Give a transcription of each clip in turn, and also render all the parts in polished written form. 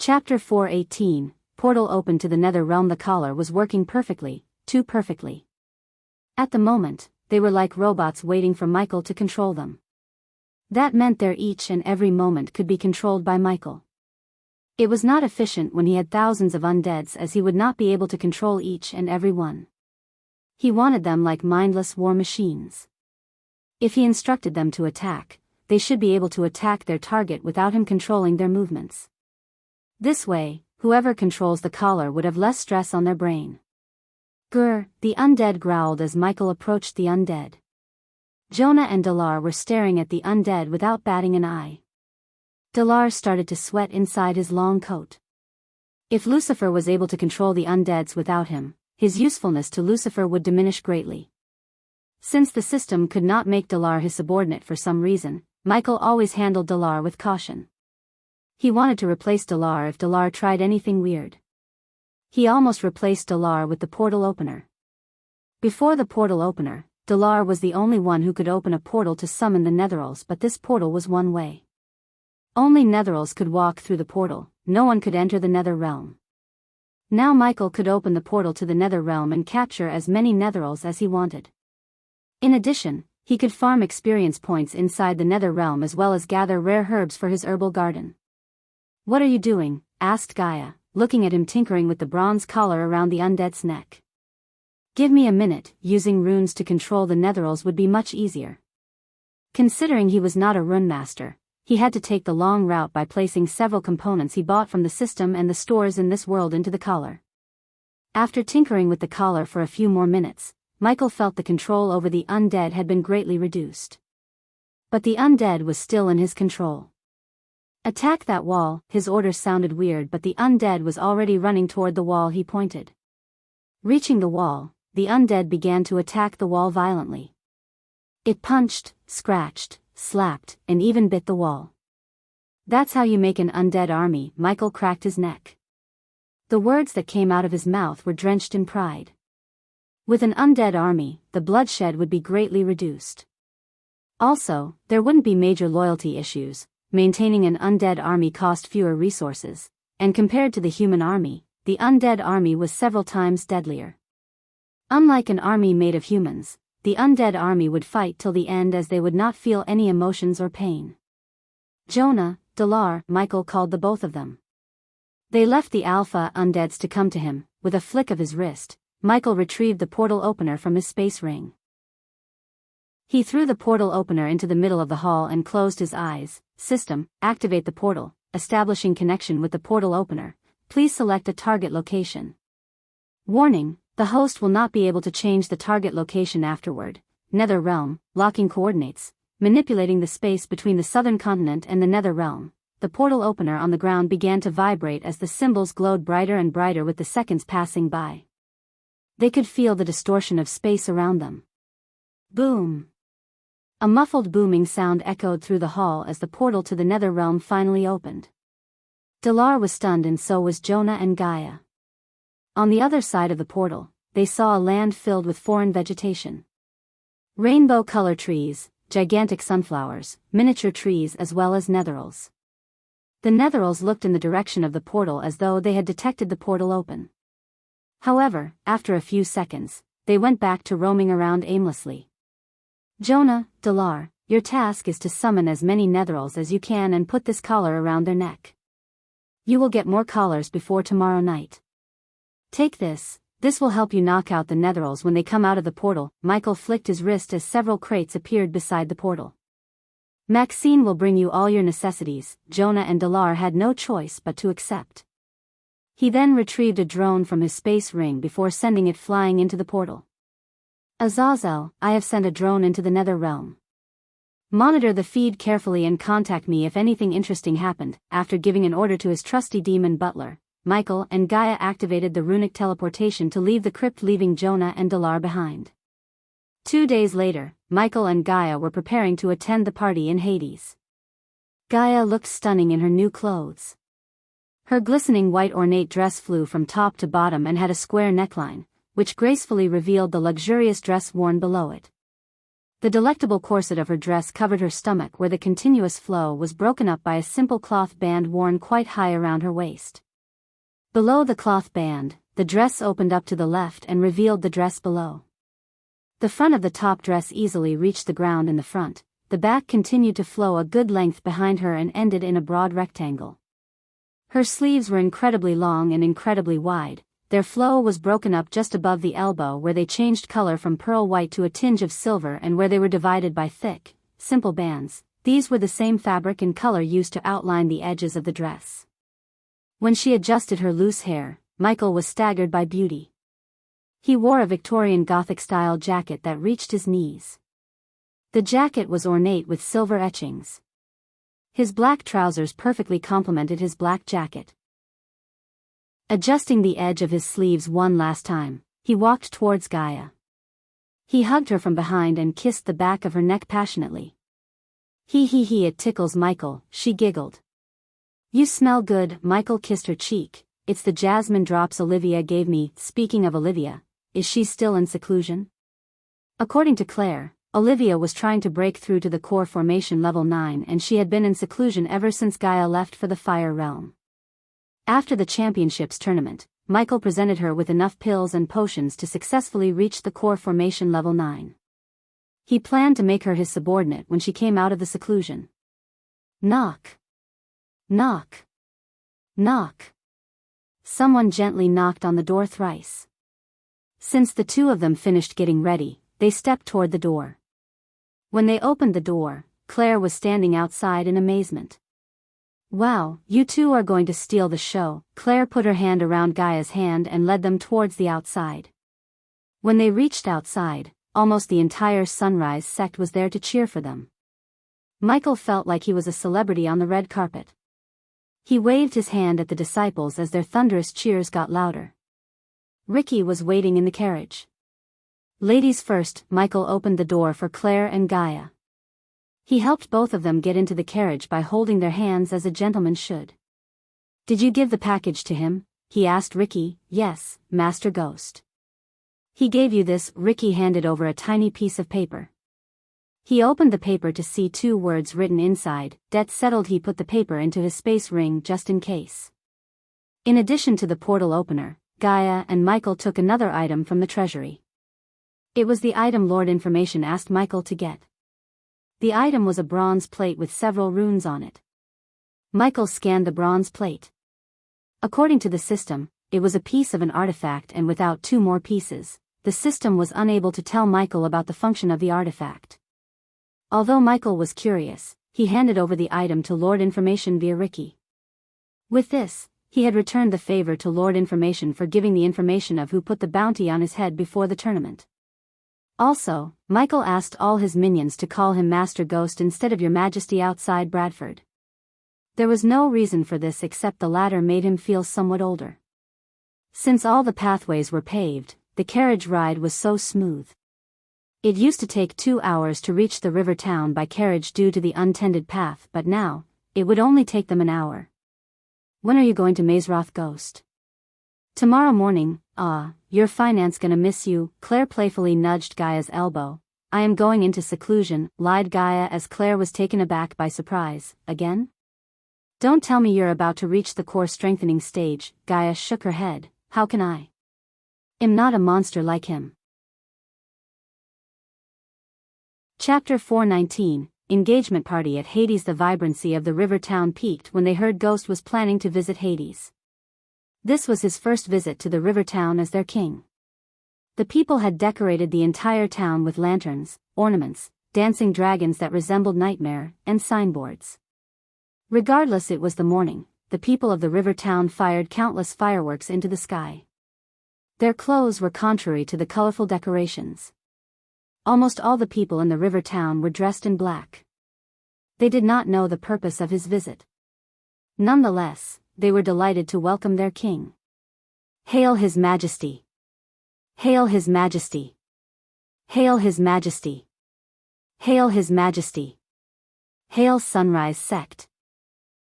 Chapter 418, Portal opened to the Nether Realm. The collar was working perfectly, too perfectly. At the moment, they were like robots waiting for Michael to control them. That meant their each and every moment could be controlled by Michael. It was not efficient when he had thousands of undeads, as he would not be able to control each and every one. He wanted them like mindless war machines. If he instructed them to attack, they should be able to attack their target without him controlling their movements. This way, whoever controls the collar would have less stress on their brain. Grr, the undead growled as Michael approached the undead. Jonah and Dalar were staring at the undead without batting an eye. Dalar started to sweat inside his long coat. If Lucifer was able to control the undeads without him, his usefulness to Lucifer would diminish greatly. Since the system could not make Dalar his subordinate for some reason, Michael always handled Dalar with caution. He wanted to replace Dalar if Dalar tried anything weird. He almost replaced Dalar with the portal opener. Before the portal opener, Dalar was the only one who could open a portal to summon the Netherals, but this portal was one way. Only Netherals could walk through the portal, no one could enter the Nether Realm. Now Michael could open the portal to the Nether Realm and capture as many Netherals as he wanted. In addition, he could farm experience points inside the Nether Realm as well as gather rare herbs for his herbal garden. "What are you doing?" asked Gaia, looking at him tinkering with the bronze collar around the undead's neck. "Give me a minute. Using runes to control the Netherals would be much easier." Considering he was not a rune master, he had to take the long route by placing several components he bought from the system and the stores in this world into the collar. After tinkering with the collar for a few more minutes, Michael felt the control over the undead had been greatly reduced. But the undead was still in his control. "Attack that wall." His order sounded weird, but the undead was already running toward the wall he pointed. Reaching the wall, the undead began to attack the wall violently. It punched, scratched, slapped, and even bit the wall. "That's how you make an undead army." Michael cracked his neck. The words that came out of his mouth were drenched in pride. With an undead army, the bloodshed would be greatly reduced. Also, there wouldn't be major loyalty issues. Maintaining an undead army cost fewer resources, and compared to the human army, the undead army was several times deadlier. Unlike an army made of humans, the undead army would fight till the end, as they would not feel any emotions or pain. Jonah, Dalar, Michael called the both of them. They left the alpha undeads to come to him. With a flick of his wrist, Michael retrieved the portal opener from his space ring. He threw the portal opener into the middle of the hall and closed his eyes. "System, activate the portal, establishing connection with the portal opener. Please select a target location." Warning, the host will not be able to change the target location afterward. Nether Realm, locking coordinates, manipulating the space between the southern continent and the Nether Realm. The portal opener on the ground began to vibrate as the symbols glowed brighter and brighter with the seconds passing by. They could feel the distortion of space around them. Boom! A muffled booming sound echoed through the hall as the portal to the Nether Realm finally opened. Dalar was stunned, and so was Jonah and Gaia. On the other side of the portal, they saw a land filled with foreign vegetation. Rainbow-color trees, gigantic sunflowers, miniature trees, as well as Netherals. The Netherals looked in the direction of the portal as though they had detected the portal open. However, after a few seconds, they went back to roaming around aimlessly. "Jonah, Dalar, your task is to summon as many Netherals as you can and put this collar around their neck. You will get more collars before tomorrow night. Take this. This will help you knock out the Netherals when they come out of the portal." Michael flicked his wrist as several crates appeared beside the portal. "Maxine will bring you all your necessities." Jonah and Dalar had no choice but to accept. He then retrieved a drone from his space ring before sending it flying into the portal. "Azazel, I have sent a drone into the Nether Realm. Monitor the feed carefully and contact me if anything interesting happened." After giving an order to his trusty demon butler, Michael and Gaia activated the runic teleportation to leave the crypt, leaving Jonah and Dalar behind. 2 days later, Michael and Gaia were preparing to attend the party in Hades. Gaia looked stunning in her new clothes. Her glistening white ornate dress flew from top to bottom and had a square neckline, which gracefully revealed the luxurious dress worn below it. The delectable corset of her dress covered her stomach where the continuous flow was broken up by a simple cloth band worn quite high around her waist. Below the cloth band, the dress opened up to the left and revealed the dress below. The front of the top dress easily reached the ground in the front, the back continued to flow a good length behind her and ended in a broad rectangle. Her sleeves were incredibly long and incredibly wide. Their flow was broken up just above the elbow where they changed color from pearl white to a tinge of silver and where they were divided by thick, simple bands. These were the same fabric and color used to outline the edges of the dress. When she adjusted her loose hair, Michael was staggered by beauty. He wore a Victorian Gothic-style jacket that reached his knees. The jacket was ornate with silver etchings. His black trousers perfectly complemented his black jacket. Adjusting the edge of his sleeves one last time, he walked towards Gaia. He hugged her from behind and kissed the back of her neck passionately. He, it tickles Michael, she giggled. You smell good, Michael kissed her cheek. It's the jasmine drops Olivia gave me. Speaking of Olivia, is she still in seclusion? According to Claire, Olivia was trying to break through to the core formation level 9 and she had been in seclusion ever since Gaia left for the Fire Realm. After the championships tournament, Michael presented her with enough pills and potions to successfully reach the core formation level 9. He planned to make her his subordinate when she came out of the seclusion. Knock. Knock. Knock. Someone gently knocked on the door thrice. Since the two of them finished getting ready, they stepped toward the door. When they opened the door, Claire was standing outside in amazement. Wow, you two are going to steal the show. Claire put her hand around Gaia's hand and led them towards the outside. When they reached outside, almost the entire Sunrise sect was there to cheer for them. Michael felt like he was a celebrity on the red carpet. He waved his hand at the disciples as their thunderous cheers got louder. Ricky was waiting in the carriage. Ladies first, Michael opened the door for Claire and Gaia. He helped both of them get into the carriage by holding their hands as a gentleman should. Did you give the package to him? He asked Ricky. Yes, Master Ghost. He gave you this. Ricky handed over a tiny piece of paper. He opened the paper to see 2 words written inside. Debt settled. He put the paper into his space ring just in case. In addition to the portal opener, Gaia and Michael took another item from the treasury. It was the item Lord Information asked Michael to get. The item was a bronze plate with several runes on it. Michael scanned the bronze plate. According to the system, it was a piece of an artifact and without 2 more pieces, the system was unable to tell Michael about the function of the artifact. Although Michael was curious, he handed over the item to Lord Information via Ricky. With this, he had returned the favor to Lord Information for giving the information of who put the bounty on his head before the tournament. Also, Michael asked all his minions to call him Master Ghost instead of Your Majesty outside Bradford. There was no reason for this except the latter made him feel somewhat older. Since all the pathways were paved, the carriage ride was so smooth. It used to take 2 hours to reach the river town by carriage due to the untended path, but now, it would only take them an hour. When are you going to Mazeroth, Ghost? Tomorrow morning. Your finance gonna miss you. Claire playfully nudged Gaia's elbow. I am going into seclusion, lied Gaia as Claire was taken aback by surprise. Again? Don't tell me you're about to reach the core strengthening stage. Gaia shook her head. How can I? Am not a monster like him. Chapter 419, Engagement Party at Hades. The vibrancy of the river town peaked when they heard Ghost was planning to visit Hades. This was his first visit to the river town as their king. The people had decorated the entire town with lanterns, ornaments, dancing dragons that resembled nightmare, and signboards. Regardless, it was the morning, the people of the river town fired countless fireworks into the sky. Their clothes were contrary to the colorful decorations. Almost all the people in the river town were dressed in black. They did not know the purpose of his visit. Nonetheless, they were delighted to welcome their king. Hail His Majesty! Hail His Majesty! Hail His Majesty! Hail His Majesty! Hail Sunrise Sect!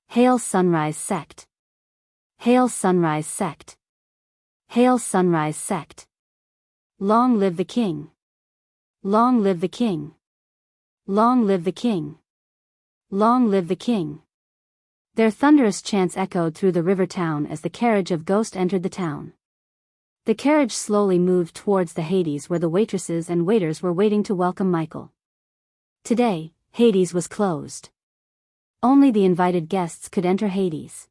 Hail Sunrise Sect! Hail Sunrise Sect! Hail Sunrise Sect! Long live the king! Long live the king! Long live the king! Long live the king! Their thunderous chants echoed through the river town as the carriage of Ghost entered the town. The carriage slowly moved towards the Hades where the waitresses and waiters were waiting to welcome Michael. Today, Hades was closed. Only the invited guests could enter Hades.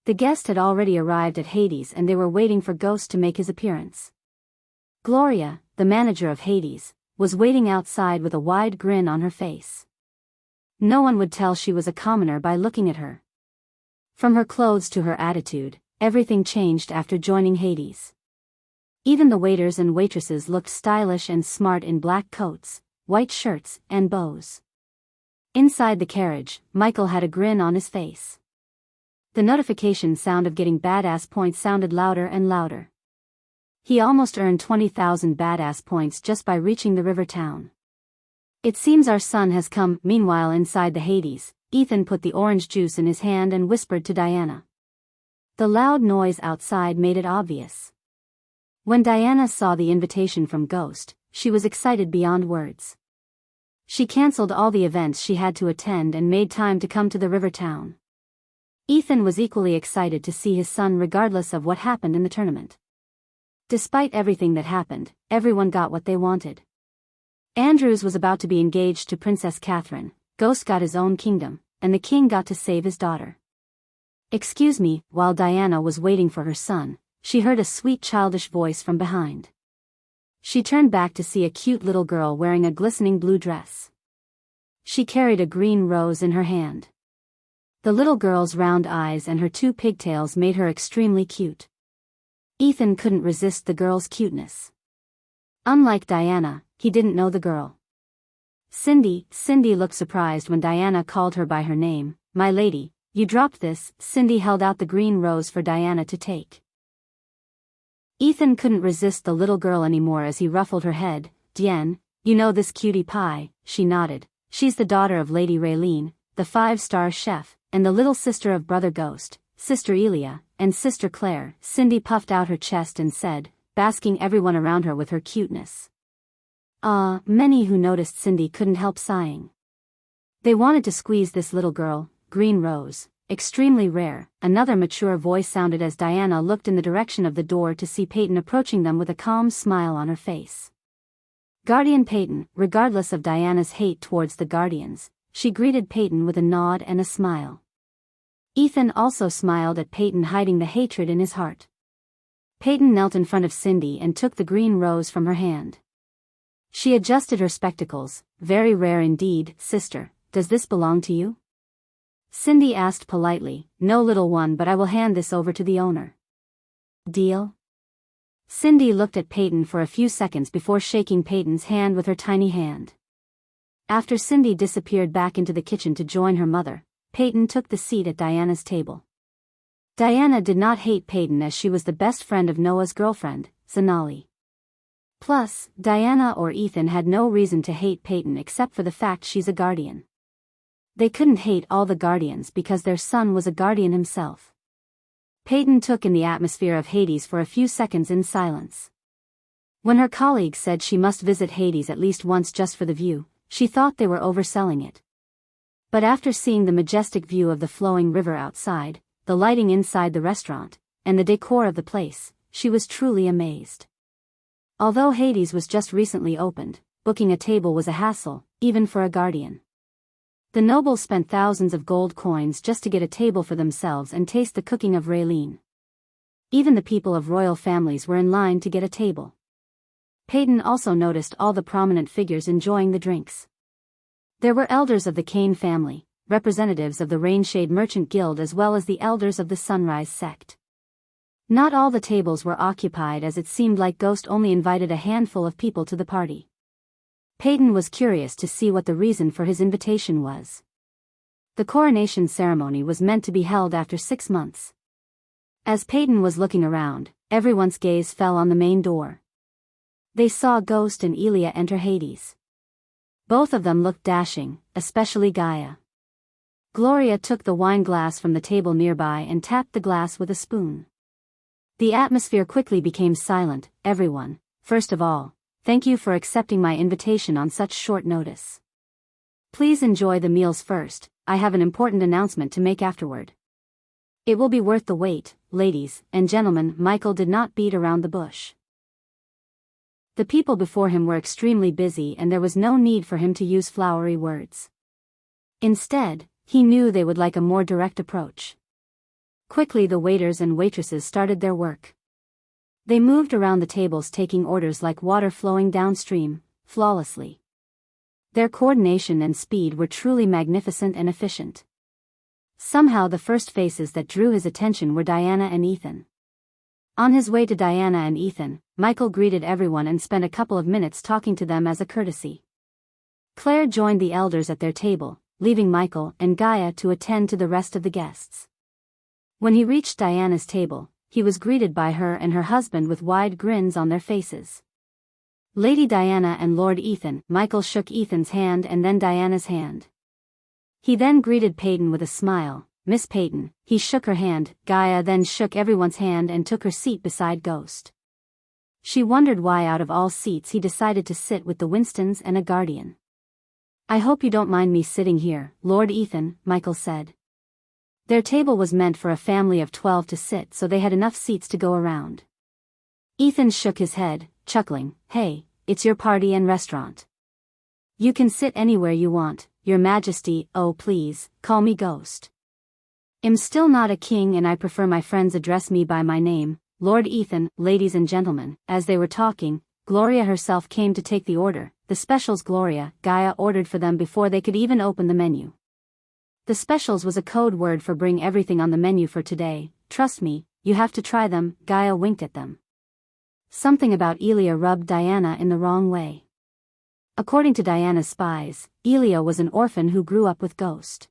The guest had already arrived at Hades and they were waiting for Ghost to make his appearance. Gloria, the manager of Hades, was waiting outside with a wide grin on her face. No one would tell she was a commoner by looking at her. From her clothes to her attitude, everything changed after joining Hades. Even the waiters and waitresses looked stylish and smart in black coats, white shirts, and bows. Inside the carriage, Michael had a grin on his face. The notification sound of getting badass points sounded louder and louder. He almost earned 20,000 badass points just by reaching the river town. It seems our son has come. Meanwhile, inside the Hades, Ethan put the orange juice in his hand and whispered to Diana. The loud noise outside made it obvious. When Diana saw the invitation from Ghost, she was excited beyond words. She cancelled all the events she had to attend and made time to come to the river town. Ethan was equally excited to see his son regardless of what happened in the tournament. Despite everything that happened, everyone got what they wanted. Andrews was about to be engaged to Princess Catherine, Ghost got his own kingdom, and the king got to save his daughter. Excuse me, while Diana was waiting for her son, she heard a sweet childish voice from behind. She turned back to see a cute little girl wearing a glistening blue dress. She carried a green rose in her hand. The little girl's round eyes and her 2 pigtails made her extremely cute. Ethan couldn't resist the girl's cuteness. Unlike Diana, he didn't know the girl. Cindy looked surprised when Diana called her by her name. My lady, you dropped this. Cindy held out the green rose for Diana to take. Ethan couldn't resist the little girl anymore as he ruffled her head. Diane, you know this cutie pie, she nodded. She's the daughter of Lady Raylene, the 5-star chef, and the little sister of Brother Ghost, Sister Elia, and Sister Claire. Cindy puffed out her chest and said, basking everyone around her with her cuteness. Many who noticed Cindy couldn't help sighing. They wanted to squeeze this little girl. Green rose, extremely rare. Another mature voice sounded as Diana looked in the direction of the door to see Peyton approaching them with a calm smile on her face. Guardian Peyton, regardless of Diana's hate towards the Guardians, she greeted Peyton with a nod and a smile. Ethan also smiled at Peyton, hiding the hatred in his heart. Peyton knelt in front of Cindy and took the green rose from her hand. She adjusted her spectacles. Very rare indeed, sister. Does this belong to you? Cindy asked politely. No, little one, but I will hand this over to the owner. Deal? Cindy looked at Peyton for a few seconds before shaking Peyton's hand with her tiny hand. After Cindy disappeared back into the kitchen to join her mother, Peyton took the seat at Diana's table. Diana did not hate Peyton as she was the best friend of Noah's girlfriend, Zanali. Plus, Diana or Ethan had no reason to hate Peyton except for the fact she's a guardian. They couldn't hate all the guardians because their son was a guardian himself. Peyton took in the atmosphere of Hades for a few seconds in silence. When her colleagues said she must visit Hades at least once just for the view, she thought they were overselling it. But after seeing the majestic view of the flowing river outside, the lighting inside the restaurant, and the decor of the place, she was truly amazed. Although Hades was just recently opened, booking a table was a hassle, even for a guardian. The nobles spent thousands of gold coins just to get a table for themselves and taste the cooking of Raylene. Even the people of royal families were in line to get a table. Peyton also noticed all the prominent figures enjoying the drinks. There were elders of the Kane family, representatives of the Rainshade Merchant Guild, as well as the elders of the Sunrise sect. Not all the tables were occupied, as it seemed like Ghost only invited a handful of people to the party. Peyton was curious to see what the reason for his invitation was. The coronation ceremony was meant to be held after 6 months. As Peyton was looking around, everyone's gaze fell on the main door. They saw Ghost and Elia enter Hades. Both of them looked dashing, especially Gaia. Gloria took the wine glass from the table nearby and tapped the glass with a spoon. The atmosphere quickly became silent. Everyone, first of all, thank you for accepting my invitation on such short notice. Please enjoy the meals first, I have an important announcement to make afterward. It will be worth the wait, ladies and gentlemen. Michael did not beat around the bush. The people before him were extremely busy and there was no need for him to use flowery words. Instead, he knew they would like a more direct approach. Quickly the waiters and waitresses started their work. They moved around the tables taking orders like water flowing downstream, flawlessly. Their coordination and speed were truly magnificent and efficient. Somehow the first faces that drew his attention were Diana and Ethan. On his way to Diana and Ethan, Michael greeted everyone and spent a couple of minutes talking to them as a courtesy. Claire joined the elders at their table, leaving Michael and Gaia to attend to the rest of the guests. When he reached Diana's table, he was greeted by her and her husband with wide grins on their faces. Lady Diana and Lord Ethan. Michael shook Ethan's hand and then Diana's hand. He then greeted Peyton with a smile. Miss Peyton. He shook her hand. Gaia then shook everyone's hand and took her seat beside Ghost. She wondered why out of all seats he decided to sit with the Winstons and a guardian. I hope you don't mind me sitting here, Lord Ethan, Michael said. Their table was meant for a family of 12 to sit, so they had enough seats to go around. Ethan shook his head, chuckling. Hey, it's your party and restaurant. You can sit anywhere you want, Your Majesty. Oh please, call me Ghost. I'm still not a king and I prefer my friends address me by my name, Lord Ethan. Ladies and gentlemen. As they were talking, Gloria herself came to take the order. The specials Gloria, Gaia ordered for them before they could even open the menu. The specials was a code word for bring everything on the menu for today. Trust me, you have to try them. Gaia winked at them. Something about Elia rubbed Diana in the wrong way. According to Diana's spies, Elia was an orphan who grew up with Ghost.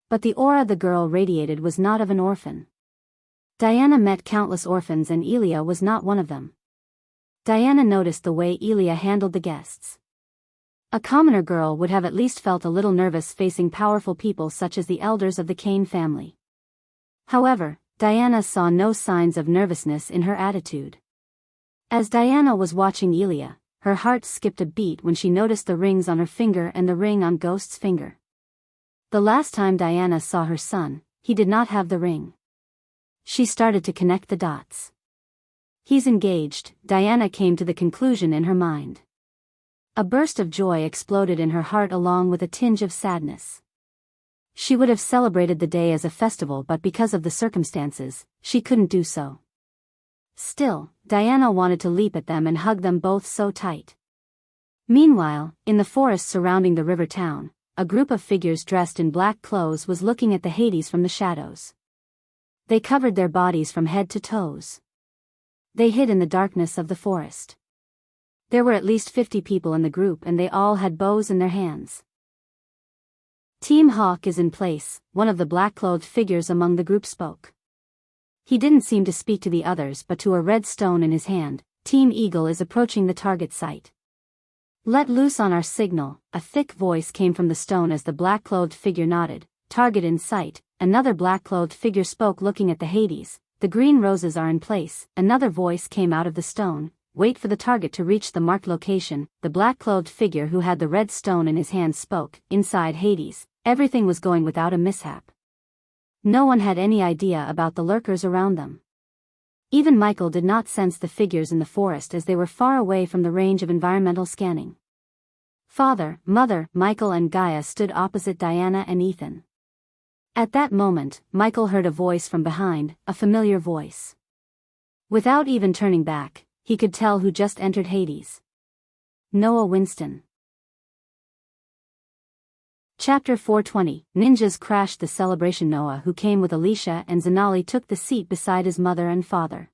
But the aura the girl radiated was not of an orphan. Diana met countless orphans and Elia was not one of them. Diana noticed the way Elia handled the guests. A commoner girl would have at least felt a little nervous facing powerful people such as the elders of the Kane family. However, Diana saw no signs of nervousness in her attitude. As Diana was watching Elia, her heart skipped a beat when she noticed the rings on her finger and the ring on Ghost's finger. The last time Diana saw her son, he did not have the ring. She started to connect the dots. He's engaged, Diana came to the conclusion in her mind. A burst of joy exploded in her heart along with a tinge of sadness. She would have celebrated the day as a festival, but because of the circumstances, she couldn't do so. Still, Diana wanted to leap at them and hug them both so tight. Meanwhile, in the forest surrounding the river town, a group of figures dressed in black clothes was looking at the Hades from the shadows. They covered their bodies from head to toes. They hid in the darkness of the forest. There were at least 50 people in the group and they all had bows in their hands. Team Hawk is in place, one of the black-clothed figures among the group spoke. He didn't seem to speak to the others but to a red stone in his hand. Team Eagle is approaching the target site. Let loose on our signal, a thick voice came from the stone as the black-clothed figure nodded. Target in sight, another black-clothed figure spoke looking at the Hades. The green roses are in place. Another voice came out of the stone. Wait for the target to reach the marked location. The black-clothed figure who had the red stone in his hand spoke. Inside Hades, everything was going without a mishap. No one had any idea about the lurkers around them. Even Michael did not sense the figures in the forest as they were far away from the range of environmental scanning. Father, Mother, Michael and Gaia stood opposite Diana and Ethan. At that moment, Michael heard a voice from behind, a familiar voice. Without even turning back, he could tell who just entered Hades. Noah Winston. Chapter 420. Ninjas crashed the celebration. Noah, who came with Alicia and Zanali, took the seat beside his mother and father.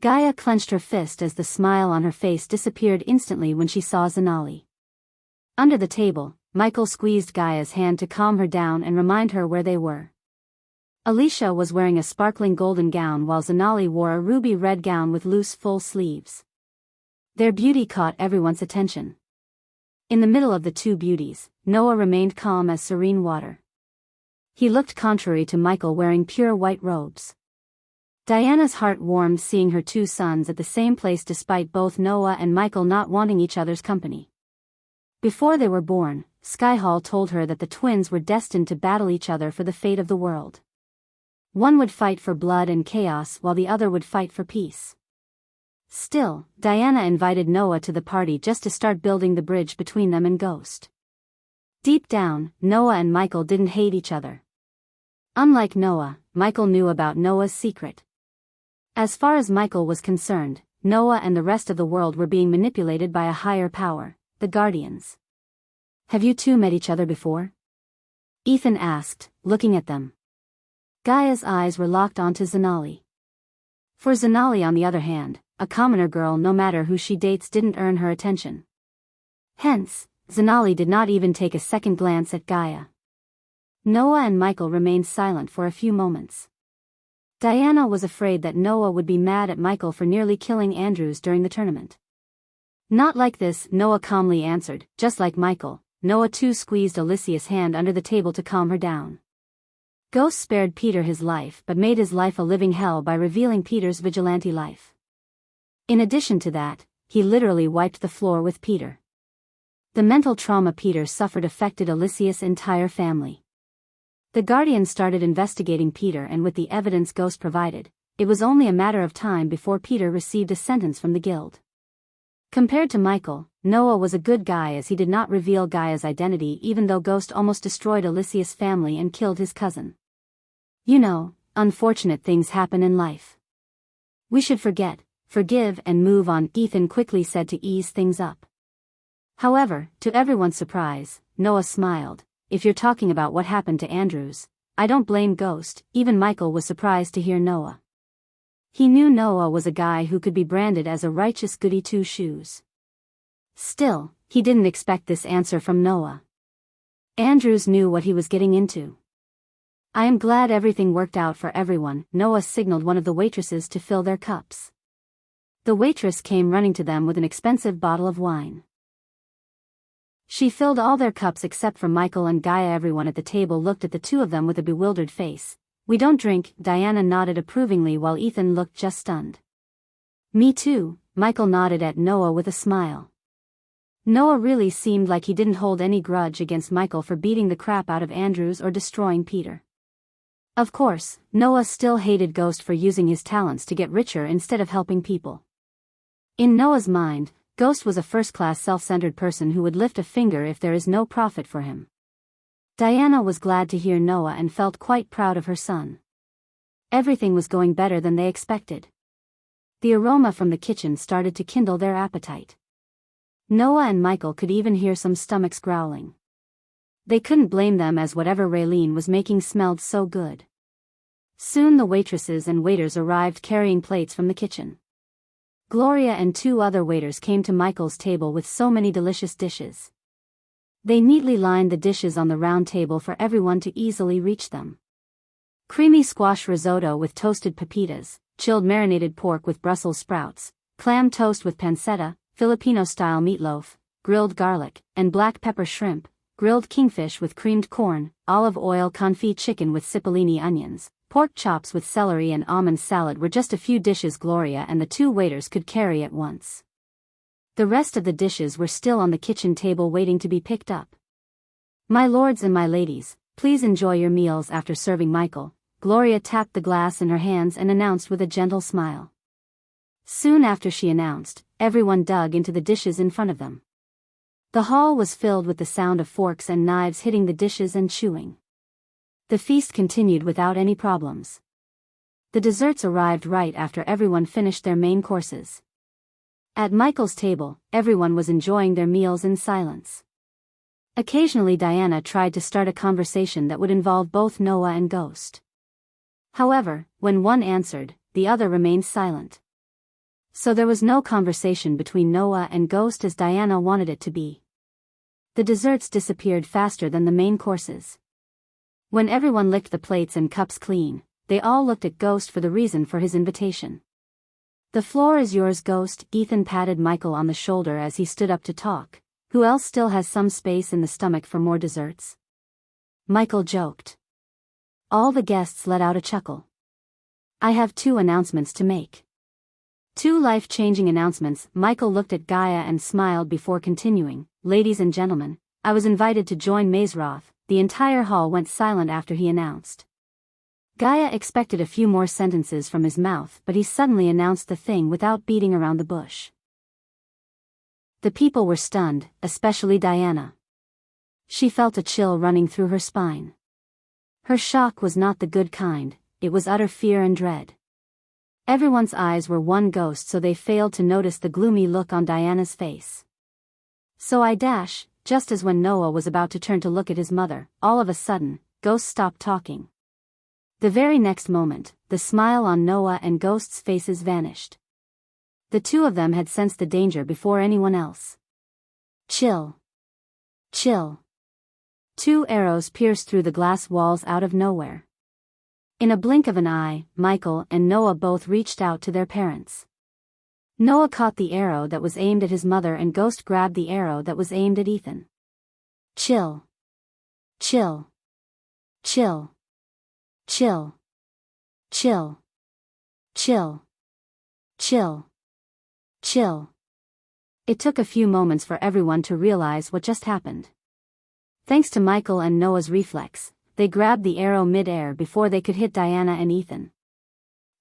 Gaia clenched her fist as the smile on her face disappeared instantly when she saw Zanali. Under the table, Michael squeezed Gaia's hand to calm her down and remind her where they were. Alicia was wearing a sparkling golden gown while Zanali wore a ruby red gown with loose full sleeves. Their beauty caught everyone's attention. In the middle of the two beauties, Noah remained calm as serene water. He looked contrary to Michael wearing pure white robes. Diana's heart warmed seeing her two sons at the same place despite both Noah and Michael not wanting each other's company. Before they were born, Skyhall told her that the twins were destined to battle each other for the fate of the world. One would fight for blood and chaos while the other would fight for peace. Still, Diana invited Noah to the party just to start building the bridge between them and Ghost. Deep down, Noah and Michael didn't hate each other. Unlike Noah, Michael knew about Noah's secret. As far as Michael was concerned, Noah and the rest of the world were being manipulated by a higher power, the Guardians. Have you two met each other before? Ethan asked, looking at them. Gaia's eyes were locked onto Zanali. For Zanali, on the other hand, a commoner girl no matter who she dates didn't earn her attention. Hence, Zanali did not even take a second glance at Gaia. Noah and Michael remained silent for a few moments. Diana was afraid that Noah would be mad at Michael for nearly killing Andrews during the tournament. Not like this, Noah calmly answered. Just like Michael, Noah too squeezed Alicia's hand under the table to calm her down. Ghost spared Peter his life but made his life a living hell by revealing Peter's vigilante life. In addition to that, he literally wiped the floor with Peter. The mental trauma Peter suffered affected Alicia's entire family. The Guardians started investigating Peter, and with the evidence Ghost provided, it was only a matter of time before Peter received a sentence from the guild. Compared to Michael, Noah was a good guy as he did not reveal Gaia's identity even though Ghost almost destroyed Alicia's family and killed his cousin. You know, unfortunate things happen in life. We should forget, forgive and move on, Ethan quickly said to ease things up. However, to everyone's surprise, Noah smiled. If you're talking about what happened to Andrews, I don't blame Ghost. Even Michael was surprised to hear Noah. He knew Noah was a guy who could be branded as a righteous goody two-shoes. Still, he didn't expect this answer from Noah. Andrews knew what he was getting into. I am glad everything worked out for everyone, Noah signaled one of the waitresses to fill their cups. The waitress came running to them with an expensive bottle of wine. She filled all their cups except for Michael and Gaia. Everyone at the table looked at the two of them with a bewildered face. We don't drink, Diana nodded approvingly while Ethan looked just stunned. Me too, Michael nodded at Noah with a smile. Noah really seemed like he didn't hold any grudge against Michael for beating the crap out of Andrews or destroying Peter. Of course, Noah still hated Ghost for using his talents to get richer instead of helping people. In Noah's mind, Ghost was a first-class self-centered person who would lift a finger if there is no profit for him. Diana was glad to hear Noah and felt quite proud of her son. Everything was going better than they expected. The aroma from the kitchen started to kindle their appetite. Noah and Michael could even hear some stomachs growling. They couldn't blame them as whatever Raylene was making smelled so good. Soon the waitresses and waiters arrived carrying plates from the kitchen. Gloria and two other waiters came to Michael's table with so many delicious dishes. They neatly lined the dishes on the round table for everyone to easily reach them. Creamy squash risotto with toasted pepitas, chilled marinated pork with Brussels sprouts, clam toast with pancetta, Filipino-style meatloaf, grilled garlic, and black pepper shrimp, grilled kingfish with creamed corn, olive oil confit chicken with cipollini onions, pork chops with celery and almond salad were just a few dishes Gloria and the two waiters could carry at once. The rest of the dishes were still on the kitchen table waiting to be picked up. My lords and my ladies, please enjoy your meals. After serving Michael, Gloria tapped the glass in her hands and announced with a gentle smile. Soon after she announced, everyone dug into the dishes in front of them. The hall was filled with the sound of forks and knives hitting the dishes and chewing. The feast continued without any problems. The desserts arrived right after everyone finished their main courses. At Michael's table, everyone was enjoying their meals in silence. Occasionally Diana tried to start a conversation that would involve both Noah and Ghost. However, when one answered, the other remained silent. So there was no conversation between Noah and Ghost as Diana wanted it to be. The desserts disappeared faster than the main courses. When everyone licked the plates and cups clean, they all looked at Ghost for the reason for his invitation. The floor is yours, Ghost. Ethan patted Michael on the shoulder as he stood up to talk. Who else still has some space in the stomach for more desserts? Michael joked. All the guests let out a chuckle. I have 2 announcements to make. 2 life-changing announcements. Michael looked at Gaia and smiled before continuing. Ladies and gentlemen, I was invited to join Mazeroth." The entire hall went silent after he announced. Gaia expected a few more sentences from his mouth, but he suddenly announced the thing without beating around the bush. The people were stunned, especially Diana. She felt a chill running through her spine. Her shock was not the good kind, it was utter fear and dread. Everyone's eyes were one ghost, so they failed to notice the gloomy look on Diana's face. Just as when Noah was about to turn to look at his mother, all of a sudden, Ghost stopped talking. The very next moment, the smile on Noah and Ghost's faces vanished. The two of them had sensed the danger before anyone else. Chill. Chill. 2 arrows pierced through the glass walls out of nowhere. In a blink of an eye, Michael and Noah both reached out to their parents. Noah caught the arrow that was aimed at his mother and Ghost grabbed the arrow that was aimed at Ethan. Chill. Chill. Chill. Chill. Chill. Chill. Chill. Chill. It took a few moments for everyone to realize what just happened. Thanks to Michael and Noah's reflex, they grabbed the arrow mid-air before they could hit Diana and Ethan.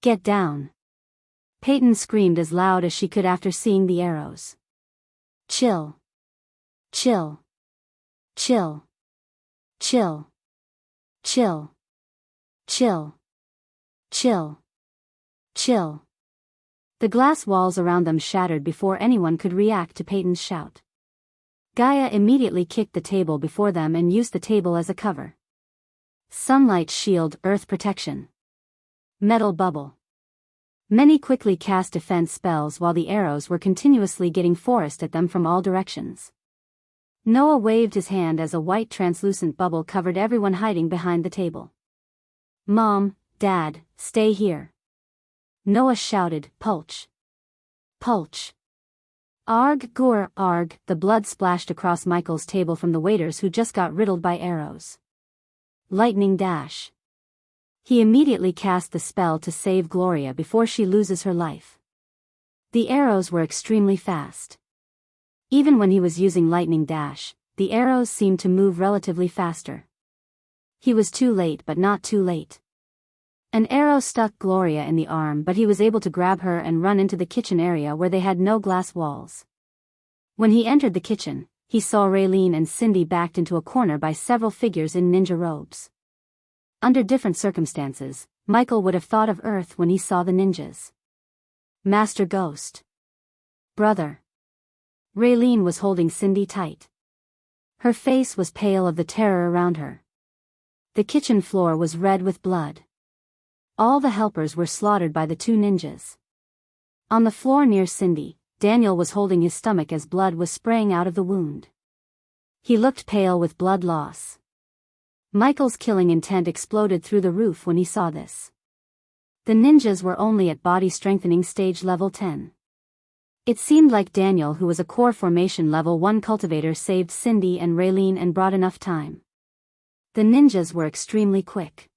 Get down. Peyton screamed as loud as she could after seeing the arrows. Chill. Chill. Chill. Chill. Chill. Chill. Chill. Chill. The glass walls around them shattered before anyone could react to Peyton's shout. Gaia immediately kicked the table before them and used the table as a cover. Sunlight shield, earth protection. Metal bubble. Many quickly cast defense spells while the arrows were continuously getting forced at them from all directions. Noah waved his hand as a white translucent bubble covered everyone hiding behind the table. Mom, Dad, stay here. Noah shouted, Pulch. Pulch. Arg, Gur, Arg, the blood splashed across Michael's table from the waiters who just got riddled by arrows. Lightning dash. He immediately cast the spell to save Gloria before she loses her life. The arrows were extremely fast. Even when he was using lightning dash, the arrows seemed to move relatively faster. He was too late, but not too late. An arrow stuck Gloria in the arm, but he was able to grab her and run into the kitchen area where they had no glass walls. When he entered the kitchen, he saw Raylene and Cindy backed into a corner by several figures in ninja robes. Under different circumstances, Michael would have thought of Earth when he saw the ninjas. Master Ghost. Brother. Raylene was holding Cindy tight. Her face was pale of the terror around her. The kitchen floor was red with blood. All the helpers were slaughtered by the 2 ninjas. On the floor near Cindy, Daniel was holding his stomach as blood was spraying out of the wound. He looked pale with blood loss. Michael's killing intent exploded through the roof when he saw this. The ninjas were only at body strengthening stage level 10. It seemed like Daniel, who was a core formation level 1 cultivator, saved Cindy and Raylene and brought enough time. The ninjas were extremely quick.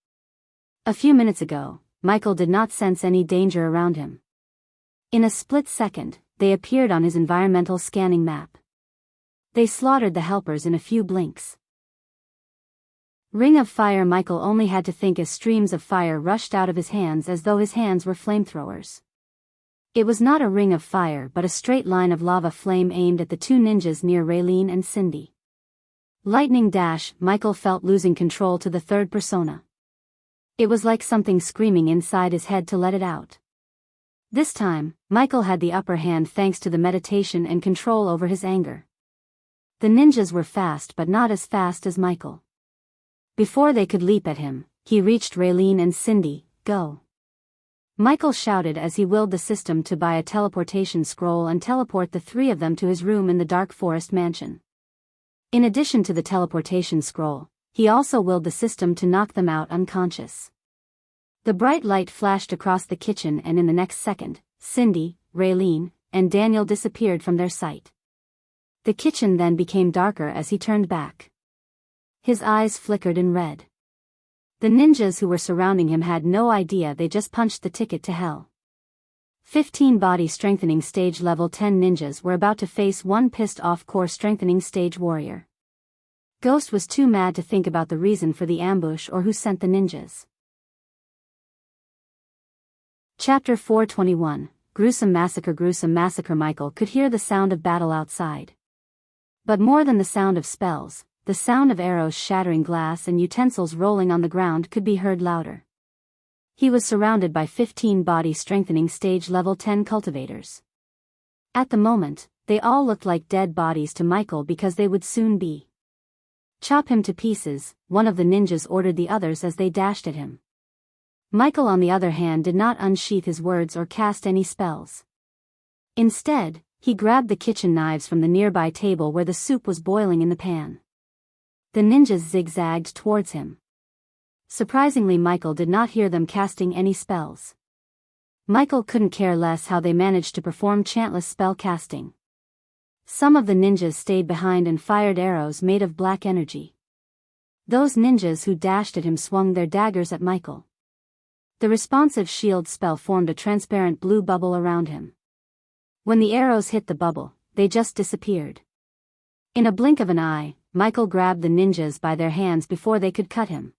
A few minutes ago, Michael did not sense any danger around him. In a split second, they appeared on his environmental scanning map. They slaughtered the helpers in a few blinks. Ring of fire. Michael only had to think as streams of fire rushed out of his hands as though his hands were flamethrowers. It was not a ring of fire but a straight line of lava flame aimed at the 2 ninjas near Raylene and Cindy. Lightning dash. Michael felt losing control to the third persona. It was like something screaming inside his head to let it out. This time, Michael had the upper hand thanks to the meditation and control over his anger. The ninjas were fast but not as fast as Michael. Before they could leap at him, he reached Raylene and Cindy. Go. Michael shouted as he willed the system to buy a teleportation scroll and teleport the 3 of them to his room in the Dark Forest mansion. In addition to the teleportation scroll, he also willed the system to knock them out unconscious. The bright light flashed across the kitchen and in the next second, Cindy, Raylene, and Daniel disappeared from their sight. The kitchen then became darker as he turned back. His eyes flickered in red. The ninjas who were surrounding him had no idea they just punched the ticket to hell. 15 body strengthening stage level 10 ninjas were about to face one pissed off core strengthening stage warrior. Ghost was too mad to think about the reason for the ambush or who sent the ninjas. Chapter 421, Gruesome Massacre. Gruesome Massacre. Michael could hear the sound of battle outside. But more than the sound of spells, the sound of arrows shattering glass and utensils rolling on the ground could be heard louder. He was surrounded by 15 body-strengthening stage level 10 cultivators. At the moment, they all looked like dead bodies to Michael because they would soon be. Chop him to pieces, one of the ninjas ordered the others as they dashed at him. Michael, on the other hand, did not unsheath his words or cast any spells. Instead, he grabbed the kitchen knives from the nearby table where the soup was boiling in the pan. The ninjas zigzagged towards him. Surprisingly, Michael did not hear them casting any spells. Michael couldn't care less how they managed to perform chantless spell casting. Some of the ninjas stayed behind and fired arrows made of black energy. Those ninjas who dashed at him swung their daggers at Michael. The responsive shield spell formed a transparent blue bubble around him. When the arrows hit the bubble, they just disappeared. In a blink of an eye, Michael grabbed the ninjas by their hands before they could cut him.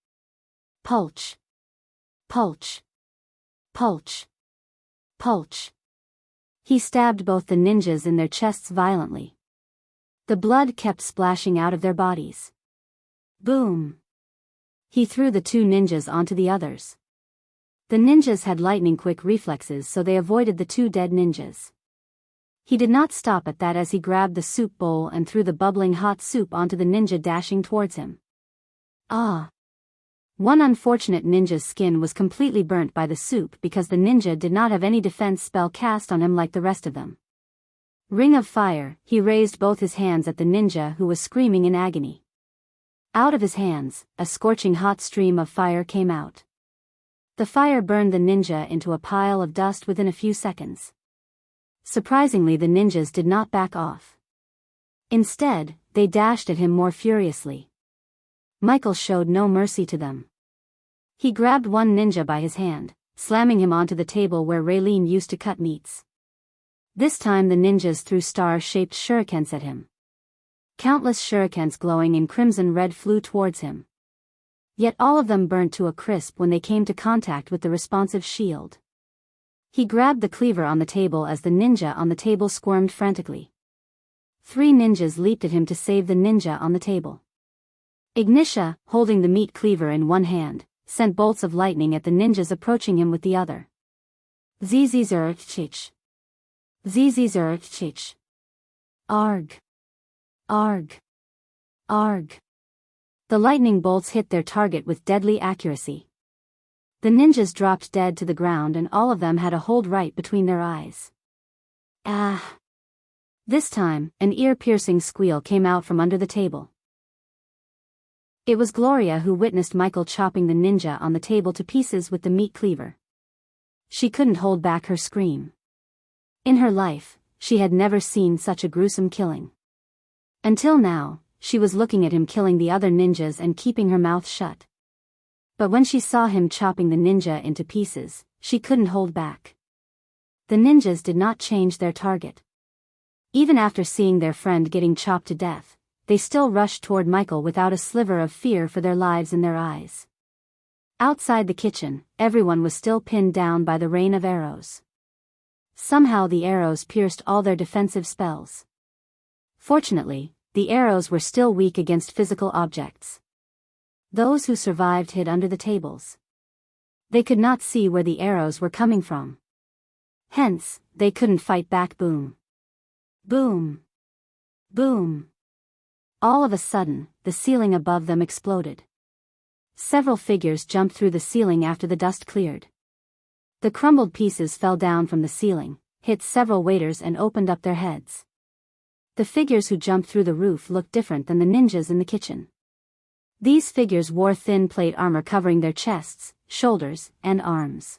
Pulch. Pulch. Pulch. Pulch. He stabbed both the ninjas in their chests violently. The blood kept splashing out of their bodies. Boom. He threw the 2 ninjas onto the others. The ninjas had lightning-quick reflexes, so they avoided the 2 dead ninjas. He did not stop at that as he grabbed the soup bowl and threw the bubbling hot soup onto the ninja dashing towards him. Ah! One unfortunate ninja's skin was completely burnt by the soup because the ninja did not have any defense spell cast on him like the rest of them. Ring of Fire, he raised both his hands at the ninja who was screaming in agony. Out of his hands, a scorching hot stream of fire came out. The fire burned the ninja into a pile of dust within a few seconds. Surprisingly, the ninjas did not back off. Instead, they dashed at him more furiously. Michael showed no mercy to them. He grabbed one ninja by his hand, slamming him onto the table where Raylene used to cut meats. This time the ninjas threw star-shaped shurikens at him. Countless shurikens glowing in crimson red flew towards him. Yet all of them burnt to a crisp when they came to contact with the responsive shield. He grabbed the cleaver on the table as the ninja on the table squirmed frantically. 3 ninjas leaped at him to save the ninja on the table. Ignitia, holding the meat cleaver in one hand, sent bolts of lightning at the ninjas approaching him with the other. Zzz-chich. Zzz-chich. Arg. Arg. Arg. The lightning bolts hit their target with deadly accuracy. The ninjas dropped dead to the ground and all of them had a hold right between their eyes. Ah! This time, an ear-piercing squeal came out from under the table. It was Gloria who witnessed Michael chopping the ninja on the table to pieces with the meat cleaver. She couldn't hold back her scream. In her life, she had never seen such a gruesome killing. Until now, she was looking at him killing the other ninjas and keeping her mouth shut. But when she saw him chopping the ninja into pieces, she couldn't hold back. The ninjas did not change their target. Even after seeing their friend getting chopped to death, they still rushed toward Michael without a sliver of fear for their lives in their eyes. Outside the kitchen, everyone was still pinned down by the rain of arrows. Somehow the arrows pierced all their defensive spells. Fortunately, the arrows were still weak against physical objects. Those who survived hid under the tables. They could not see where the arrows were coming from. Hence, they couldn't fight back. Boom. Boom. Boom. All of a sudden, the ceiling above them exploded. Several figures jumped through the ceiling after the dust cleared. The crumbled pieces fell down from the ceiling, hit several waiters and opened up their heads. The figures who jumped through the roof looked different than the ninjas in the kitchen. These figures wore thin plate armor covering their chests, shoulders, and arms.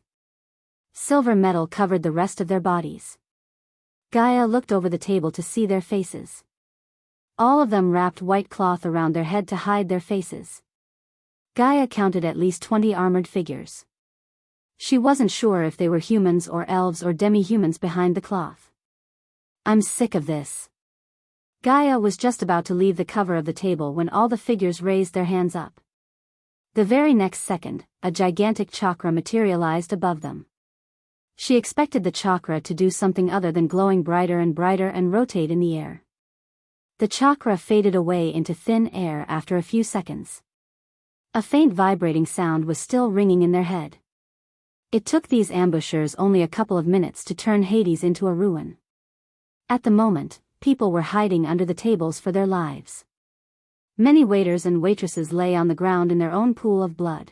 Silver metal covered the rest of their bodies. Gaia looked over the table to see their faces. All of them wrapped white cloth around their head to hide their faces. Gaia counted at least 20 armored figures. She wasn't sure if they were humans or elves or demi-humans behind the cloth. I'm sick of this. Gaia was just about to leave the cover of the table when all the figures raised their hands up. The very next second, a gigantic chakra materialized above them. She expected the chakra to do something other than glowing brighter and brighter and rotate in the air. The chakra faded away into thin air after a few seconds. A faint vibrating sound was still ringing in their head. It took these ambushers only a couple of minutes to turn Hades into a ruin. At the moment, people were hiding under the tables for their lives. Many waiters and waitresses lay on the ground in their own pool of blood.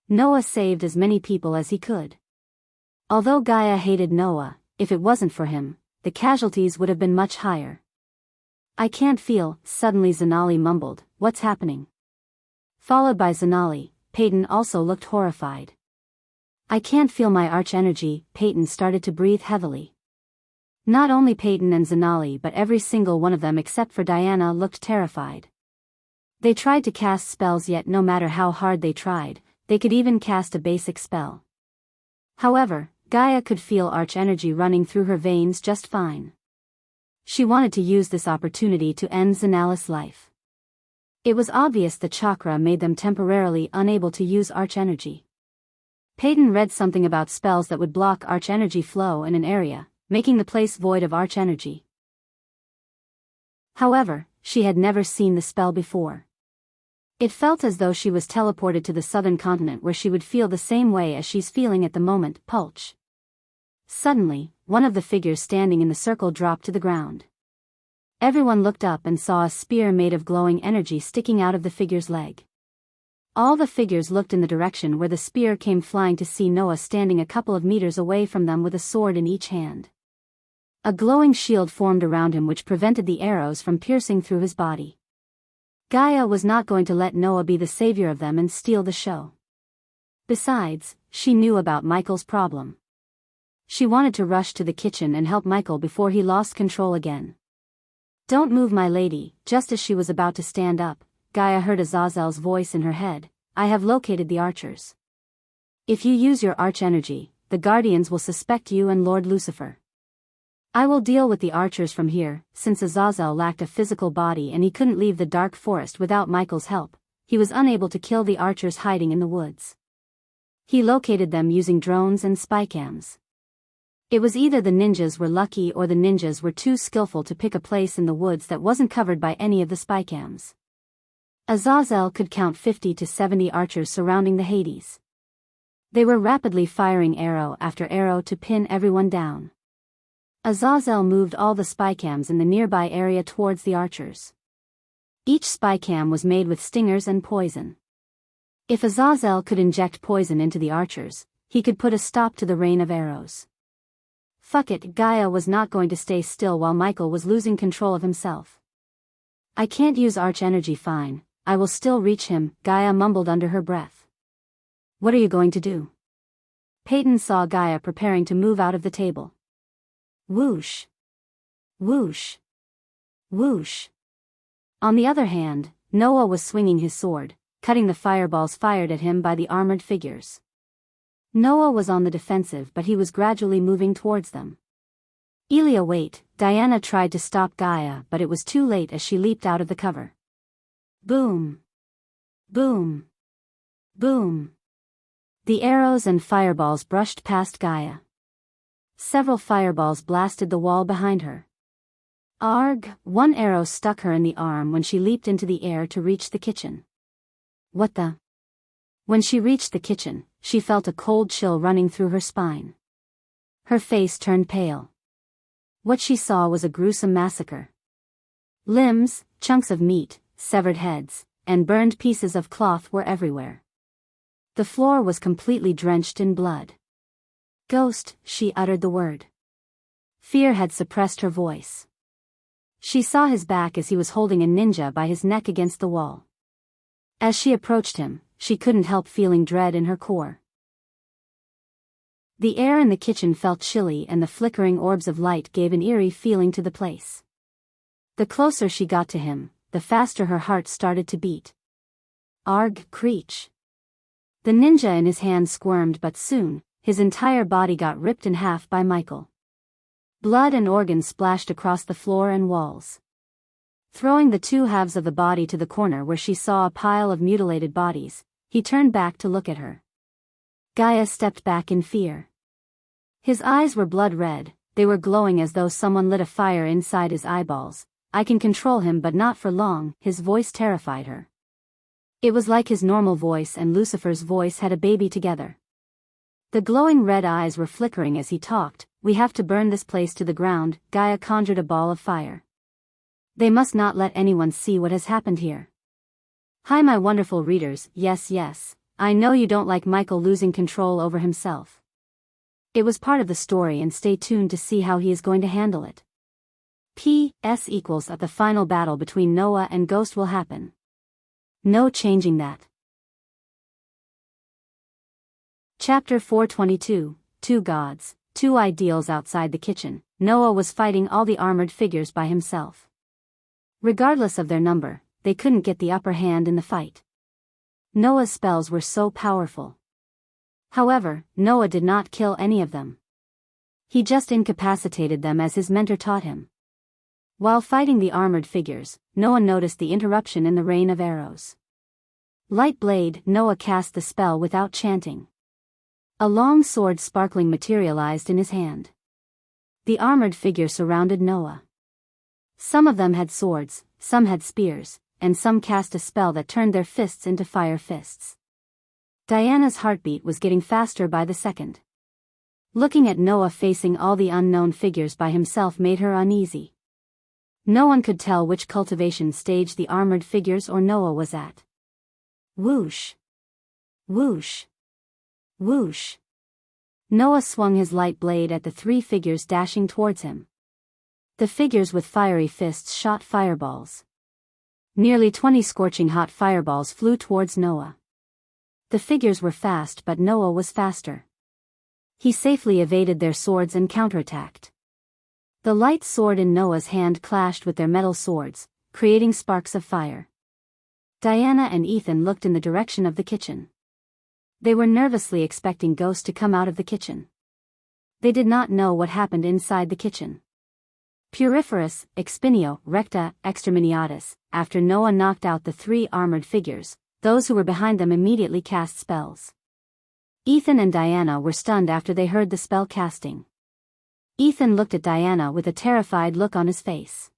Noah saved as many people as he could. Although Gaia hated Noah, if it wasn't for him, the casualties would have been much higher. "I can't feel," suddenly Zanali mumbled, "what's happening?" Followed by Zanali, Peyton also looked horrified. "I can't feel my arch energy," Peyton started to breathe heavily. Not only Peyton and Zanali but every single one of them except for Diana looked terrified. They tried to cast spells, yet no matter how hard they tried, they could even cast a basic spell. However, Gaia could feel arch energy running through her veins just fine. She wanted to use this opportunity to end Zanali's life. It was obvious the chakra made them temporarily unable to use arch energy. Peyton read something about spells that would block arch energy flow in an area, making the place void of arch energy. However, she had never seen the spell before. It felt as though she was teleported to the southern continent where she would feel the same way as she's feeling at the moment, Pulch. Suddenly, one of the figures standing in the circle dropped to the ground. Everyone looked up and saw a spear made of glowing energy sticking out of the figure's leg. All the figures looked in the direction where the spear came flying to see Noah standing a couple of meters away from them with a sword in each hand. A glowing shield formed around him which prevented the arrows from piercing through his body. Gaia was not going to let Noah be the savior of them and steal the show. Besides, she knew about Michael's problem. She wanted to rush to the kitchen and help Michael before he lost control again. "Don't move, my lady." Just as she was about to stand up, Gaia heard Azazel's voice in her head. "I have located the archers. If you use your arch energy, the guardians will suspect you and Lord Lucifer. I will deal with the archers from here." Since Azazel lacked a physical body and he couldn't leave the dark forest without Michael's help, he was unable to kill the archers hiding in the woods. He located them using drones and spycams. It was either the ninjas were lucky or the ninjas were too skillful to pick a place in the woods that wasn't covered by any of the spycams. Azazel could count 50 to 70 archers surrounding the Hades. They were rapidly firing arrow after arrow to pin everyone down. Azazel moved all the spycams in the nearby area towards the archers. Each spycam was made with stingers and poison. If Azazel could inject poison into the archers, he could put a stop to the rain of arrows. Fuck it, Gaia was not going to stay still while Michael was losing control of himself. "I can't use arch energy, fine, I will still reach him," Gaia mumbled under her breath. "What are you going to do?" Peyton saw Gaia preparing to move out of the table. Whoosh. Whoosh. Whoosh. On the other hand, Noah was swinging his sword, cutting the fireballs fired at him by the armored figures. Noah was on the defensive, but he was gradually moving towards them. "Elia, wait." Diana tried to stop Gaia, but it was too late as she leaped out of the cover. Boom. Boom. Boom. The arrows and fireballs brushed past Gaia. Several fireballs blasted the wall behind her. Arg! One arrow stuck her in the arm when she leaped into the air to reach the kitchen. What the? When she reached the kitchen, she felt a cold chill running through her spine. Her face turned pale. What she saw was a gruesome massacre. Limbs, chunks of meat, severed heads, and burned pieces of cloth were everywhere. The floor was completely drenched in blood. "Ghost," she uttered the word. Fear had suppressed her voice. She saw his back as he was holding a ninja by his neck against the wall. As she approached him, she couldn't help feeling dread in her core. The air in the kitchen felt chilly and the flickering orbs of light gave an eerie feeling to the place. The closer she got to him, the faster her heart started to beat. Arg, Creech. The ninja in his hand squirmed, but soon, his entire body got ripped in half by Michael. Blood and organs splashed across the floor and walls. Throwing the two halves of the body to the corner where she saw a pile of mutilated bodies, he turned back to look at her. Gaia stepped back in fear. His eyes were blood red, they were glowing as though someone lit a fire inside his eyeballs. I can control him but not for long, his voice terrified her. It was like his normal voice and Lucifer's voice had a baby together. The glowing red eyes were flickering as he talked. We have to burn this place to the ground. Gaia conjured a ball of fire. They must not let anyone see what has happened here. Hi my wonderful readers, yes, I know you don't like Michael losing control over himself. It was part of the story and stay tuned to see how he is going to handle it. P.S. equals at the final battle between Noah and Ghost will happen. No changing that. Chapter 422, Two Gods, Two Ideals. Outside the kitchen, Noah was fighting all the armored figures by himself. Regardless of their number, they couldn't get the upper hand in the fight. Noah's spells were so powerful. However, Noah did not kill any of them. He just incapacitated them as his mentor taught him. While fighting the armored figures, Noah noticed the interruption in the rain of arrows. Light blade. Noah cast the spell without chanting. A long sword sparkling materialized in his hand. The armored figure surrounded Noah. Some of them had swords, some had spears, and some cast a spell that turned their fists into fire fists. Diana's heartbeat was getting faster by the second. Looking at Noah facing all the unknown figures by himself made her uneasy. No one could tell which cultivation stage the armored figures or Noah was at. Whoosh! Whoosh! Whoosh! Noah swung his light blade at the three figures dashing towards him. The figures with fiery fists shot fireballs. Nearly 20 scorching hot fireballs flew towards Noah. The figures were fast but Noah was faster. He safely evaded their swords and counterattacked. The light sword in Noah's hand clashed with their metal swords, creating sparks of fire. Diana and Ethan looked in the direction of the kitchen. They were nervously expecting Ghost to come out of the kitchen. They did not know what happened inside the kitchen. Puriferous, expinio, recta, exterminatus. After Noah knocked out the three armored figures, those who were behind them immediately cast spells. Ethan and Diana were stunned after they heard the spell casting. Ethan looked at Diana with a terrified look on his face.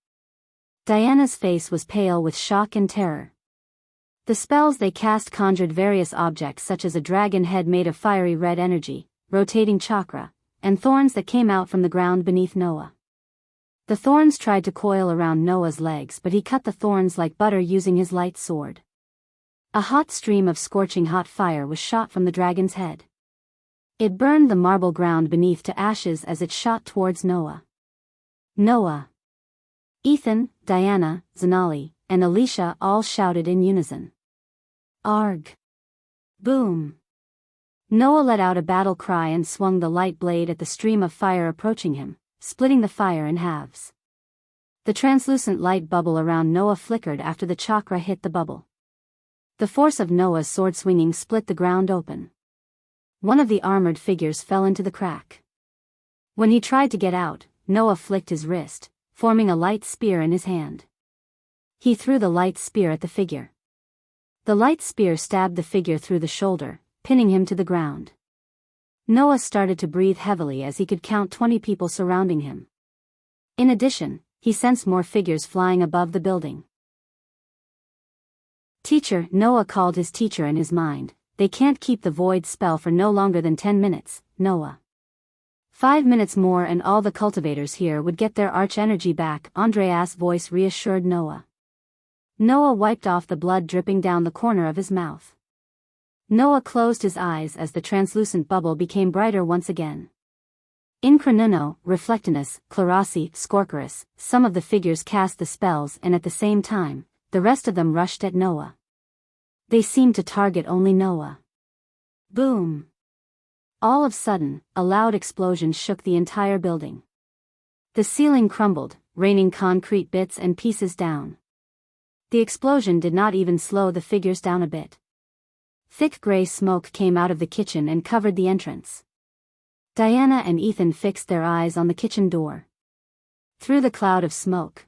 Diana's face was pale with shock and terror. The spells they cast conjured various objects such as a dragon head made of fiery red energy, rotating chakra, and thorns that came out from the ground beneath Noah. The thorns tried to coil around Noah's legs but he cut the thorns like butter using his light sword. A hot stream of scorching hot fire was shot from the dragon's head. It burned the marble ground beneath to ashes as it shot towards Noah. Noah! Ethan, Diana, Zanali, and Alicia all shouted in unison. Arg! Boom! Noah let out a battle cry and swung the light blade at the stream of fire approaching him, splitting the fire in halves. The translucent light bubble around Noah flickered after the chakra hit the bubble. The force of Noah's sword swinging split the ground open. One of the armored figures fell into the crack. When he tried to get out, Noah flicked his wrist, forming a light spear in his hand. He threw the light spear at the figure. The light spear stabbed the figure through the shoulder, pinning him to the ground. Noah started to breathe heavily as he could count 20 people surrounding him. In addition, he sensed more figures flying above the building. Teacher, Noah called his teacher in his mind. They can't keep the void spell for no longer than 10 minutes, Noah. 5 minutes more and all the cultivators here would get their arch energy back, Andreas' voice reassured Noah. Noah wiped off the blood dripping down the corner of his mouth. Noah closed his eyes as the translucent bubble became brighter once again. In Cronuno, Reflectinus, Clarasi, Scorchorus, some of the figures cast the spells and at the same time, the rest of them rushed at Noah. They seemed to target only Noah. Boom! All of a sudden, a loud explosion shook the entire building. The ceiling crumbled, raining concrete bits and pieces down. The explosion did not even slow the figures down a bit. Thick gray smoke came out of the kitchen and covered the entrance. Diana and Ethan fixed their eyes on the kitchen door. Through the cloud of smoke,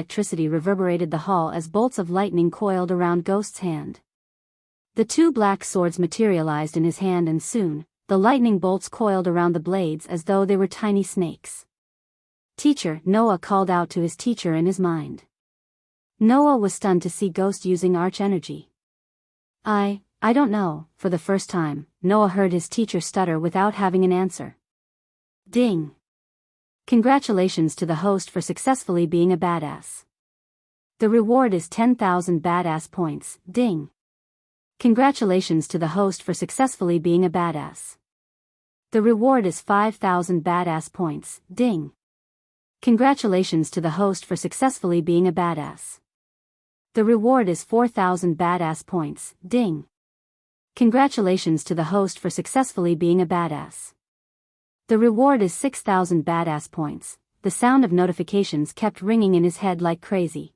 electricity reverberated the hall as bolts of lightning coiled around Ghost's hand. The two black swords materialized in his hand and soon, the lightning bolts coiled around the blades as though they were tiny snakes. "Teacher," Noah called out to his teacher in his mind. Noah was stunned to see Ghost using arch energy. I don't know," for the first time, Noah heard his teacher stutter without having an answer. Ding. Congratulations to the host for successfully being a badass. The reward is 10,000 badass points, ding. Congratulations to the host for successfully being a badass. The reward is 5,000 badass points, ding. Congratulations to the host for successfully being a badass. The reward is 4,000 badass points, ding. Congratulations to the host for successfully being a badass. The reward is 6,000 badass points. The sound of notifications kept ringing in his head like crazy.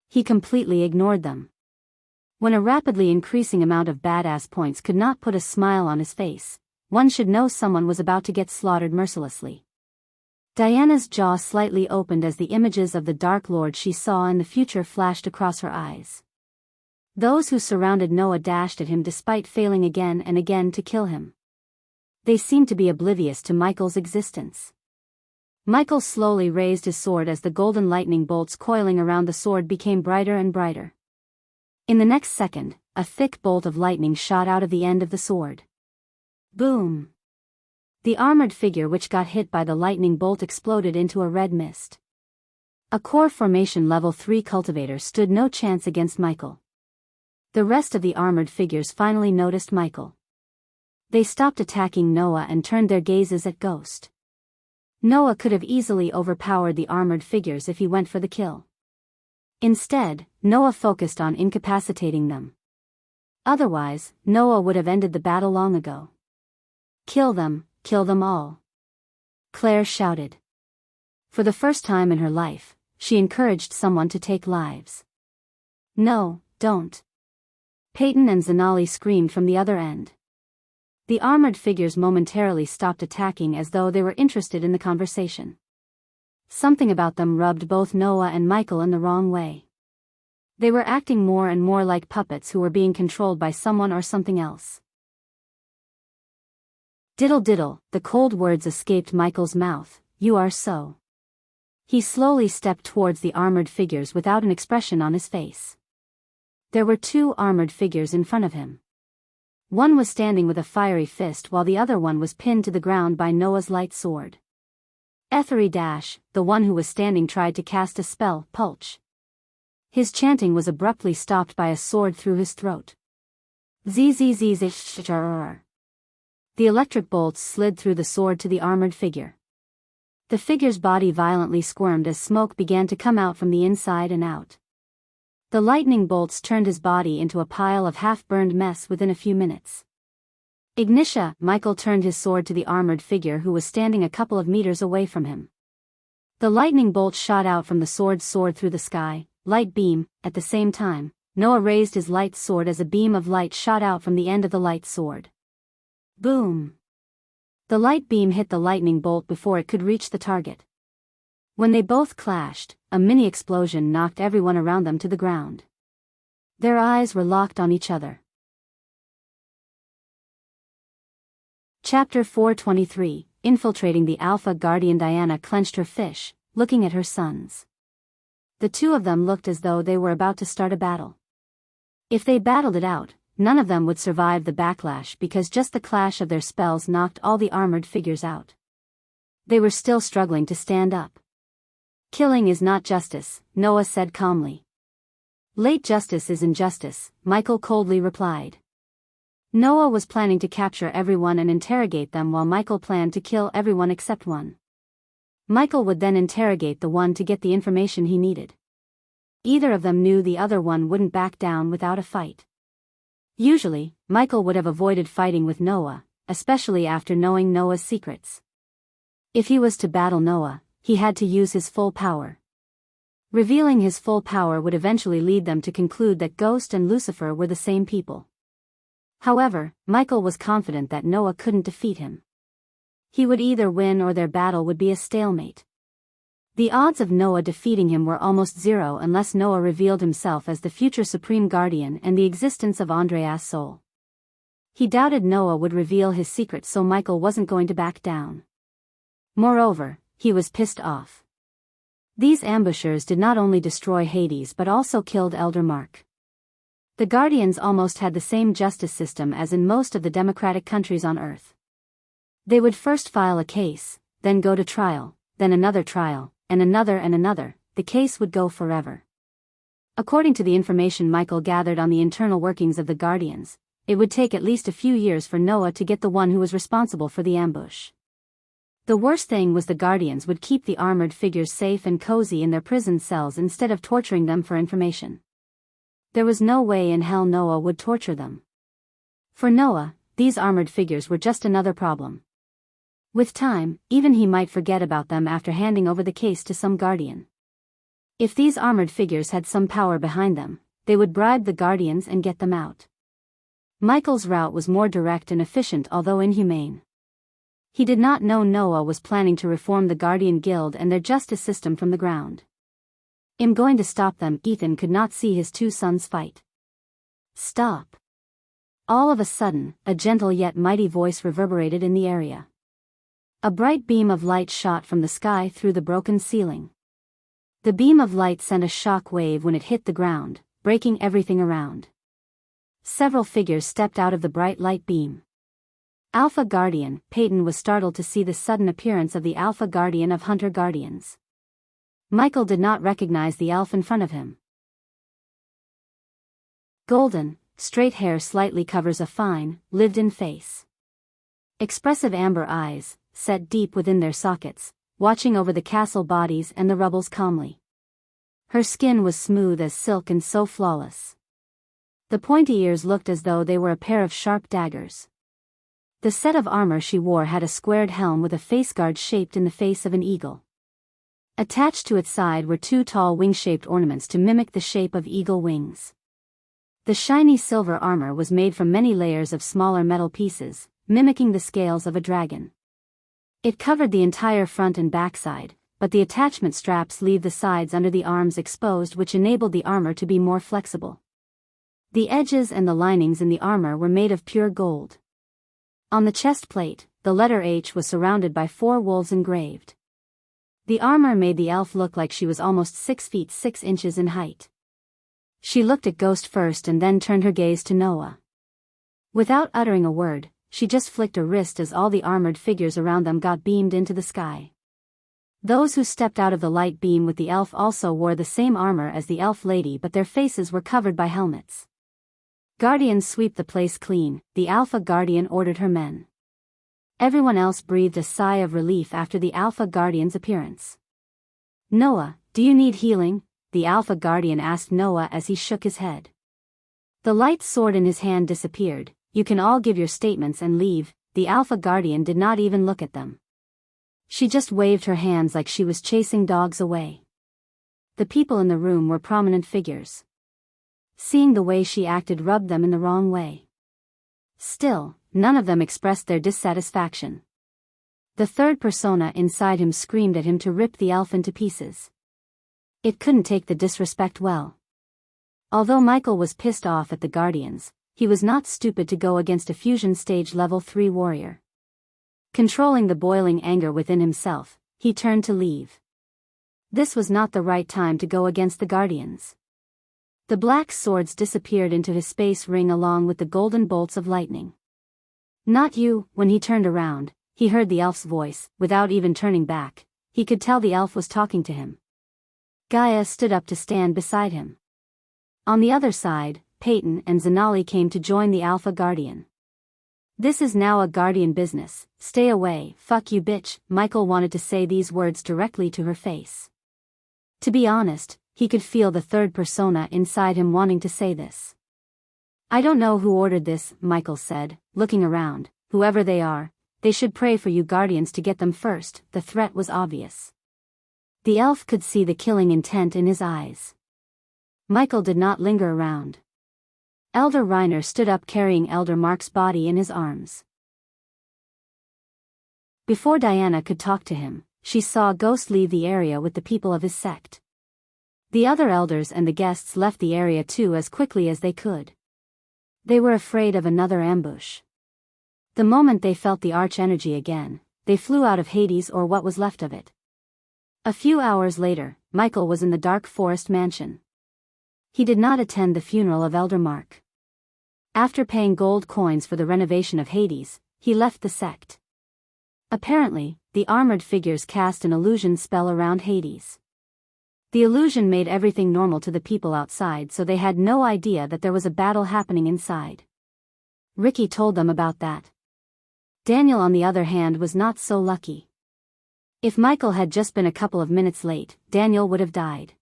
He completely ignored them. When a rapidly increasing amount of badass points could not put a smile on his face, one should know someone was about to get slaughtered mercilessly. Diana's jaw slightly opened as the images of the Dark Lord she saw in the future flashed across her eyes. Those who surrounded Noah dashed at him despite failing again and again to kill him. They seemed to be oblivious to Michael's existence. Michael slowly raised his sword as the golden lightning bolts coiling around the sword became brighter and brighter. In the next second, a thick bolt of lightning shot out of the end of the sword. Boom! The armored figure which got hit by the lightning bolt exploded into a red mist. A core formation level 3 cultivator stood no chance against Michael. The rest of the armored figures finally noticed Michael. They stopped attacking Noah and turned their gazes at Ghost. Noah could have easily overpowered the armored figures if he went for the kill. Instead, Noah focused on incapacitating them. Otherwise, Noah would have ended the battle long ago. Kill them all. Claire shouted. For the first time in her life, she encouraged someone to take lives. No, don't. Peyton and Zanali screamed from the other end. The armored figures momentarily stopped attacking as though they were interested in the conversation. Something about them rubbed both Noah and Michael in the wrong way. They were acting more and more like puppets who were being controlled by someone or something else. Diddle diddle, the cold words escaped Michael's mouth. You are so. He slowly stepped towards the armored figures without an expression on his face. There were two armored figures in front of him. One was standing with a fiery fist while the other one was pinned to the ground by Noah's light sword. Ethery Dash, the one who was standing, tried to cast a spell, Pulch. His chanting was abruptly stopped by a sword through his throat. Zzz. The electric bolts slid through the sword to the armored figure. The figure's body violently squirmed as smoke began to come out from the inside and out. The lightning bolts turned his body into a pile of half-burned mess within a few minutes. Ignitia, Michael turned his sword to the armored figure who was standing a couple of meters away from him. The lightning bolt shot out from the sword's sword through the sky, light beam. At the same time, Noah raised his light sword as a beam of light shot out from the end of the light sword. Boom! The light beam hit the lightning bolt before it could reach the target. When they both clashed, a mini explosion knocked everyone around them to the ground. Their eyes were locked on each other. Chapter 423, Infiltrating the Alpha Guardian. Diana clenched her fish, looking at her sons. The two of them looked as though they were about to start a battle. If they battled it out, none of them would survive the backlash because just the clash of their spells knocked all the armored figures out. They were still struggling to stand up. Killing is not justice, Noah said calmly. Late justice is injustice, Michael coldly replied. Noah was planning to capture everyone and interrogate them while Michael planned to kill everyone except one. Michael would then interrogate the one to get the information he needed. Either of them knew the other one wouldn't back down without a fight. Usually, Michael would have avoided fighting with Noah, especially after knowing Noah's secrets. If he was to battle Noah, he had to use his full power. Revealing his full power would eventually lead them to conclude that Ghost and Lucifer were the same people. However, Michael was confident that Noah couldn't defeat him. He would either win or their battle would be a stalemate. The odds of Noah defeating him were almost zero unless Noah revealed himself as the future Supreme Guardian and the existence of Andreas' soul. He doubted Noah would reveal his secret, so Michael wasn't going to back down. Moreover, he was pissed off. These ambushers did not only destroy Hades but also killed Elder Mark. The Guardians almost had the same justice system as in most of the democratic countries on Earth. They would first file a case, then go to trial, then another trial, and another. The case would go forever. According to the information Michael gathered on the internal workings of the Guardians, it would take at least a few years for Noah to get the one who was responsible for the ambush. The worst thing was the Guardians would keep the armored figures safe and cozy in their prison cells instead of torturing them for information. There was no way in hell Noah would torture them. For Noah, these armored figures were just another problem. With time, even he might forget about them after handing over the case to some Guardian. If these armored figures had some power behind them, they would bribe the Guardians and get them out. Michael's route was more direct and efficient, although inhumane. He did not know Noah was planning to reform the Guardian Guild and their justice system from the ground. "I'm going to stop them." Ethan could not see his two sons fight. "Stop." All of a sudden, a gentle yet mighty voice reverberated in the area. A bright beam of light shot from the sky through the broken ceiling. The beam of light sent a shock wave when it hit the ground, breaking everything around. Several figures stepped out of the bright light beam. Alpha Guardian. Peyton was startled to see the sudden appearance of the Alpha Guardian of Hunter Guardians. Michael did not recognize the elf in front of him. Golden, straight hair slightly covers a fine, lived-in face. Expressive amber eyes, set deep within their sockets, watching over the castle bodies and the rubbles calmly. Her skin was smooth as silk and so flawless. The pointy ears looked as though they were a pair of sharp daggers. The set of armor she wore had a squared helm with a faceguard shaped in the face of an eagle. Attached to its side were two tall wing-shaped ornaments to mimic the shape of eagle wings. The shiny silver armor was made from many layers of smaller metal pieces, mimicking the scales of a dragon. It covered the entire front and backside, but the attachment straps leave the sides under the arms exposed, which enabled the armor to be more flexible. The edges and the linings in the armor were made of pure gold. On the chest plate, the letter H was surrounded by 4 wolves engraved. The armor made the elf look like she was almost 6 feet 6 inches in height. She looked at Ghost first and then turned her gaze to Noah. Without uttering a word, she just flicked a wrist as all the armored figures around them got beamed into the sky. Those who stepped out of the light beam with the elf also wore the same armor as the elf lady, but their faces were covered by helmets. "Guardians, sweep the place clean," the Alpha Guardian ordered her men. Everyone else breathed a sigh of relief after the Alpha Guardian's appearance. "Noah, do you need healing?" the Alpha Guardian asked Noah as he shook his head. The light sword in his hand disappeared. "You can all give your statements and leave." The Alpha Guardian did not even look at them. She just waved her hands like she was chasing dogs away. The people in the room were prominent figures. Seeing the way she acted rubbed them in the wrong way. Still, none of them expressed their dissatisfaction. The third persona inside him screamed at him to rip the elf into pieces. It couldn't take the disrespect well. Although Michael was pissed off at the Guardians, he was not stupid to go against a fusion stage level 3 warrior. Controlling the boiling anger within himself, he turned to leave. This was not the right time to go against the Guardians. The black swords disappeared into his space ring along with the golden bolts of lightning. "Not you." When he turned around, he heard the elf's voice. Without even turning back, he could tell the elf was talking to him. Gaia stood up to stand beside him. On the other side, Peyton and Zanali came to join the Alpha Guardian. "This is now a Guardian business. Stay away." "Fuck you, bitch." Michael wanted to say these words directly to her face. To be honest, he could feel the third persona inside him wanting to say this. "I don't know who ordered this," Michael said, looking around. "Whoever they are, they should pray for you Guardians to get them first." The threat was obvious. The elf could see the killing intent in his eyes. Michael did not linger around. Elder Reiner stood up carrying Elder Mark's body in his arms. Before Diana could talk to him, she saw Ghost leave the area with the people of his sect. The other elders and the guests left the area too as quickly as they could. They were afraid of another ambush. The moment they felt the arch energy again, they flew out of Hades or what was left of it. A few hours later, Michael was in the dark forest mansion. He did not attend the funeral of Elder Mark. After paying gold coins for the renovation of Hades, he left the sect. Apparently, the armored figures cast an illusion spell around Hades. The illusion made everything normal to the people outside, so they had no idea that there was a battle happening inside. Ricky told them about that. Daniel, on the other hand, was not so lucky. If Michael had just been a couple of minutes late, Daniel would have died.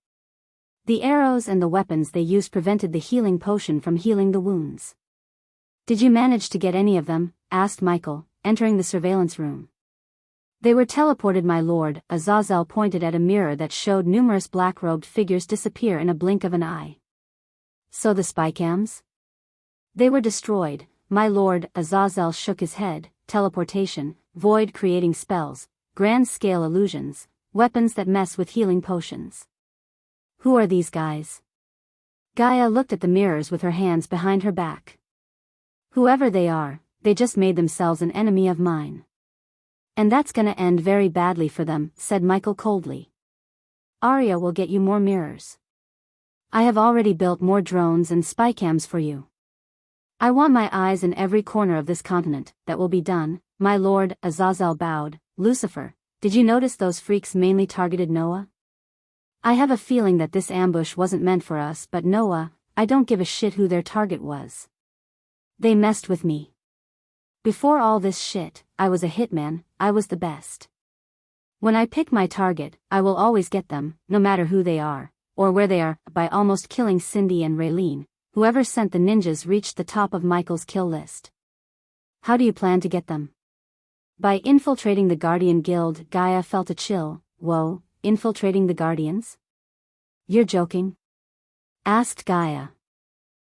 The arrows and the weapons they used prevented the healing potion from healing the wounds. "Did you manage to get any of them?" asked Michael, entering the surveillance room. "They were teleported, my lord." Azazel pointed at a mirror that showed numerous black-robed figures disappear in a blink of an eye. "So the spycams?" "They were destroyed, my lord." Azazel shook his head. "Teleportation, void-creating spells, grand-scale illusions, weapons that mess with healing potions." "Who are these guys?" Gaia looked at the mirrors with her hands behind her back. "Whoever they are, they just made themselves an enemy of mine. And that's gonna end very badly for them," said Michael coldly. "Arya will get you more mirrors. I have already built more drones and spycams for you. I want my eyes in every corner of this continent." "That will be done, my lord." Azazel bowed. "Lucifer, did you notice those freaks mainly targeted Noah? I have a feeling that this ambush wasn't meant for us, but Noah, I don't give a shit who their target was. They messed with me. Before all this shit, I was a hitman. I was the best. When I pick my target, I will always get them, no matter who they are, or where they are." By almost killing Cindy and Raylene, Whoever sent the ninjas reached the top of Michael's kill list. How do you plan to get them? By infiltrating the Guardian Guild. Gaia felt a chill. Whoa, infiltrating the Guardians? You're joking? Asked Gaia.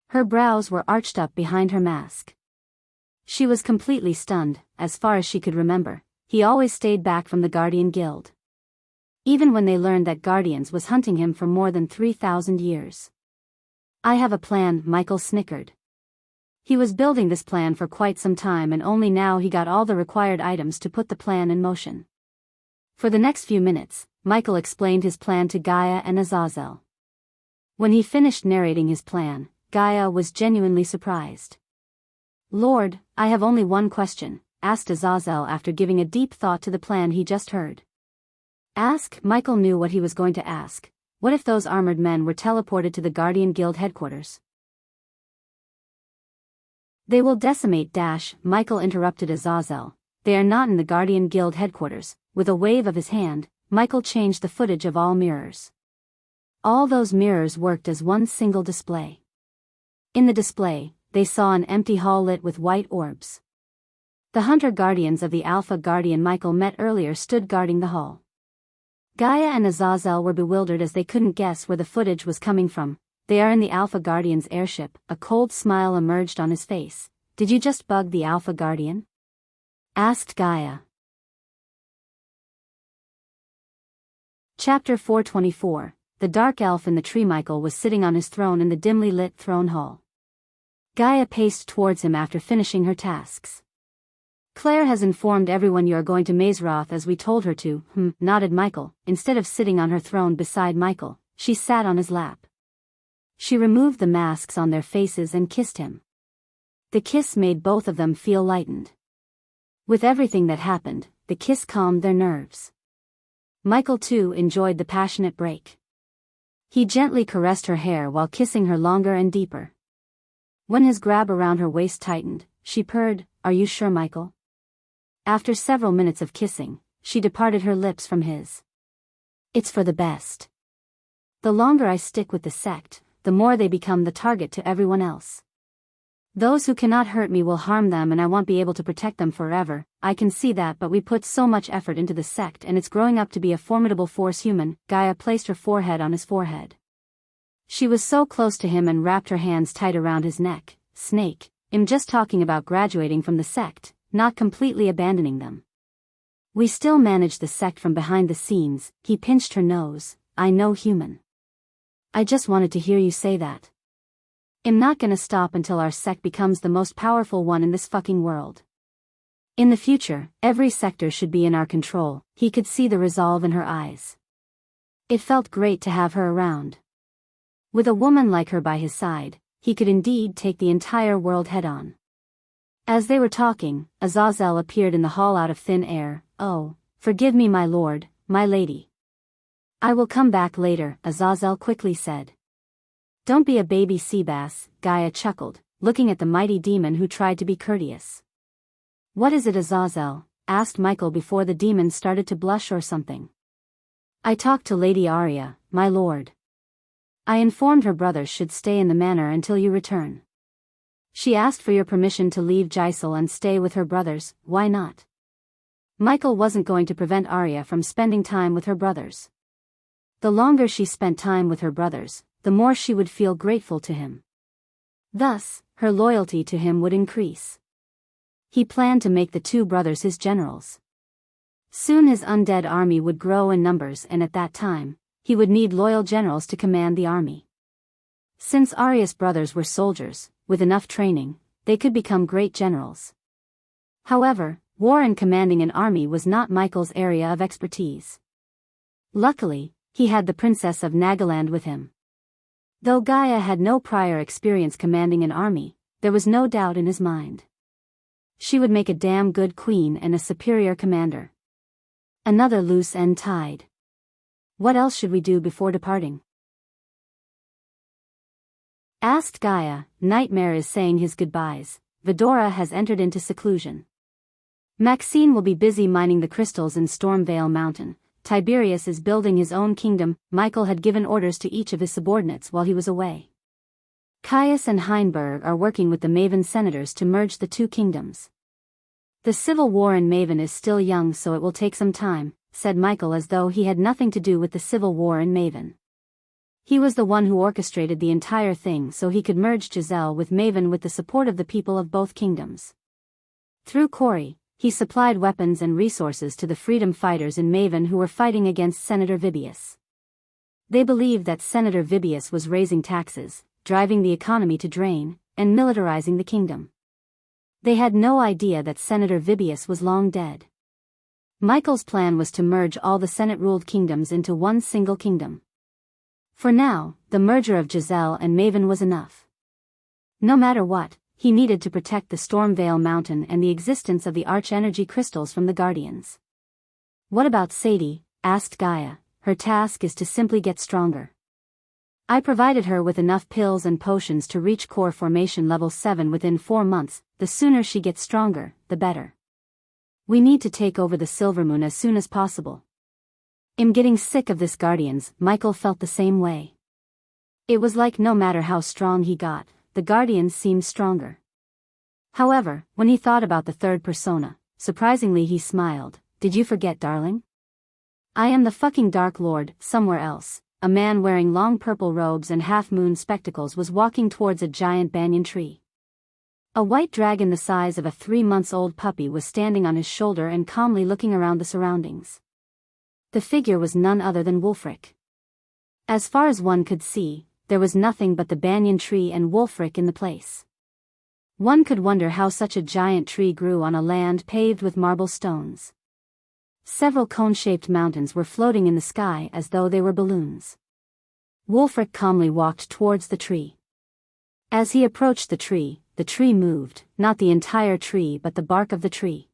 Her brows were arched up behind her mask. She was completely stunned. As far as she could remember, he always stayed back from the Guardian Guild. Even when they learned that Guardians was hunting him for more than 3,000 years. I have a plan, Michael snickered. He was building this plan for quite some time and only now he got all the required items to put the plan in motion. For the next few minutes, Michael explained his plan to Gaia and Azazel. When he finished narrating his plan, Gaia was genuinely surprised. Lord, I have only one question, asked Azazel after giving a deep thought to the plan he just heard. Ask. Michael knew what he was going to ask. What if those armored men were teleported to the Guardian Guild headquarters? They will decimate. Michael interrupted Azazel. They are not in the Guardian Guild headquarters. With a wave of his hand, Michael changed the footage of all mirrors. All those mirrors worked as one single display. In the display, they saw an empty hall lit with white orbs. The hunter guardians of the Alpha Guardian Michael met earlier stood guarding the hall. Gaia and Azazel were bewildered as they couldn't guess where the footage was coming from. They are in the Alpha Guardian's airship. A cold smile emerged on his face. Did you just bug the Alpha Guardian? Asked Gaia. Chapter 424. The dark elf in the tree. Michael was sitting on his throne in the dimly lit throne hall. Gaia paced towards him after finishing her tasks. Claire has informed everyone you are going to Mazeroth as we told her to, nodded Michael. Instead of sitting on her throne beside Michael, she sat on his lap. She removed the masks on their faces and kissed him. The kiss made both of them feel lightened. With everything that happened, the kiss calmed their nerves. Michael too enjoyed the passionate break. He gently caressed her hair while kissing her longer and deeper. When his grab around her waist tightened, she purred, "Are you sure, Michael?" After several minutes of kissing, she departed her lips from his. "It's for the best. The longer I stick with the sect, the more they become the target to everyone else. Those who cannot hurt me will harm them and I won't be able to protect them forever. I can see that, but we put so much effort into the sect and it's growing up to be a formidable force." Human. Gaia placed her forehead on his forehead. She was so close to him and wrapped her hands tight around his neck. Snake, I'm just talking about graduating from the sect, not completely abandoning them. We still manage the sect from behind the scenes. He pinched her nose. I know, Human. I just wanted to hear you say that. I'm not gonna stop until our sect becomes the most powerful one in this fucking world. In the future, every sector should be in our control. He could see the resolve in her eyes. It felt great to have her around. With a woman like her by his side, he could indeed take the entire world head-on. As they were talking, Azazel appeared in the hall out of thin air. "Oh, forgive me, my lord, my lady. I will come back later," Azazel quickly said. "Don't be a baby Seabass," Gaia chuckled, looking at the mighty demon who tried to be courteous. "What is it, Azazel?" asked Michael before the demon started to blush or something. "I talked to Lady Arya, my lord. I informed her brothers should stay in the manor until you return. She asked for your permission to leave Jysel and stay with her brothers. Why not?" Michael wasn't going to prevent Arya from spending time with her brothers. The longer she spent time with her brothers, the more she would feel grateful to him. Thus, her loyalty to him would increase. He planned to make the two brothers his generals. Soon his undead army would grow in numbers and at that time, he would need loyal generals to command the army. Since Arya's brothers were soldiers, with enough training, they could become great generals. However, war and commanding an army was not Michael's area of expertise. Luckily, he had the Princess of Nagaland with him. Though Gaia had no prior experience commanding an army, there was no doubt in his mind. She would make a damn good queen and a superior commander. Another loose end tied. What else should we do before departing? Asked Gaia. Nightmare is saying his goodbyes. Vidora has entered into seclusion. Maxine will be busy mining the crystals in Stormvale Mountain. Tiberius is building his own kingdom. Michael had given orders to each of his subordinates while he was away. Caius and Heinberg are working with the Maven senators to merge the two kingdoms. The civil war in Maven is still young, so it will take some time, said Michael, as though he had nothing to do with the civil war in Maven. He was the one who orchestrated the entire thing so he could merge Giselle with Maven with the support of the people of both kingdoms. Through Corey, he supplied weapons and resources to the freedom fighters in Maven who were fighting against Senator Vibius. They believed that Senator Vibius was raising taxes, driving the economy to drain, and militarizing the kingdom. They had no idea that Senator Vibius was long dead. Michael's plan was to merge all the Senate-ruled kingdoms into one single kingdom. For now, the merger of Giselle and Maven was enough. No matter what, he needed to protect the Stormvale Mountain and the existence of the Arch-Energy crystals from the Guardians. What about Sadie? Asked Gaia. Her task is to simply get stronger. I provided her with enough pills and potions to reach core formation level 7 within 4 months. The sooner she gets stronger, the better. We need to take over the Silvermoon as soon as possible. I'm getting sick of this Guardians. Michael felt the same way. It was like no matter how strong he got, the Guardians seemed stronger. However, when he thought about the third persona, surprisingly he smiled. Did you forget, darling? I am the fucking Dark Lord. Somewhere else, a man wearing long purple robes and half-moon spectacles was walking towards a giant banyan tree. A white dragon the size of a 3-month-old puppy was standing on his shoulder and calmly looking around the surroundings. The figure was none other than Wulfric. As far as one could see, there was nothing but the banyan tree and Wulfric in the place. One could wonder how such a giant tree grew on a land paved with marble stones. Several cone-shaped mountains were floating in the sky as though they were balloons. Wulfric calmly walked towards the tree. As he approached the tree moved, not the entire tree but the bark of the tree.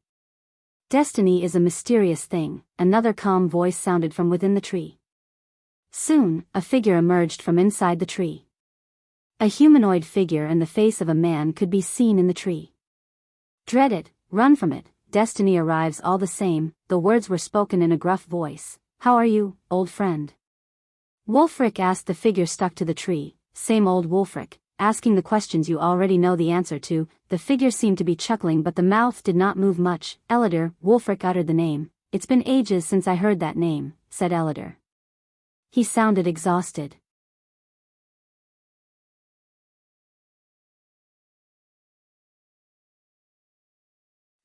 Destiny is a mysterious thing, another calm voice sounded from within the tree. Soon, a figure emerged from inside the tree. A humanoid figure and the face of a man could be seen in the tree. Dread it, run from it, destiny arrives all the same. The words were spoken in a gruff voice. How are you, old friend? Wulfric asked the figure stuck to the tree. Same old Wulfric, asking the questions you already know the answer to. The figure seemed to be chuckling but the mouth did not move much. Elidor, Wulfric uttered the name. It's been ages since I heard that name, said Elidor. He sounded exhausted.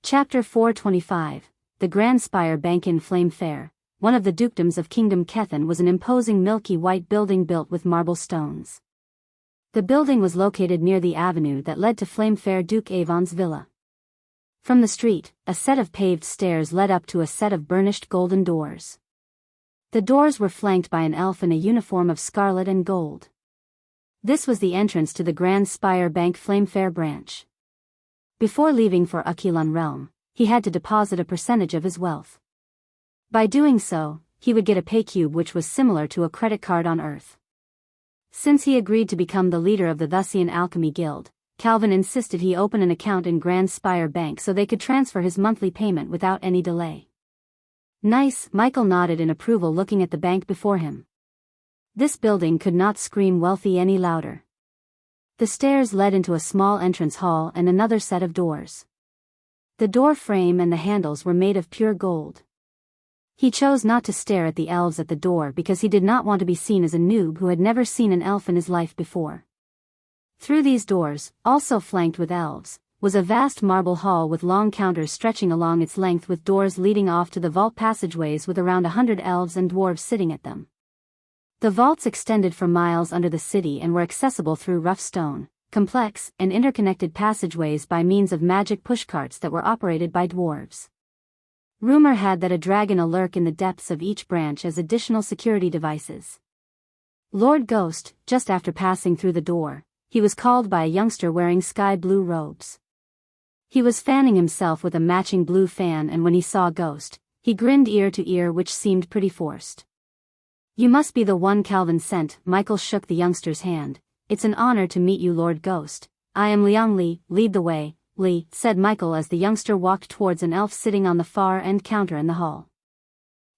Chapter 425. The Grand Spire Bank in Flame Fair. One of the dukedoms of Kingdom Kethan was an imposing milky white building built with marble stones. The building was located near the avenue that led to Flame Fair Duke Avon's villa. From the street, a set of paved stairs led up to a set of burnished golden doors. The doors were flanked by an elf in a uniform of scarlet and gold. This was the entrance to the Grand Spire Bank Flame Fair branch. Before leaving for Akilan Realm, he had to deposit a percentage of his wealth. By doing so, he would get a pay cube which was similar to a credit card on Earth. Since he agreed to become the leader of the Thusian Alchemy Guild, Calvin insisted he open an account in Grand Spire Bank so they could transfer his monthly payment without any delay. Nice, Michael nodded in approval looking at the bank before him. This building could not scream wealthy any louder. The stairs led into a small entrance hall and another set of doors. The door frame and the handles were made of pure gold. He chose not to stare at the elves at the door because he did not want to be seen as a noob who had never seen an elf in his life before. Through these doors, also flanked with elves, was a vast marble hall with long counters stretching along its length with doors leading off to the vault passageways with around 100 elves and dwarves sitting at them. The vaults extended for miles under the city and were accessible through rough stone, complex, and interconnected passageways by means of magic pushcarts that were operated by dwarves. Rumor had that a dragon lurk in the depths of each branch as additional security devices. Lord Ghost, just after passing through the door, he was called by a youngster wearing sky blue robes. He was fanning himself with a matching blue fan and when he saw Ghost, he grinned ear to ear which seemed pretty forced. You must be the one Calvin sent. Michael shook the youngster's hand. It's an honor to meet you, Lord Ghost. I am Liang Li, lead the way. Li, said Michael as the youngster walked towards an elf sitting on the far end counter in the hall.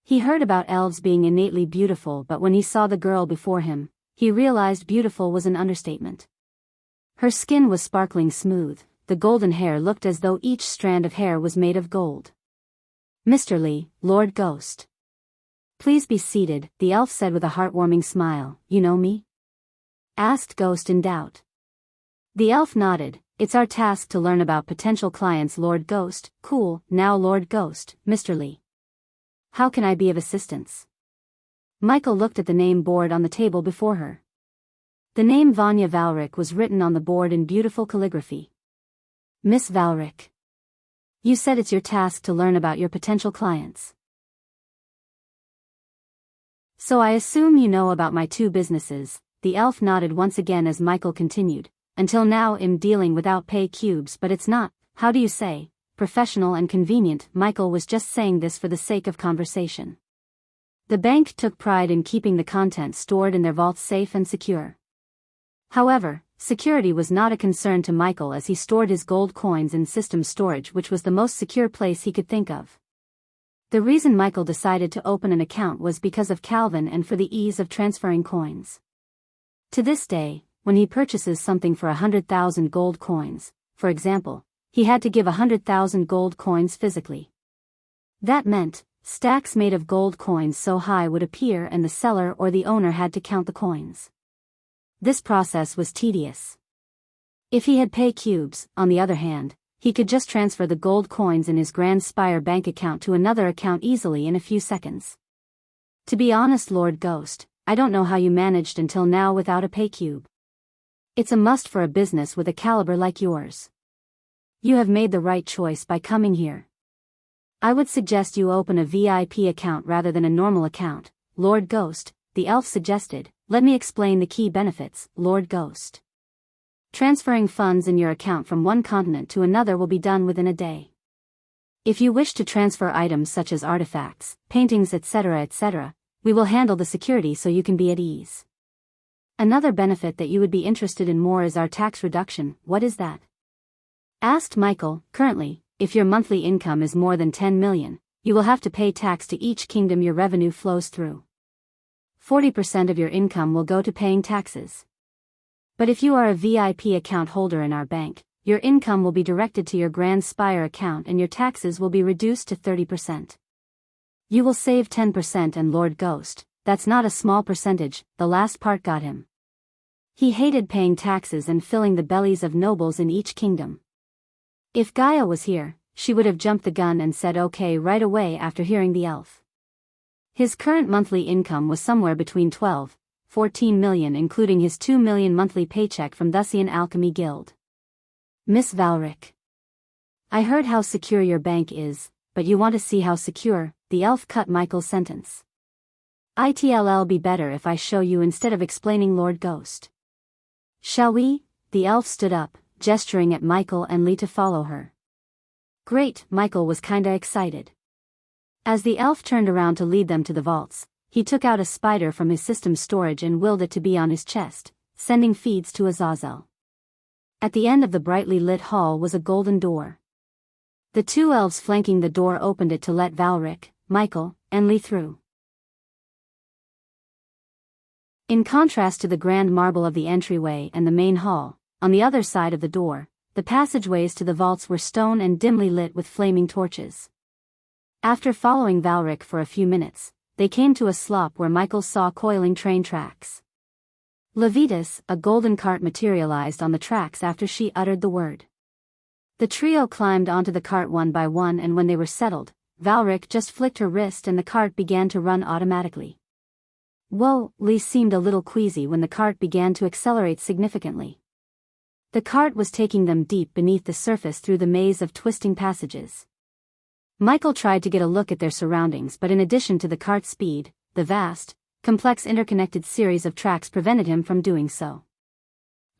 He heard about elves being innately beautiful but when he saw the girl before him, he realized beautiful was an understatement. Her skin was sparkling smooth, the golden hair looked as though each strand of hair was made of gold. "Mr. Li, Lord Ghost. Please be seated," the elf said with a heartwarming smile. "You know me?" asked Ghost in doubt. The elf nodded. "It's our task to learn about potential clients, Lord Ghost." "Cool, now Lord Ghost, Mr. Li. How can I be of assistance?" Michael looked at the name board on the table before her. The name Vanya Valric was written on the board in beautiful calligraphy. "Miss Valric. You said it's your task to learn about your potential clients. So I assume you know about my two businesses." The elf nodded once again as Michael continued. "Until now I'm dealing without pay cubes, but it's not, how do you say, professional and convenient." Michael was just saying this for the sake of conversation. The bank took pride in keeping the contents stored in their vaults safe and secure. However, security was not a concern to Michael as he stored his gold coins in system storage, which was the most secure place he could think of. The reason Michael decided to open an account was because of Calvin and for the ease of transferring coins. To this day, when he purchases something for 100,000 gold coins, for example, he had to give 100,000 gold coins physically. That meant, stacks made of gold coins so high would appear and the seller or the owner had to count the coins. This process was tedious. If he had pay cubes, on the other hand, he could just transfer the gold coins in his Grand Spire bank account to another account easily in a few seconds. To be honest, Lord Ghost, I don't know how you managed until now without a pay cube. It's a must for a business with a caliber like yours. You have made the right choice by coming here. I would suggest you open a VIP account rather than a normal account, Lord Ghost, the elf suggested. Let me explain the key benefits, Lord Ghost. Transferring funds in your account from one continent to another will be done within a day. If you wish to transfer items such as artifacts, paintings, etc., we will handle the security so you can be at ease. Another benefit that you would be interested in more is our tax reduction. What is that? Asked Michael. Currently, if your monthly income is more than 10 million, you will have to pay tax to each kingdom your revenue flows through. 40% of your income will go to paying taxes. But if you are a VIP account holder in our bank, your income will be directed to your Grand Spire account and your taxes will be reduced to 30%. You will save 10%, and Lord Ghost, that's not a small percentage. The last part got him. He hated paying taxes and filling the bellies of nobles in each kingdom. If Gaia was here, she would have jumped the gun and said okay right away after hearing the elf. His current monthly income was somewhere between 12-14 million, including his 2 million monthly paycheck from Thusian Alchemy Guild. Miss Valric. I heard how secure your bank is, but you want to see how secure? The elf cut Michael's sentence. It'll be better if I show you instead of explaining, Lord Ghost. Shall we? The elf stood up, gesturing at Michael and Lee to follow her. Great, Michael was kinda excited. As the elf turned around to lead them to the vaults, he took out a spider from his system storage and willed it to be on his chest, sending feeds to Azazel. At the end of the brightly lit hall was a golden door. The two elves flanking the door opened it to let Valric, Michael, and Lee through. In contrast to the grand marble of the entryway and the main hall, on the other side of the door, the passageways to the vaults were stone and dimly lit with flaming torches. After following Valric for a few minutes, they came to a slop where Michael saw coiling train tracks. Levitas, a golden cart, materialized on the tracks after she uttered the word. The trio climbed onto the cart one by one, and when they were settled, Valric just flicked her wrist and the cart began to run automatically. Whoa, Lee seemed a little queasy when the cart began to accelerate significantly. The cart was taking them deep beneath the surface through the maze of twisting passages. Michael tried to get a look at their surroundings, but in addition to the cart's speed, the vast, complex interconnected series of tracks prevented him from doing so.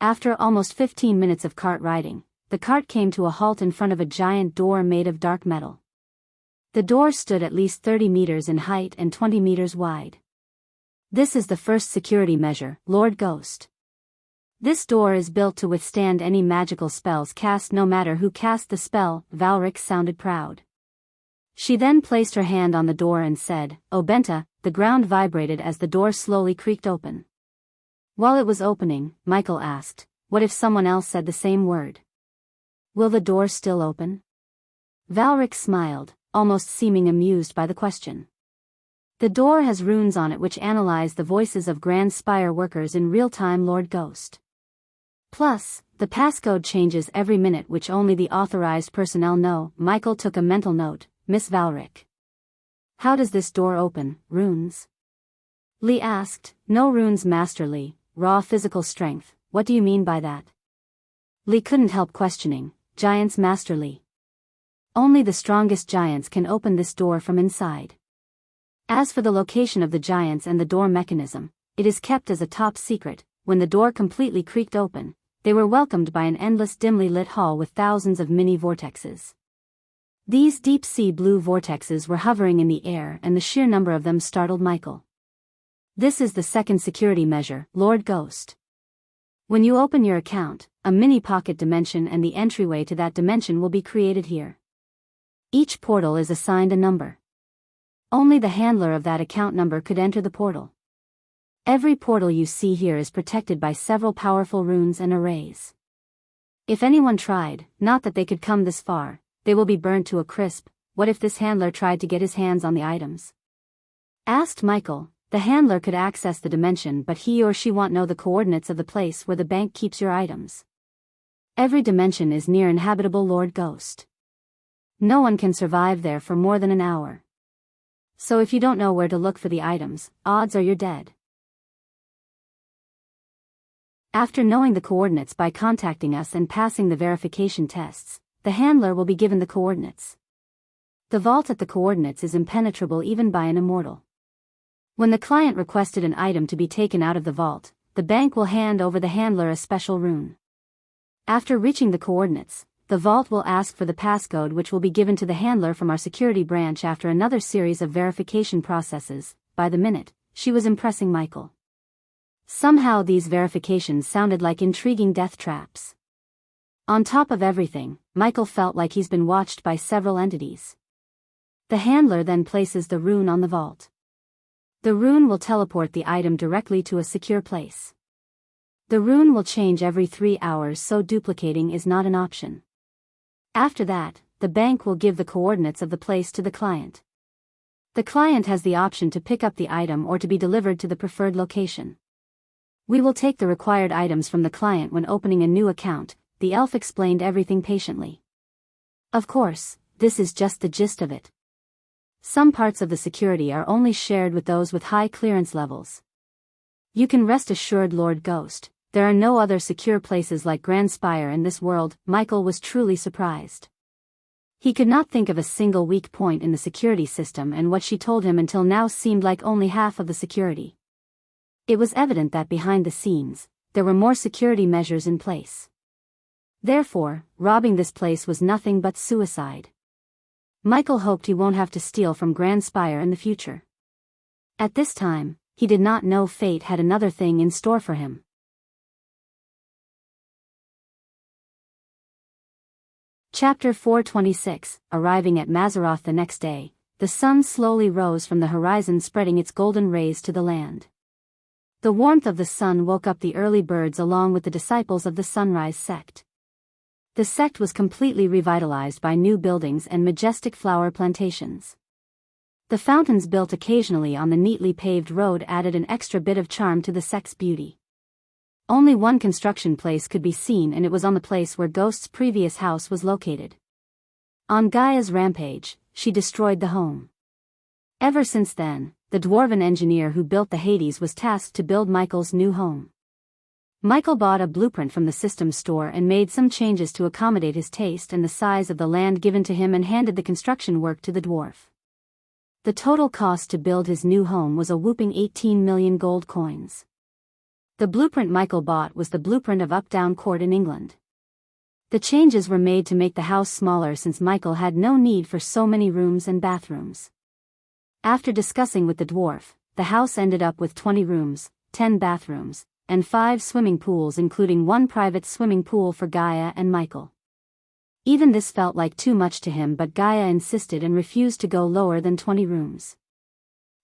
After almost 15 minutes of cart riding, the cart came to a halt in front of a giant door made of dark metal. The door stood at least 30 meters in height and 20 meters wide. This is the first security measure, Lord Ghost. This door is built to withstand any magical spells cast, no matter who cast the spell. Valric sounded proud. She then placed her hand on the door and said, "Oh Benta." The ground vibrated as the door slowly creaked open. While it was opening, Michael asked, what if someone else said the same word? Will the door still open? Valric smiled, almost seeming amused by the question. The door has runes on it which analyze the voices of Grand Spire workers in real time, Lord Ghost. Plus, the passcode changes every minute which only the authorized personnel know. Michael took a mental note. Miss Valric. How does this door open? Runes? Lee asked. No runes, Master Lee. Raw physical strength. What do you mean by that? Lee couldn't help questioning. Giants, Master Lee. Only the strongest giants can open this door from inside. As for the location of the giants and the door mechanism, it is kept as a top secret. When the door completely creaked open, they were welcomed by an endless dimly lit hall with thousands of mini vortexes. These deep-sea blue vortexes were hovering in the air, and the sheer number of them startled Michael. This is the second security measure, Lord Ghost. When you open your account, a mini pocket dimension and the entryway to that dimension will be created here. Each portal is assigned a number. Only the handler of that account number could enter the portal. Every portal you see here is protected by several powerful runes and arrays. If anyone tried, not that they could come this far, they will be burnt to a crisp. What if this handler tried to get his hands on the items? Asked Michael. The handler could access the dimension, but he or she won't know the coordinates of the place where the bank keeps your items. Every dimension is near inhabitable, Lord Ghost. No one can survive there for more than an hour. So if you don't know where to look for the items, odds are you're dead. After knowing the coordinates by contacting us and passing the verification tests, the handler will be given the coordinates. The vault at the coordinates is impenetrable even by an immortal. When the client requested an item to be taken out of the vault, the bank will hand over the handler a special rune. After reaching the coordinates, the vault will ask for the passcode, which will be given to the handler from our security branch after another series of verification processes. By the minute, she was impressing Michael. Somehow these verifications sounded like intriguing death traps. On top of everything, Michael felt like he's been watched by several entities. The handler then places the rune on the vault. The rune will teleport the item directly to a secure place. The rune will change every 3 hours, so duplicating is not an option. After that, the bank will give the coordinates of the place to the client. The client has the option to pick up the item or to be delivered to the preferred location. We will take the required items from the client when opening a new account. The elf explained everything patiently. Of course, this is just the gist of it. Some parts of the security are only shared with those with high clearance levels. You can rest assured, Lord Ghost, there are no other secure places like Grand Spire in this world. Michael was truly surprised. He could not think of a single weak point in the security system, and what she told him until now seemed like only half of the security. It was evident that behind the scenes, there were more security measures in place. Therefore, robbing this place was nothing but suicide. Michael hoped he won't have to steal from Grand Spire in the future. At this time, he did not know fate had another thing in store for him. Chapter 426. Arriving at Mazaroth the next day, the sun slowly rose from the horizon, spreading its golden rays to the land. The warmth of the sun woke up the early birds along with the disciples of the Sunrise sect. The sect was completely revitalized by new buildings and majestic flower plantations. The fountains built occasionally on the neatly paved road added an extra bit of charm to the sect's beauty. Only one construction place could be seen, and it was on the place where Ghost's previous house was located. On Gaia's rampage, she destroyed the home. Ever since then, the dwarven engineer who built the Hades was tasked to build Michael's new home. Michael bought a blueprint from the system store and made some changes to accommodate his taste and the size of the land given to him, and handed the construction work to the dwarf. The total cost to build his new home was a whopping 18 million gold coins. The blueprint Michael bought was the blueprint of Updown Court in England. The changes were made to make the house smaller, since Michael had no need for so many rooms and bathrooms. After discussing with the dwarf, the house ended up with 20 rooms, 10 bathrooms, and 5 swimming pools, including one private swimming pool for Gaia and Michael. Even this felt like too much to him, but Gaia insisted and refused to go lower than 20 rooms.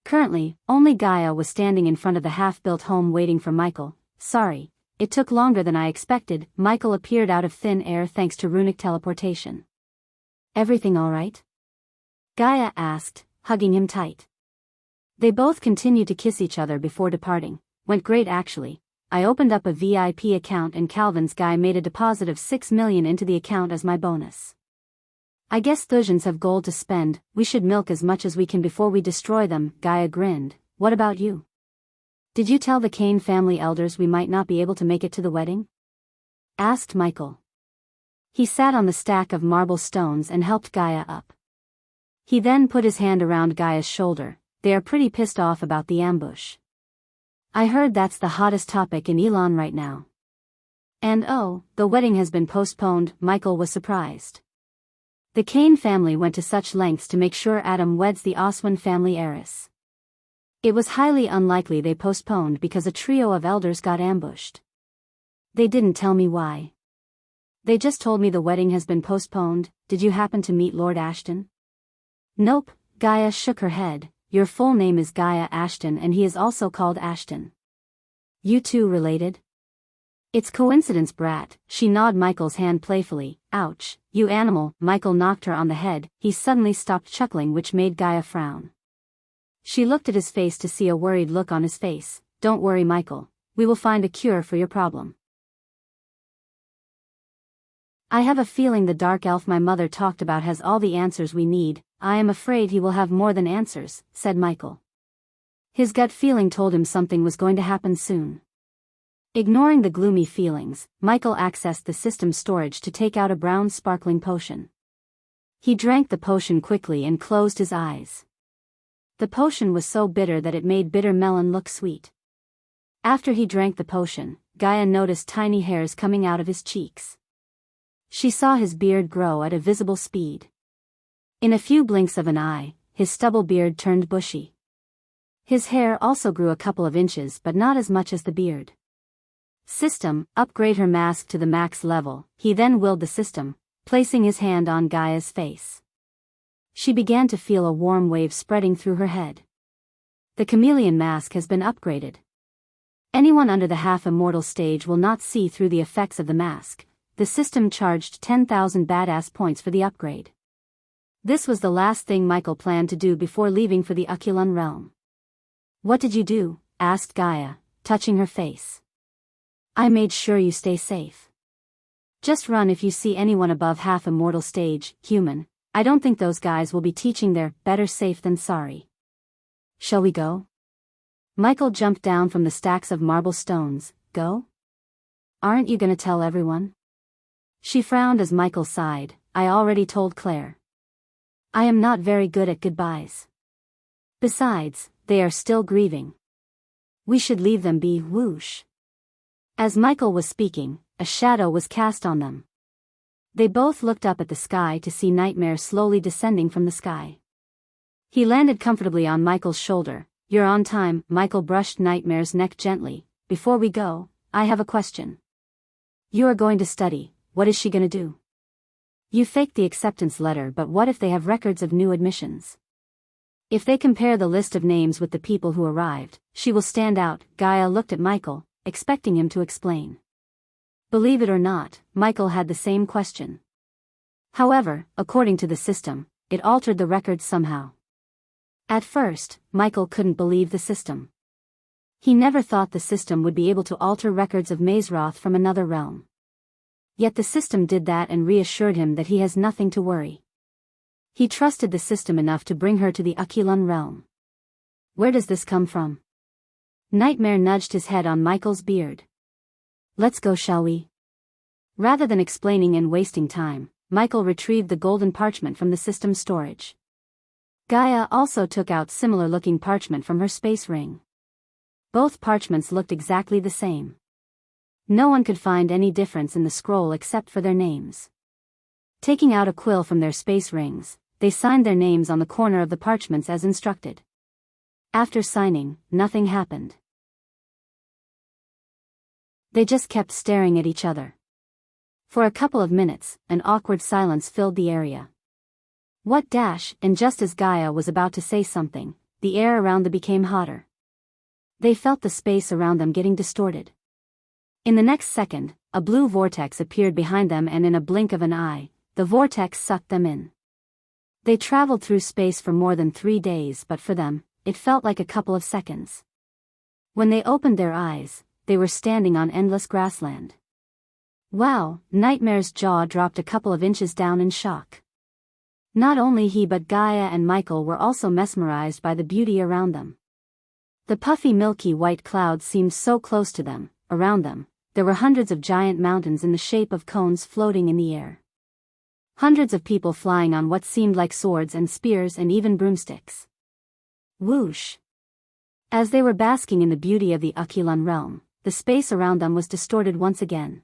Currently, only Gaia was standing in front of the half-built home waiting for Michael. Sorry, it took longer than I expected. Michael appeared out of thin air thanks to runic teleportation. Everything all right? Gaia asked, hugging him tight. They both continued to kiss each other before departing. Went great actually. I opened up a VIP account and Calvin's guy made a deposit of 6 million into the account as my bonus. I guess Thusians have gold to spend, we should milk as much as we can before we destroy them. Gaia grinned. What about you? Did you tell the Kane family elders we might not be able to make it to the wedding? Asked Michael. He sat on the stack of marble stones and helped Gaia up. He then put his hand around Gaia's shoulder. They are pretty pissed off about the ambush. I heard that's the hottest topic in Elon right now. And oh, the wedding has been postponed. Michael was surprised. The Kane family went to such lengths to make sure Adam weds the Oswin family heiress. It was highly unlikely they postponed because a trio of elders got ambushed. They didn't tell me why. They just told me the wedding has been postponed. Did you happen to meet Lord Ashton? Nope, Gaia shook her head. Your full name is Gaia Ashton and he is also called Ashton. You two related? It's coincidence, brat. She gnawed Michael's hand playfully. Ouch, you animal. Michael knocked her on the head. He suddenly stopped chuckling, which made Gaia frown. She looked at his face to see a worried look on his face. Don't worry, Michael. We will find a cure for your problem. I have a feeling the dark elf my mother talked about has all the answers we need. I am afraid he will have more than answers, said Michael. His gut feeling told him something was going to happen soon. Ignoring the gloomy feelings, Michael accessed the system storage to take out a brown sparkling potion. He drank the potion quickly and closed his eyes. The potion was so bitter that it made bitter melon look sweet. After he drank the potion, Gaia noticed tiny hairs coming out of his cheeks. She saw his beard grow at a visible speed. In a few blinks of an eye, his stubble beard turned bushy. His hair also grew a couple of inches but not as much as the beard. System, upgrade her mask to the max level. He then willed the system, placing his hand on Gaia's face. She began to feel a warm wave spreading through her head. The chameleon mask has been upgraded. Anyone under the half-immortal stage will not see through the effects of the mask. The system charged 10,000 badass points for the upgrade. This was the last thing Michael planned to do before leaving for the Aculun realm. What did you do? Asked Gaia, touching her face. I made sure you stay safe. Just run if you see anyone above half-immortal stage, human. I don't think those guys will be teaching their better safe than sorry. Shall we go? Michael jumped down from the stacks of marble stones. Go? Aren't you gonna tell everyone? She frowned as Michael sighed. I already told Claire. I am not very good at goodbyes. Besides, they are still grieving. We should leave them be. Whoosh. As Michael was speaking, a shadow was cast on them. They both looked up at the sky to see Nightmare slowly descending from the sky. He landed comfortably on Michael's shoulder. You're on time. Michael brushed Nightmare's neck gently. Before we go, I have a question. You are going to study. What is she gonna do? You faked the acceptance letter, but what if they have records of new admissions? If they compare the list of names with the people who arrived, she will stand out. Gaia looked at Michael, expecting him to explain. Believe it or not, Michael had the same question. However, according to the system, it altered the records somehow. At first, Michael couldn't believe the system. He never thought the system would be able to alter records of Mazeroth from another realm. Yet the system did that and reassured him that he has nothing to worry. He trusted the system enough to bring her to the Aculun realm. Where does this come from? Nightmare nudged his head on Michael's beard. Let's go, shall we? Rather than explaining and wasting time, Michael retrieved the golden parchment from the system's storage. Gaia also took out similar-looking parchment from her space ring. Both parchments looked exactly the same. No one could find any difference in the scroll except for their names. Taking out a quill from their space rings, they signed their names on the corner of the parchments as instructed. After signing, nothing happened. They just kept staring at each other. For a couple of minutes, an awkward silence filled the area. What dash? And just as Gaia was about to say something, the air around them became hotter. They felt the space around them getting distorted. In the next second, a blue vortex appeared behind them, and in a blink of an eye, the vortex sucked them in. They traveled through space for more than 3 days, but for them, it felt like a couple of seconds. When they opened their eyes, they were standing on endless grassland. Wow, Nightmare's jaw dropped a couple of inches down in shock. Not only he but Gaia and Michael were also mesmerized by the beauty around them. The puffy milky white clouds seemed so close to them. Around them, there were hundreds of giant mountains in the shape of cones floating in the air. Hundreds of people flying on what seemed like swords and spears and even broomsticks. Whoosh! As they were basking in the beauty of the Aquilan realm, the space around them was distorted once again.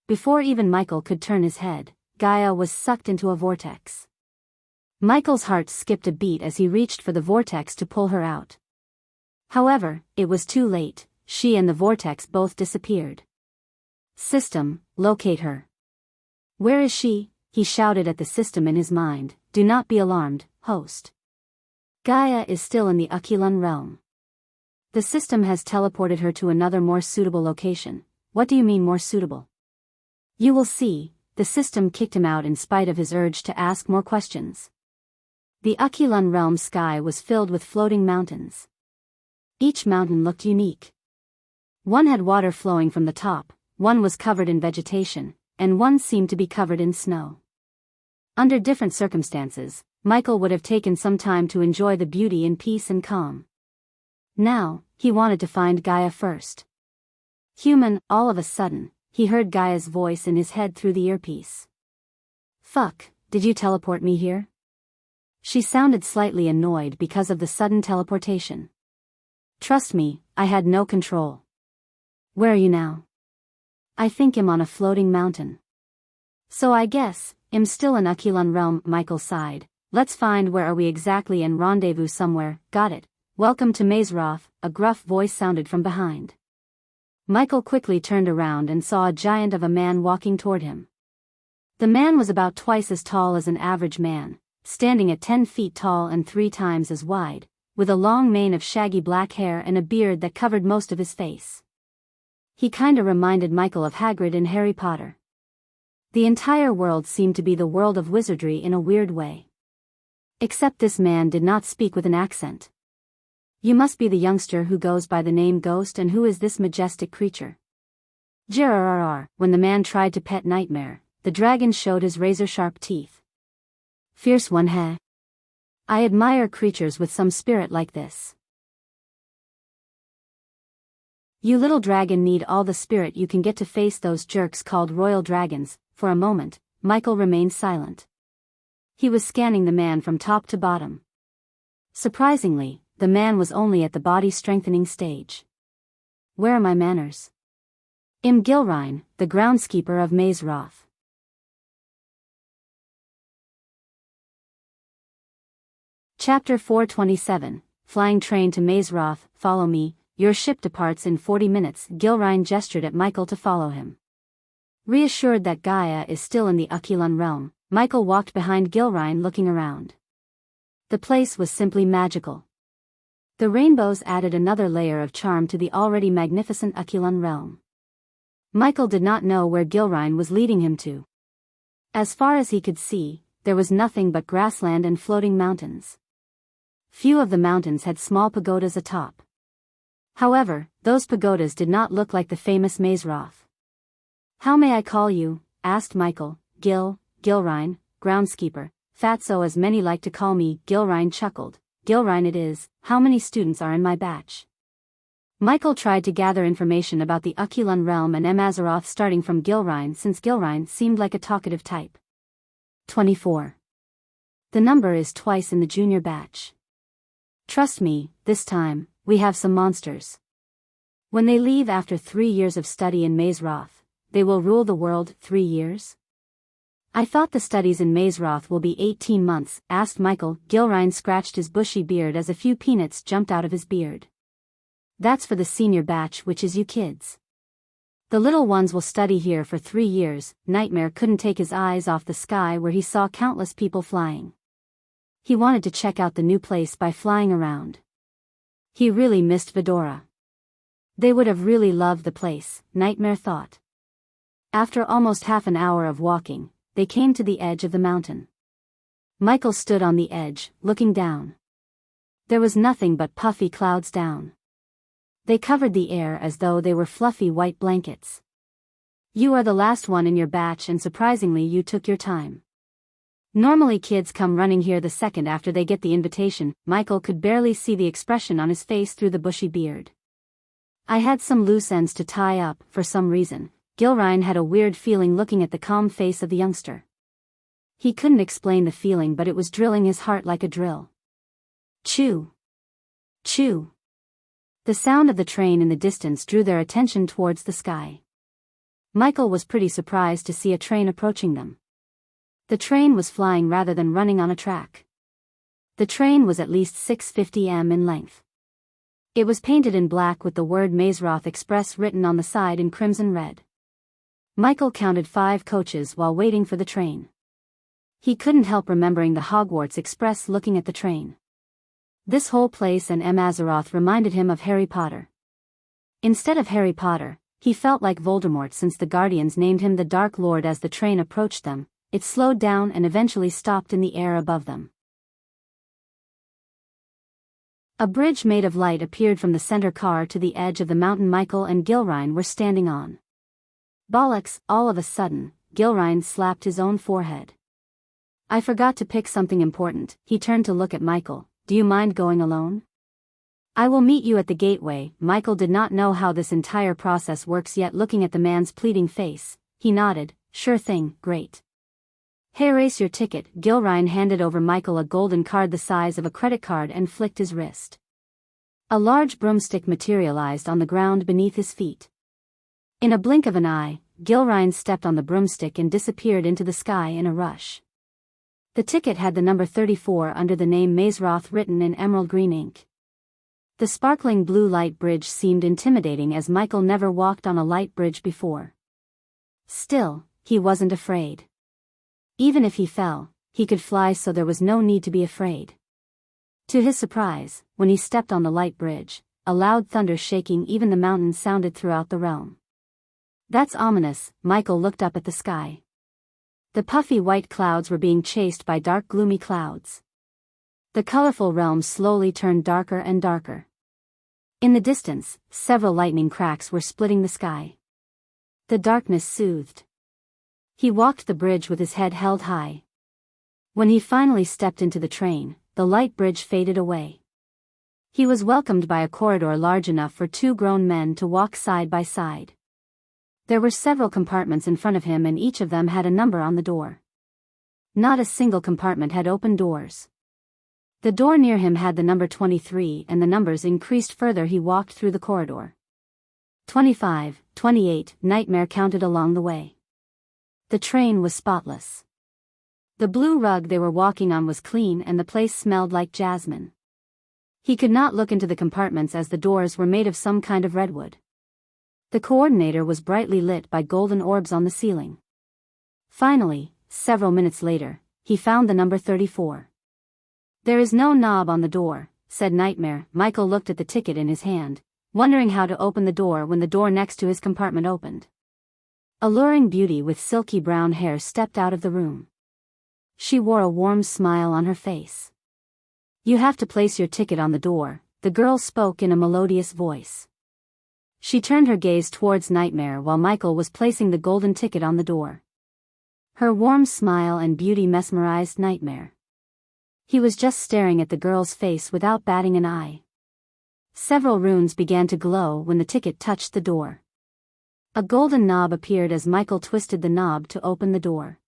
Before even Michael could turn his head, Gaia was sucked into a vortex. Michael's heart skipped a beat as he reached for the vortex to pull her out. However, it was too late. She and the vortex both disappeared. System, locate her. Where is she? He shouted at the system in his mind. Do not be alarmed, host. Gaia is still in the Aquilan realm. The system has teleported her to another more suitable location. What do you mean more suitable? You will see. The system kicked him out in spite of his urge to ask more questions. The Aquilan realm sky was filled with floating mountains. Each mountain looked unique. One had water flowing from the top, one was covered in vegetation, and one seemed to be covered in snow. Under different circumstances, Michael would have taken some time to enjoy the beauty in peace and calm. Now, he wanted to find Gaia first. Human, all of a sudden, he heard Gaia's voice in his head through the earpiece. Fuck, did you teleport me here? She sounded slightly annoyed because of the sudden teleportation. Trust me, I had no control. Where are you now? I think I'm on a floating mountain. So I guess, I'm still in Aquilan realm, Michael sighed. Let's find where are we exactly and rendezvous somewhere. Got it. Welcome to Mazeroth, a gruff voice sounded from behind. Michael quickly turned around and saw a giant of a man walking toward him. The man was about twice as tall as an average man, standing at 10 feet tall and 3 times as wide, with a long mane of shaggy black hair and a beard that covered most of his face. He kinda reminded Michael of Hagrid in Harry Potter. The entire world seemed to be the world of wizardry in a weird way. Except this man did not speak with an accent. You must be the youngster who goes by the name Ghost, and who is this majestic creature? Jirrrrr. When the man tried to pet Nightmare, the dragon showed his razor-sharp teeth. Fierce one, heh? I admire creatures with some spirit like this. You little dragon need all the spirit you can get to face those jerks called royal dragons. For a moment, Michael remained silent. He was scanning the man from top to bottom. Surprisingly, the man was only at the body strengthening stage. Where are my manners? I'm Gilrine, the groundskeeper of Mazeroth. Chapter 427, Flying Train to Mazeroth. Follow me. Your ship departs in 40 minutes. Gilrine gestured at Michael to follow him. Reassured that Gaia is still in the Aquilan realm, Michael walked behind Gilrine looking around. The place was simply magical. The rainbows added another layer of charm to the already magnificent Aquilan realm. Michael did not know where Gilrine was leading him to. As far as he could see, there was nothing but grassland and floating mountains. Few of the mountains had small pagodas atop. However, those pagodas did not look like the famous Mazeroth. How may I call you? Asked Michael. Gilrine, groundskeeper, Fatso as many like to call me. Gilrine chuckled. Gilrine it is. How many students are in my batch? Michael tried to gather information about the Aquilan realm and Mazeroth starting from Gilrine, since Gilrine seemed like a talkative type. 24. The number is twice in the junior batch. Trust me, this time, we have some monsters. When they leave after 3 years of study in Mazeroth, they will rule the world. 3 years? I thought the studies in Mazeroth will be 18 months, asked Michael. Gilrine scratched his bushy beard as a few peanuts jumped out of his beard. That's for the senior batch, which is you kids. The little ones will study here for 3 years. Nightmare couldn't take his eyes off the sky where he saw countless people flying. He wanted to check out the new place by flying around. He really missed Fedora. They would have really loved the place, Nightmare thought. After almost half an hour of walking, they came to the edge of the mountain. Michael stood on the edge, looking down. There was nothing but puffy clouds down. They covered the air as though they were fluffy white blankets. You are the last one in your batch and surprisingly you took your time. Normally kids come running here the second after they get the invitation. Michael could barely see the expression on his face through the bushy beard. I had some loose ends to tie up, for some reason. Gilrine had a weird feeling looking at the calm face of the youngster. He couldn't explain the feeling but it was drilling his heart like a drill. Chew. Chew. The sound of the train in the distance drew their attention towards the sky. Michael was pretty surprised to see a train approaching them. The train was flying rather than running on a track. The train was at least 650 m in length. It was painted in black with the word Mazeroth Express written on the side in crimson red. Michael counted 5 coaches while waiting for the train. He couldn't help remembering the Hogwarts Express looking at the train. This whole place and Azeroth reminded him of Harry Potter. Instead of Harry Potter, he felt like Voldemort since the Guardians named him the Dark Lord. As the train approached them, it slowed down and eventually stopped in the air above them. A bridge made of light appeared from the center car to the edge of the mountain Michael and Gilrine were standing on. Bollocks, all of a sudden, Gilrine slapped his own forehead. I forgot to pick something important. He turned to look at Michael. Do you mind going alone? I will meet you at the gateway. Michael did not know how this entire process works yet. Looking at the man's pleading face, he nodded. Sure thing, great. Hey, erase your ticket. Gilrine handed over Michael a golden card the size of a credit card and flicked his wrist. A large broomstick materialized on the ground beneath his feet. In a blink of an eye, Gilrine stepped on the broomstick and disappeared into the sky in a rush. The ticket had the number 34 under the name Mazeroth written in emerald green ink. The sparkling blue light bridge seemed intimidating as Michael never walked on a light bridge before. Still, he wasn't afraid. Even if he fell, he could fly, so there was no need to be afraid. To his surprise, when he stepped on the light bridge, a loud thunder shaking even the mountains sounded throughout the realm. That's ominous. Michael looked up at the sky. The puffy white clouds were being chased by dark gloomy clouds. The colorful realm slowly turned darker and darker. In the distance, several lightning cracks were splitting the sky. The darkness soothed. He walked the bridge with his head held high. When he finally stepped into the train, the light bridge faded away. He was welcomed by a corridor large enough for 2 grown men to walk side by side. There were several compartments in front of him and each of them had a number on the door. Not a single compartment had open doors. The door near him had the number 23 and the numbers increased further. He walked through the corridor. 25, 28, Nightmare counted along the way. The train was spotless. The blue rug they were walking on was clean and the place smelled like jasmine. He could not look into the compartments as the doors were made of some kind of redwood. The coordinator was brightly lit by golden orbs on the ceiling. Finally, several minutes later, he found the number 34. There is no knob on the door, said Nightmare. Michael looked at the ticket in his hand, wondering how to open the door when the door next to his compartment opened. Alluring beauty with silky brown hair stepped out of the room. She wore a warm smile on her face. You have to place your ticket on the door, the girl spoke in a melodious voice. She turned her gaze towards Nightmare while Michael was placing the golden ticket on the door. Her warm smile and beauty mesmerized Nightmare. He was just staring at the girl's face without batting an eye. Several runes began to glow when the ticket touched the door. A golden knob appeared as Michael twisted the knob to open the door.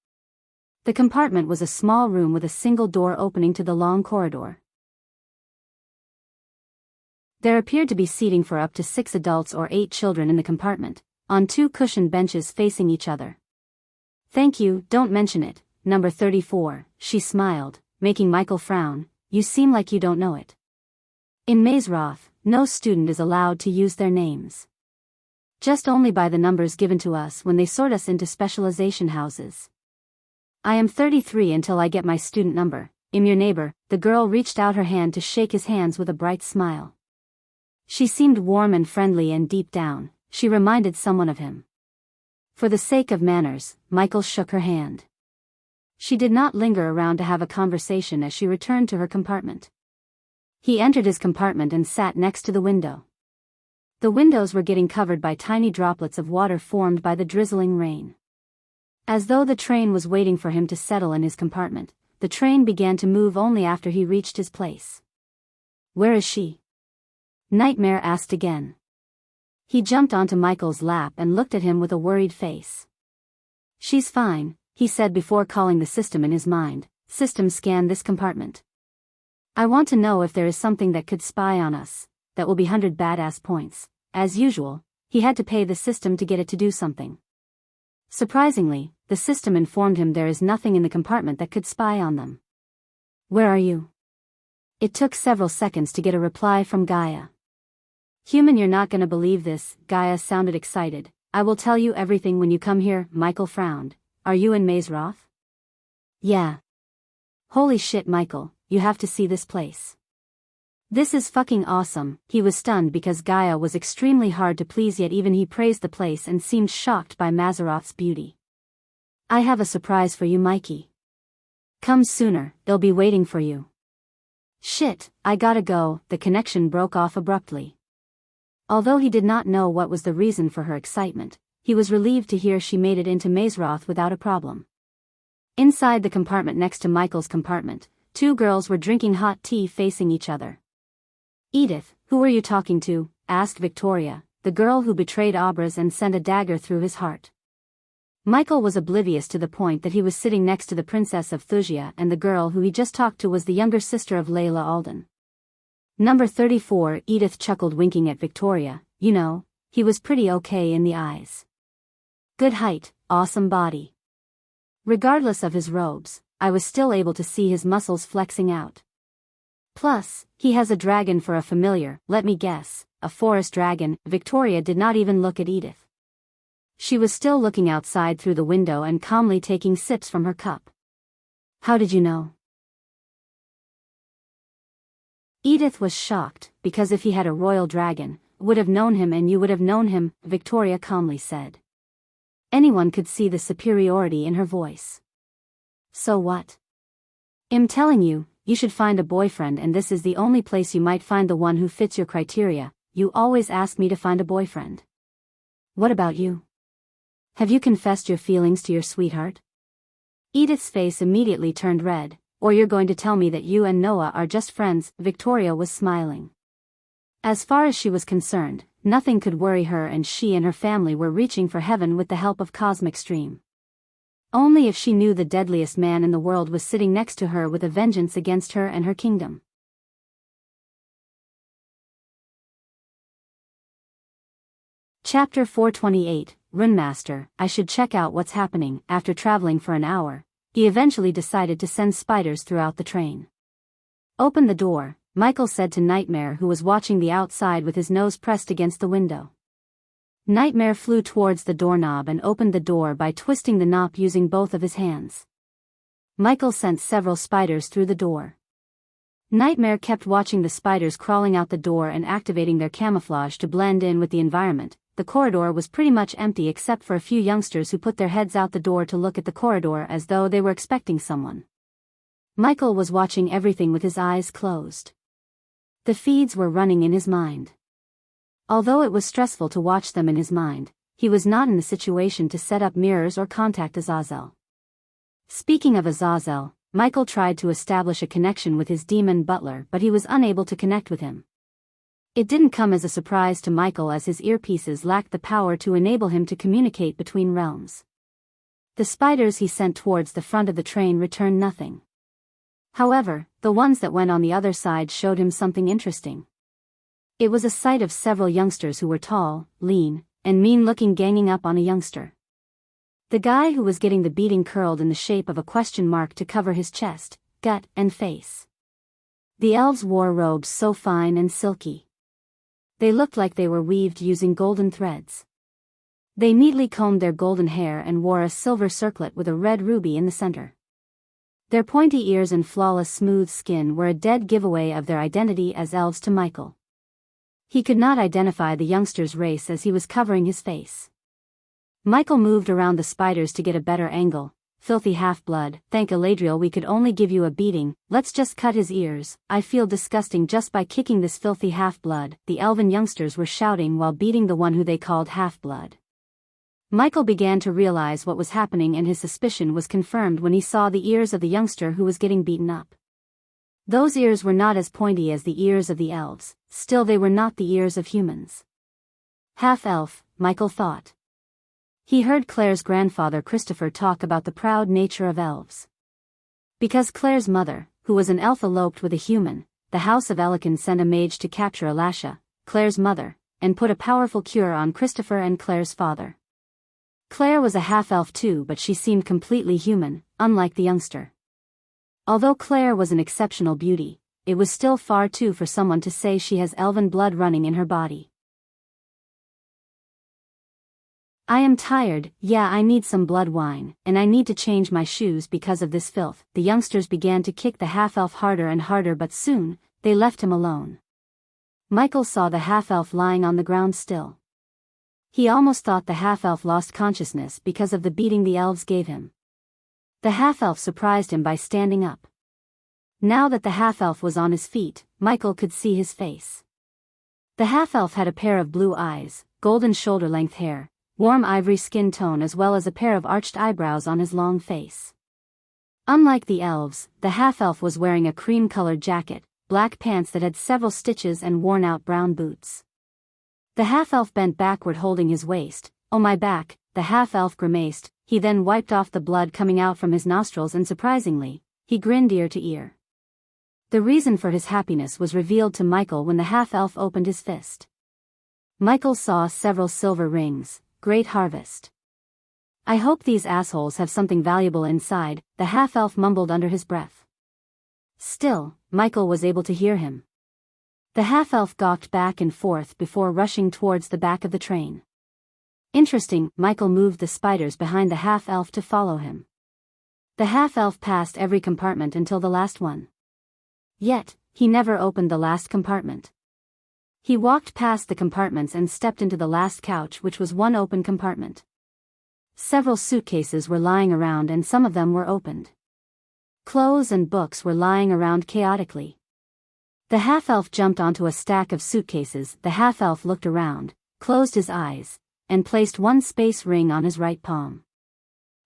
The compartment was a small room with a single door opening to the long corridor. There appeared to be seating for up to 6 adults or 8 children in the compartment, on 2 cushioned benches facing each other. Thank you, don't mention it, number 34, she smiled, making Michael frown. You seem like you don't know it. In Mazeroth, no student is allowed to use their names. Just only by the numbers given to us when they sort us into specialization houses. I am 33 until I get my student number. I'm your neighbor. The girl reached out her hand to shake his hands with a bright smile. She seemed warm and friendly, and deep down, she reminded someone of him. For the sake of manners, Michael shook her hand. She did not linger around to have a conversation as she returned to her compartment. He entered his compartment and sat next to the window. The windows were getting covered by tiny droplets of water formed by the drizzling rain. As though the train was waiting for him to settle in his compartment, the train began to move only after he reached his place. "Where is she?" Nightmare asked again. He jumped onto Michael's lap and looked at him with a worried face. "She's fine," he said before calling the system in his mind. "System, scan this compartment. I want to know if there is something that could spy on us. That will be 100 badass points." As usual, he had to pay the system to get it to do something. Surprisingly, the system informed him there is nothing in the compartment that could spy on them. "Where are you?" It took several seconds to get a reply from Gaia. "Human, you're not gonna believe this." Gaia sounded excited. "I will tell you everything when you come here." Michael frowned. "Are you in Mazeroth?" "Yeah." "Holy shit, Michael, you have to see this place. This is fucking awesome." He was stunned because Gaia was extremely hard to please, yet even he praised the place and seemed shocked by Mazeroth's beauty. "I have a surprise for you, Mikey. Come sooner, they'll be waiting for you." "Shit, I gotta go." The connection broke off abruptly. Although he did not know what was the reason for her excitement, he was relieved to hear she made it into Mazeroth without a problem. Inside the compartment next to Michael's compartment, two girls were drinking hot tea facing each other. "Edith, who were you talking to?" asked Victoria, the girl who betrayed Abraz and sent a dagger through his heart. Michael was oblivious to the point that he was sitting next to the Princess of Thusia, and the girl who he just talked to was the younger sister of Layla Alden. "Number 34, Edith chuckled, winking at Victoria. "You know, he was pretty okay in the eyes. Good height, awesome body. Regardless of his robes, I was still able to see his muscles flexing out. Plus, he has a dragon for a familiar. Let me guess, a forest dragon." Victoria did not even look at Edith. She was still looking outside through the window and calmly taking sips from her cup. "How did you know?" Edith was shocked, because if he had a royal dragon, would have known him, and you would have known him, Victoria calmly said. Anyone could see the superiority in her voice. "So what? I'm telling you, you should find a boyfriend, and this is the only place you might find the one who fits your criteria. You always ask me to find a boyfriend. What about you? Have you confessed your feelings to your sweetheart?" Edith's face immediately turned red. "Or you're going to tell me that you and Noah are just friends?" Victoria was smiling. As far as she was concerned, nothing could worry her, and she and her family were reaching for heaven with the help of Cosmic Stream. Only if she knew the deadliest man in the world was sitting next to her with a vengeance against her and her kingdom. Chapter 428, Runemaster. I should check out what's happening. After traveling for an hour, he eventually decided to send spiders throughout the train. "Open the door," Michael said to Nightmare, who was watching the outside with his nose pressed against the window. Nightmare flew towards the doorknob and opened the door by twisting the knob using both of his hands. Michael sent several spiders through the door. Nightmare kept watching the spiders crawling out the door and activating their camouflage to blend in with the environment. The corridor was pretty much empty except for a few youngsters who put their heads out the door to look at the corridor as though they were expecting someone. Michael was watching everything with his eyes closed. The feeds were running in his mind. Although it was stressful to watch them in his mind, he was not in the situation to set up mirrors or contact Azazel. Speaking of Azazel, Michael tried to establish a connection with his demon butler, but he was unable to connect with him. It didn't come as a surprise to Michael, as his earpieces lacked the power to enable him to communicate between realms. The spiders he sent towards the front of the train returned nothing. However, the ones that went on the other side showed him something interesting. It was a sight of several youngsters who were tall, lean, and mean-looking, ganging up on a youngster. The guy who was getting the beating curled in the shape of a question mark to cover his chest, gut, and face. The elves wore robes so fine and silky. They looked like they were weaved using golden threads. They neatly combed their golden hair and wore a silver circlet with a red ruby in the center. Their pointy ears and flawless smooth skin were a dead giveaway of their identity as elves to Michael. He could not identify the youngster's race as he was covering his face. Michael moved around the spiders to get a better angle. Filthy half-blood, thank Eladriel we could only give you a beating, let's just cut his ears, I feel disgusting just by kicking this filthy half-blood, the elven youngsters were shouting while beating the one who they called half-blood. Michael began to realize what was happening and his suspicion was confirmed when he saw the ears of the youngster who was getting beaten up. Those ears were not as pointy as the ears of the elves, still they were not the ears of humans. Half-elf, Michael thought. He heard Claire's grandfather Christopher talk about the proud nature of elves. Because Claire's mother, who was an elf, eloped with a human, the House of Elican sent a mage to capture Elasha, Claire's mother, and put a powerful cure on Christopher and Claire's father. Claire was a half-elf too, but she seemed completely human, unlike the youngster. Although Claire was an exceptional beauty, it was still far too for someone to say she has elven blood running in her body. I am tired, yeah I need some blood wine, and I need to change my shoes because of this filth. The youngsters began to kick the half-elf harder and harder, but soon, they left him alone. Michael saw the half-elf lying on the ground still. He almost thought the half-elf lost consciousness because of the beating the elves gave him. The half-elf surprised him by standing up. Now that the half-elf was on his feet, Michael could see his face. The half-elf had a pair of blue eyes, golden shoulder-length hair, warm ivory skin tone as well as a pair of arched eyebrows on his long face. Unlike the elves, the half-elf was wearing a cream-colored jacket, black pants that had several stitches and worn-out brown boots. The half-elf bent backward holding his waist. Oh my back, the half-elf grimaced, he then wiped off the blood coming out from his nostrils and surprisingly, he grinned ear to ear. The reason for his happiness was revealed to Michael when the half-elf opened his fist. Michael saw several silver rings. Great harvest. I hope these assholes have something valuable inside, the half-elf mumbled under his breath. Still, Michael was able to hear him. The half-elf gawked back and forth before rushing towards the back of the train. Interesting, Michael moved the spiders behind the half-elf to follow him. The half-elf passed every compartment until the last one. Yet, he never opened the last compartment. He walked past the compartments and stepped into the last couch, which was one open compartment. Several suitcases were lying around and some of them were opened. Clothes and books were lying around chaotically. The half-elf jumped onto a stack of suitcases. The half-elf looked around, closed his eyes, and placed one space ring on his right palm.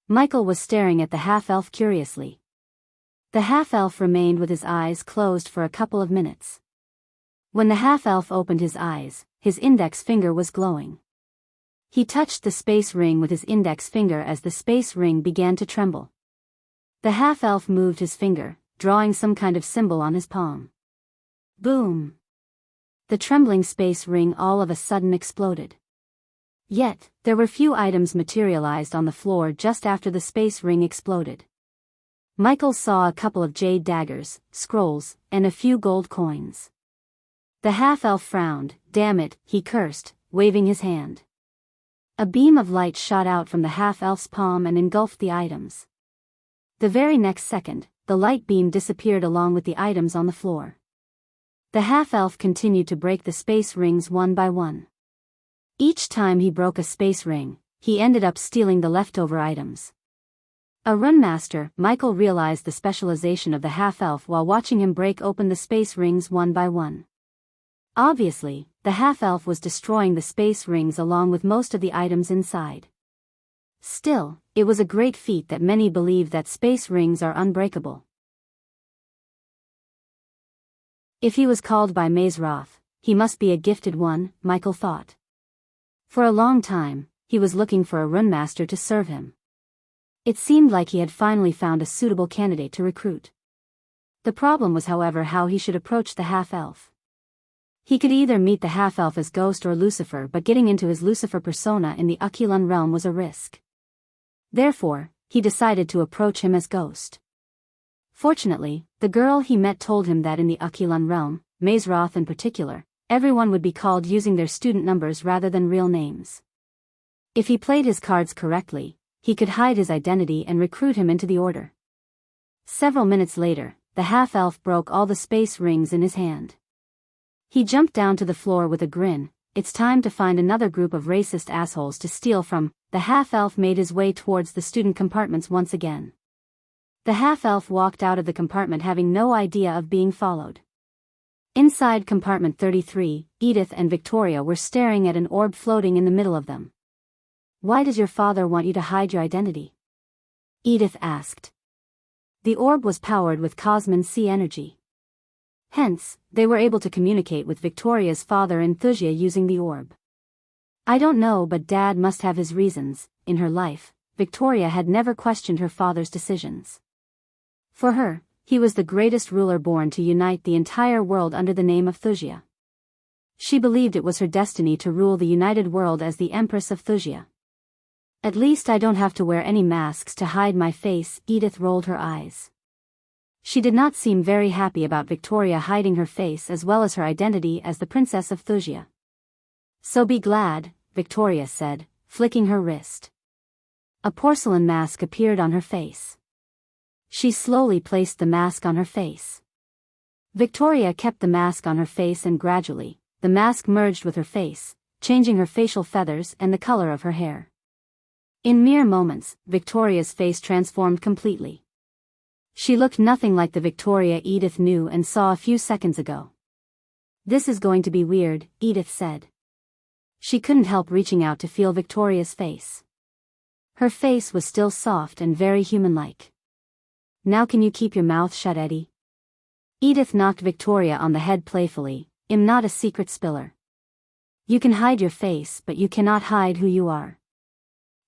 Michael was staring at the half-elf curiously. The half-elf remained with his eyes closed for a couple of minutes. When the half-elf opened his eyes, his index finger was glowing. He touched the space ring with his index finger as the space ring began to tremble. The half-elf moved his finger, drawing some kind of symbol on his palm. Boom! The trembling space ring all of a sudden exploded. Yet, there were few items materialized on the floor just after the space ring exploded. Michael saw a couple of jade daggers, scrolls, and a few gold coins. The half-elf frowned. Damn it, he cursed, waving his hand. A beam of light shot out from the half-elf's palm and engulfed the items. The very next second, the light beam disappeared along with the items on the floor. The half-elf continued to break the space rings one by one. Each time he broke a space ring, he ended up stealing the leftover items. A runemaster, Michael realized the specialization of the half-elf while watching him break open the space rings one by one. Obviously, the half-elf was destroying the space rings along with most of the items inside. Still, it was a great feat that many believe that space rings are unbreakable. If he was called by Mazeroth, he must be a gifted one, Michael thought. For a long time, he was looking for a runemaster to serve him. It seemed like he had finally found a suitable candidate to recruit. The problem was, however, how he should approach the half-elf. He could either meet the half-elf as Ghost or Lucifer, but getting into his Lucifer persona in the Aquilan realm was a risk. Therefore, he decided to approach him as Ghost. Fortunately, the girl he met told him that in the Aquilan realm, Mazeroth in particular, everyone would be called using their student numbers rather than real names. If he played his cards correctly, he could hide his identity and recruit him into the order. Several minutes later, the half-elf broke all the space rings in his hand. He jumped down to the floor with a grin. It's time to find another group of racist assholes to steal from. The half-elf made his way towards the student compartments once again. The half-elf walked out of the compartment having no idea of being followed. Inside compartment 33, Edith and Victoria were staring at an orb floating in the middle of them. Why does your father want you to hide your identity? Edith asked. The orb was powered with Cosmin C energy. Hence, they were able to communicate with Victoria's father in Wuxia using the orb. I don't know, but Dad must have his reasons. In her life, Victoria had never questioned her father's decisions. For her, he was the greatest ruler born to unite the entire world under the name of Wuxia. She believed it was her destiny to rule the united world as the Empress of Wuxia. At least I don't have to wear any masks to hide my face. Edith rolled her eyes. She did not seem very happy about Victoria hiding her face as well as her identity as the Princess of Wuxia. So be glad, Victoria said, flicking her wrist. A porcelain mask appeared on her face. She slowly placed the mask on her face. Victoria kept the mask on her face and gradually, the mask merged with her face, changing her facial feathers and the color of her hair. In mere moments, Victoria's face transformed completely. She looked nothing like the Victoria Edith knew and saw a few seconds ago. This is going to be weird, Edith said. She couldn't help reaching out to feel Victoria's face. Her face was still soft and very human-like. Now can you keep your mouth shut, Eddie? Edith knocked Victoria on the head playfully. I'm not a secret spiller. You can hide your face, but you cannot hide who you are.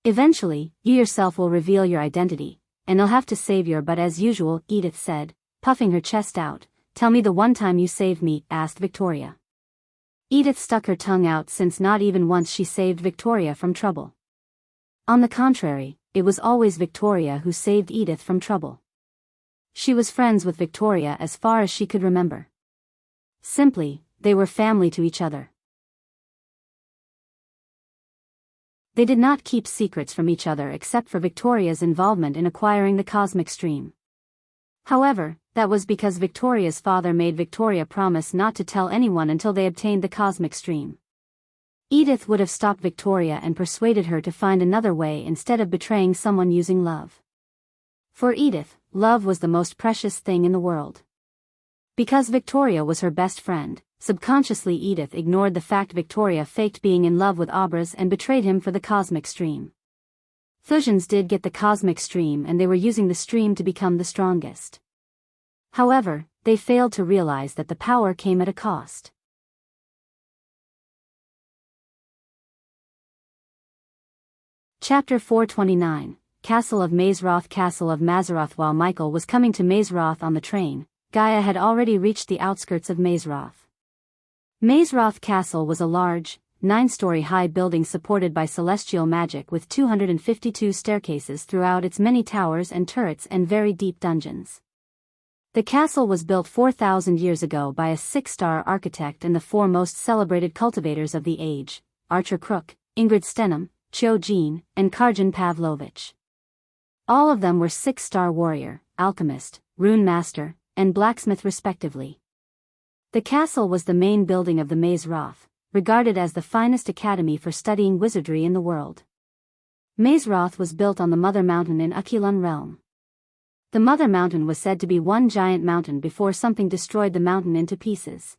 Eventually, you yourself will reveal your identity, and I'll have to save your butt as usual, Edith said, puffing her chest out. Tell me the one time you saved me, asked Victoria. Edith stuck her tongue out since not even once she saved Victoria from trouble. On the contrary, it was always Victoria who saved Edith from trouble. She was friends with Victoria as far as she could remember. Simply, they were family to each other. They did not keep secrets from each other except for Victoria's involvement in acquiring the cosmic stream. However, that was because Victoria's father made Victoria promise not to tell anyone until they obtained the cosmic stream. Edith would have stopped Victoria and persuaded her to find another way instead of betraying someone using love. For Edith, love was the most precious thing in the world. Because Victoria was her best friend, subconsciously Edith ignored the fact Victoria faked being in love with Abras and betrayed him for the cosmic stream. Thusians did get the cosmic stream and they were using the stream to become the strongest. However, they failed to realize that the power came at a cost. Chapter 429, Castle of Mazeroth. Castle of Mazeroth. While Michael was coming to Mazeroth on the train, Gaia had already reached the outskirts of Mazeroth. Mazeroth Castle was a large, 9-story-high building supported by celestial magic with 252 staircases throughout its many towers and turrets and very deep dungeons. The castle was built 4,000 years ago by a 6-star architect and the 4 most celebrated cultivators of the age, Archer Crook, Ingrid Stenham, Cho Jean, and Karjan Pavlovich. All of them were 6-star warrior, alchemist, rune master, and blacksmith respectively. The castle was the main building of the Mazeroth, regarded as the finest academy for studying wizardry in the world. Mazeroth was built on the Mother Mountain in Aquilon Realm. The Mother Mountain was said to be one giant mountain before something destroyed the mountain into pieces.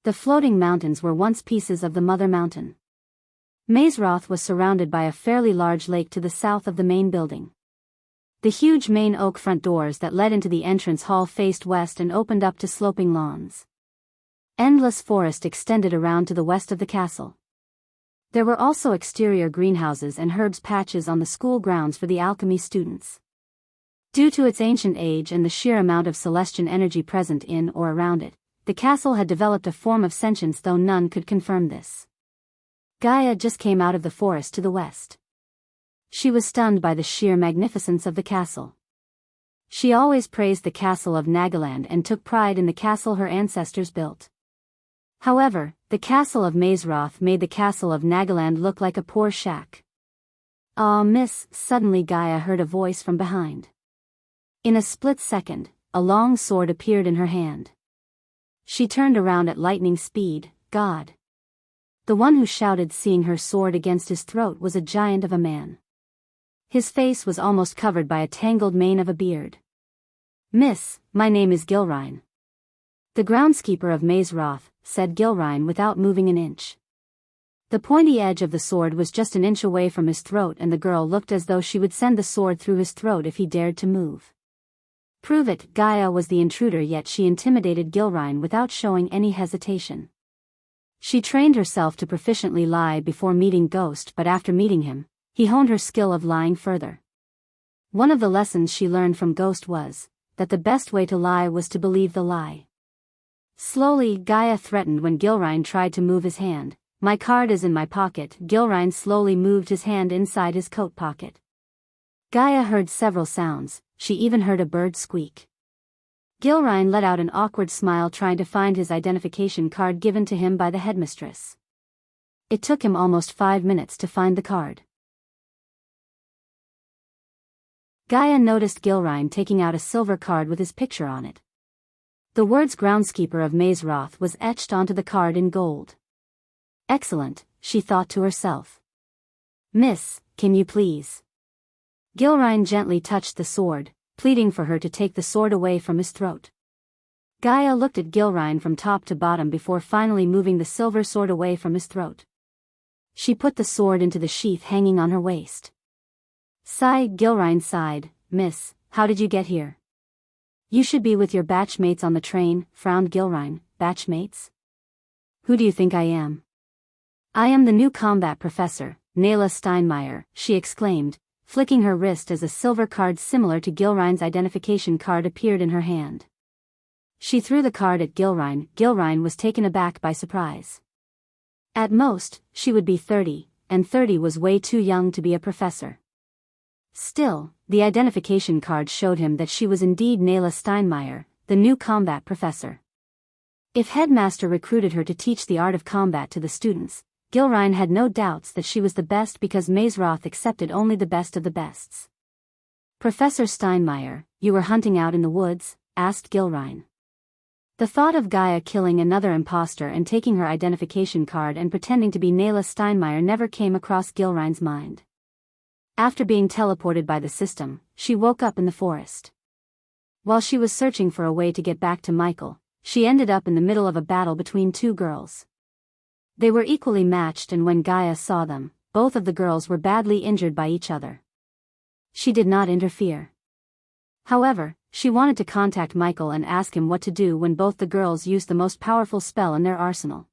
The floating mountains were once pieces of the Mother Mountain. Mazeroth was surrounded by a fairly large lake to the south of the main building. The huge main oak front doors that led into the entrance hall faced west and opened up to sloping lawns. Endless forest extended around to the west of the castle. There were also exterior greenhouses and herbs patches on the school grounds for the alchemy students. Due to its ancient age and the sheer amount of celestial energy present in or around it, the castle had developed a form of sentience, though none could confirm this. Gaia just came out of the forest to the west. She was stunned by the sheer magnificence of the castle. She always praised the castle of Nagaland and took pride in the castle her ancestors built. However, the castle of Mazeroth made the castle of Nagaland look like a poor shack. "Ah, miss," suddenly Gaia heard a voice from behind. In a split second, a long sword appeared in her hand. She turned around at lightning speed. God. The one who shouted, seeing her sword against his throat, was a giant of a man. His face was almost covered by a tangled mane of a beard. "Miss, my name is Gilrine." "The groundskeeper of Maze Roth," said Gilrine without moving an inch. The pointy edge of the sword was just an inch away from his throat, and the girl looked as though she would send the sword through his throat if he dared to move. Prove it. Gaia was the intruder, yet she intimidated Gilrine without showing any hesitation. She trained herself to proficiently lie before meeting Ghost, but after meeting him, he honed her skill of lying further. One of the lessons she learned from Ghost was that the best way to lie was to believe the lie. Slowly, Gaia threatened when Gilrine tried to move his hand. "My card is in my pocket." Gilrine slowly moved his hand inside his coat pocket. Gaia heard several sounds. She even heard a bird squeak. Gilrine let out an awkward smile, trying to find his identification card given to him by the headmistress. It took him almost 5 minutes to find the card. Gaia noticed Gilrine taking out a silver card with his picture on it. The words "Groundskeeper of Maze Roth" was etched onto the card in gold. "Excellent," she thought to herself. "Miss, can you please?" Gilrine gently touched the sword, pleading for her to take the sword away from his throat. Gaia looked at Gilrine from top to bottom before finally moving the silver sword away from his throat. She put the sword into the sheath hanging on her waist. Sigh. Gilrine sighed. "Miss, how did you get here?" "You should be with your batchmates on the train," frowned Gilrine. "Batchmates? Who do you think I am?" "I am the new combat professor, Nayla Steinmeier," she exclaimed, flicking her wrist as a silver card similar to Gilrine's identification card appeared in her hand. She threw the card at Gilrine. Gilrine was taken aback by surprise. At most, she would be 30, and 30 was way too young to be a professor. Still, the identification card showed him that she was indeed Nayla Steinmeier, the new combat professor. If Headmaster recruited her to teach the art of combat to the students, Gilrine had no doubts that she was the best, because Maze Roth accepted only the best of the bests. "Professor Steinmeier, you were hunting out in the woods?" asked Gilrine. The thought of Gaia killing another imposter and taking her identification card and pretending to be Nayla Steinmeier never came across Gilrine's mind. After being teleported by the system, she woke up in the forest. While she was searching for a way to get back to Michael, she ended up in the middle of a battle between two girls. They were equally matched, and when Gaia saw them, both of the girls were badly injured by each other. She did not interfere. However, she wanted to contact Michael and ask him what to do when both the girls used the most powerful spell in their arsenal.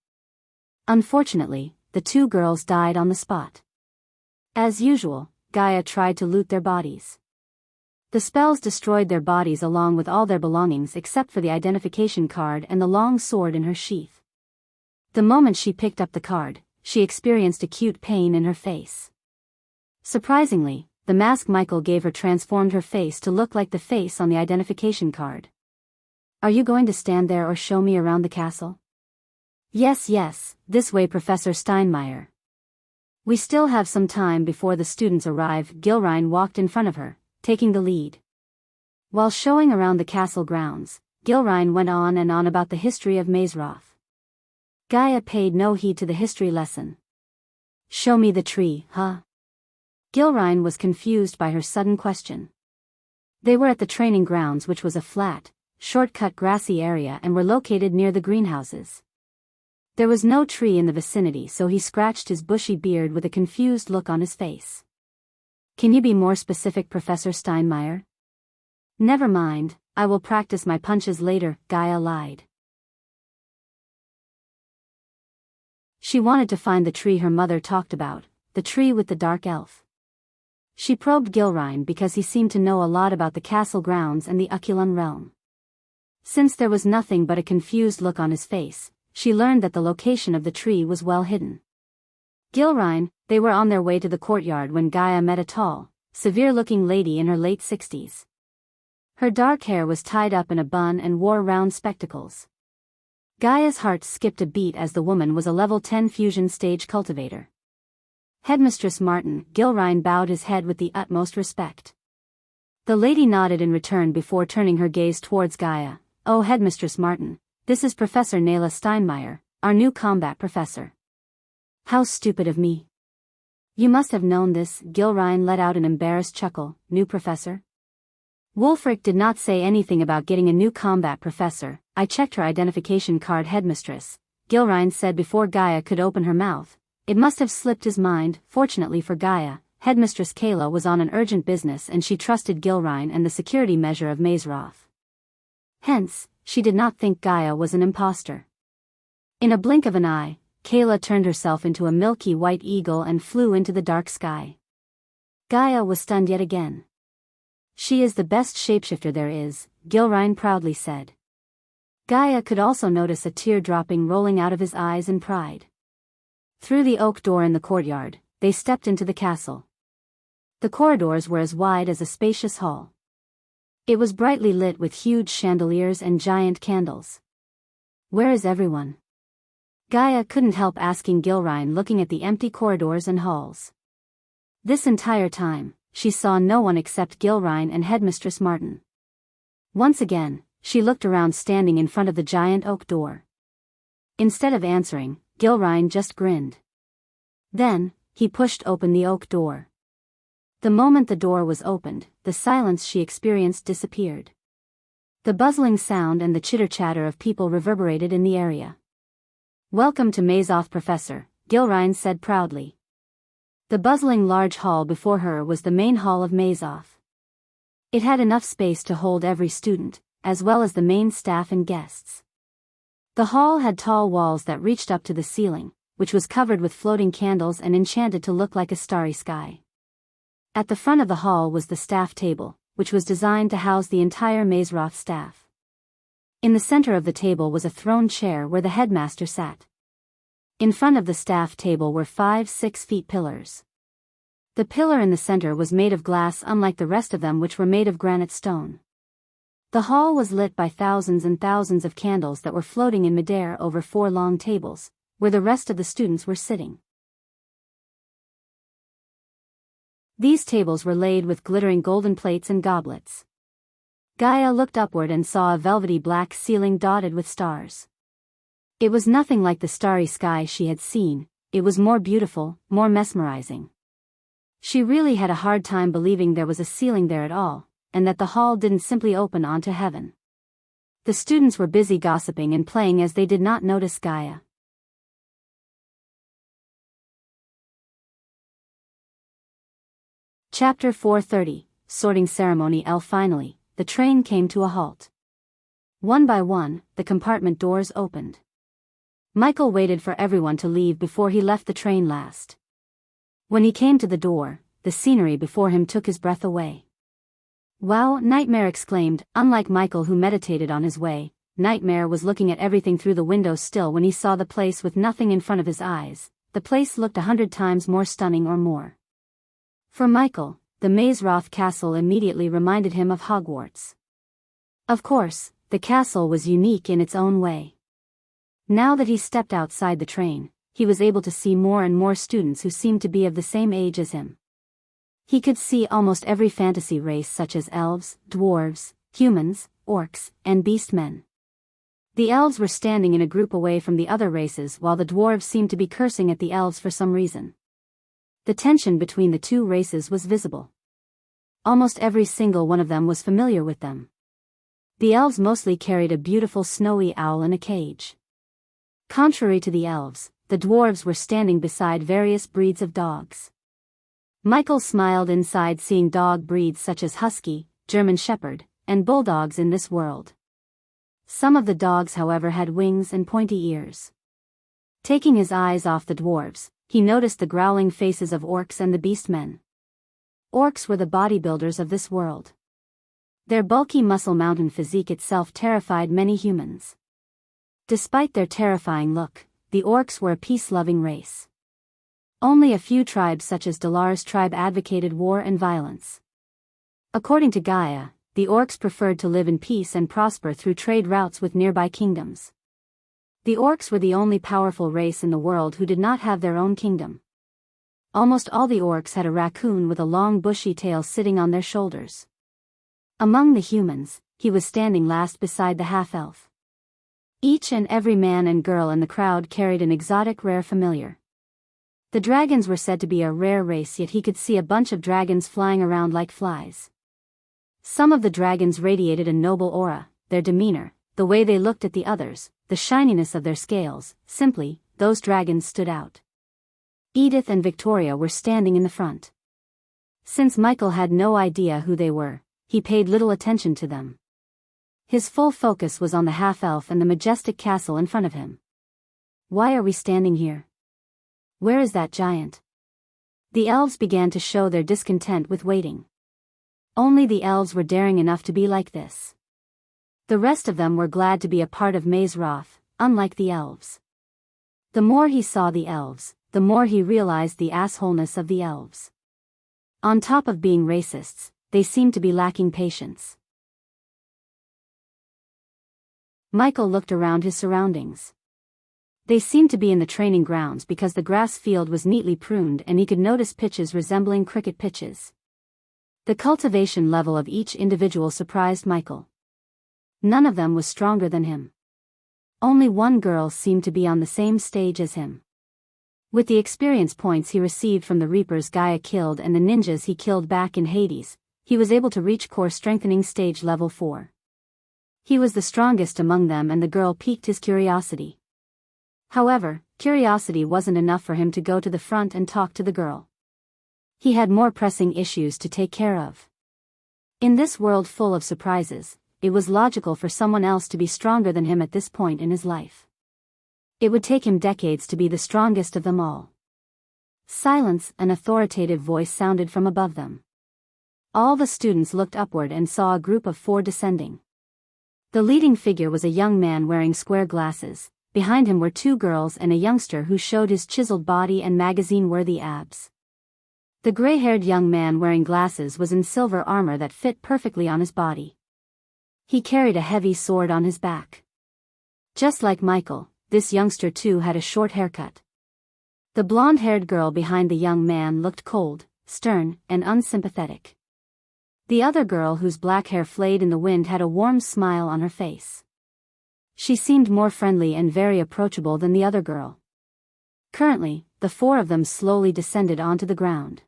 Unfortunately, the two girls died on the spot. As usual, Gaia tried to loot their bodies. The spells destroyed their bodies along with all their belongings except for the identification card and the long sword in her sheath. The moment she picked up the card, she experienced acute pain in her face. Surprisingly, the mask Michael gave her transformed her face to look like the face on the identification card. "Are you going to stand there or show me around the castle?" Yes, this way, Professor Steinmeier." "We still have some time before the students arrive." Gilrine walked in front of her, taking the lead. While showing around the castle grounds, Gilrine went on and on about the history of Maze Roth. Gaia paid no heed to the history lesson. "Show me the tree, huh?" Gilrine was confused by her sudden question. They were at the training grounds, which was a flat, shortcut grassy area and were located near the greenhouses. There was no tree in the vicinity, so he scratched his bushy beard with a confused look on his face. "Can you be more specific, Professor Steinmeier?" "Never mind, I will practice my punches later," Gaia lied. She wanted to find the tree her mother talked about, the tree with the dark elf. She probed Gilrine because he seemed to know a lot about the castle grounds and the Ukulun realm. Since there was nothing but a confused look on his face, she learned that the location of the tree was well hidden. Gilrine, they were on their way to the courtyard when Gaia met a tall, severe-looking lady in her late 60s. Her dark hair was tied up in a bun and wore round spectacles. Gaia's heart skipped a beat as the woman was a level 10 fusion stage cultivator. "Headmistress Martin." Gilrine bowed his head with the utmost respect. The lady nodded in return before turning her gaze towards Gaia. "Oh, Headmistress Martin, This is Professor Nayla Steinmeier, our new combat professor. How stupid of me. You must have known this. Gilrine let out an embarrassed chuckle. New professor? Wulfric did not say anything about getting a new combat professor. I checked her identification card, headmistress, Gilrine said before Gaia could open her mouth. It must have slipped his mind. Fortunately for Gaia, Headmistress Kayla was on an urgent business and she trusted Gilrine and the security measure of Mazeroth. Hence, she did not think Gaia was an imposter. In a blink of an eye, Kayla turned herself into a milky white eagle and flew into the dark sky. Gaia was stunned yet again. She is the best shapeshifter there is, Gilrine proudly said. Gaia could also notice a tear rolling out of his eyes in pride. Through the oak door in the courtyard, they stepped into the castle. The corridors were as wide as a spacious hall. It was brightly lit with huge chandeliers and giant candles. Where is everyone? Gaia couldn't help asking Gilrine, looking at the empty corridors and halls. This entire time, she saw no one except Gilrine and Headmistress Martin. Once again, she looked around, standing in front of the giant oak door. Instead of answering, Gilrine just grinned. Then, he pushed open the oak door. The moment the door was opened, the silence she experienced disappeared. The bustling sound and the chitter-chatter of people reverberated in the area. Welcome to Mazeroth, Professor, Gilrine said proudly. The bustling large hall before her was the main hall of Mazeroth. It had enough space to hold every student, as well as the main staff and guests. The hall had tall walls that reached up to the ceiling, which was covered with floating candles and enchanted to look like a starry sky. At the front of the hall was the staff table, which was designed to house the entire Mazeroth staff. In the center of the table was a throne chair where the headmaster sat. In front of the staff table were 5 6-foot pillars. The pillar in the center was made of glass, unlike the rest of them, which were made of granite stone. The hall was lit by thousands and thousands of candles that were floating in midair over 4 long tables, where the rest of the students were sitting. These tables were laid with glittering golden plates and goblets. Gaia looked upward and saw a velvety black ceiling dotted with stars. It was nothing like the starry sky she had seen, it was more beautiful, more mesmerizing. She really had a hard time believing there was a ceiling there at all, and that the hall didn't simply open onto heaven. The students were busy gossiping and playing as they did not notice Gaia. Chapter 430, Sorting Ceremony L. Finally, the train came to a halt. One by one, the compartment doors opened. Michael waited for everyone to leave before he left the train last. When he came to the door, the scenery before him took his breath away. Wow! Nightmare exclaimed. Unlike Michael, who meditated on his way, Nightmare was looking at everything through the window still when he saw the place with nothing in front of his eyes. The place looked 100 times more stunning or more. For Michael, the Mazeroth castle immediately reminded him of Hogwarts. Of course, the castle was unique in its own way. Now that he stepped outside the train, he was able to see more and more students who seemed to be of the same age as him. He could see almost every fantasy race, such as elves, dwarves, humans, orcs, and beastmen. The elves were standing in a group away from the other races, while the dwarves seemed to be cursing at the elves for some reason. The tension between the two races was visible. Almost every single one of them was familiar with them. The elves mostly carried a beautiful snowy owl in a cage. Contrary to the elves, the dwarves were standing beside various breeds of dogs. Michael smiled inside seeing dog breeds such as Husky, German Shepherd, and Bulldogs in this world. Some of the dogs, however, had wings and pointy ears. Taking his eyes off the dwarves, he noticed the growling faces of orcs and the beastmen. Orcs were the bodybuilders of this world. Their bulky muscle-mountain physique itself terrified many humans. Despite their terrifying look, the orcs were a peace-loving race. Only a few tribes such as Dalar's tribe advocated war and violence. According to Gaia, the orcs preferred to live in peace and prosper through trade routes with nearby kingdoms. The orcs were the only powerful race in the world who did not have their own kingdom. Almost all the orcs had a raccoon with a long bushy tail sitting on their shoulders. Among the humans, he was standing last beside the half-elf. Each and every man and girl in the crowd carried an exotic rare familiar. The dragons were said to be a rare race, yet he could see a bunch of dragons flying around like flies. Some of the dragons radiated a noble aura, their demeanor, the way they looked at the others, the shininess of their scales, simply, those dragons stood out. Edith and Victoria were standing in the front. Since Michael had no idea who they were, he paid little attention to them. His full focus was on the half-elf and the majestic castle in front of him. Why are we standing here? Where is that giant? The elves began to show their discontent with waiting. Only the elves were daring enough to be like this. The rest of them were glad to be a part of Maze Roth, unlike the elves. The more he saw the elves, the more he realized the assholeness of the elves. On top of being racists, they seemed to be lacking patience. Michael looked around his surroundings. They seemed to be in the training grounds because the grass field was neatly pruned and he could notice pitches resembling cricket pitches. The cultivation level of each individual surprised Michael. None of them was stronger than him. Only one girl seemed to be on the same stage as him. With the experience points he received from the Reapers Gaia killed and the ninjas he killed back in Hades, he was able to reach core strengthening stage level 4. He was the strongest among them and the girl piqued his curiosity. However, curiosity wasn't enough for him to go to the front and talk to the girl. He had more pressing issues to take care of. In this world full of surprises, it was logical for someone else to be stronger than him at this point in his life. It would take him decades to be the strongest of them all. Silence, an authoritative voice sounded from above them. All the students looked upward and saw a group of 4 descending. The leading figure was a young man wearing square glasses. Behind him were 2 girls and a youngster who showed his chiseled body and magazine-worthy abs. The gray-haired young man wearing glasses was in silver armor that fit perfectly on his body. He carried a heavy sword on his back. Just like Michael, this youngster too had a short haircut. The blonde-haired girl behind the young man looked cold, stern, and unsympathetic. The other girl whose black hair flayed in the wind had a warm smile on her face. She seemed more friendly and very approachable than the other girl. Currently, the 4 of them slowly descended onto the ground.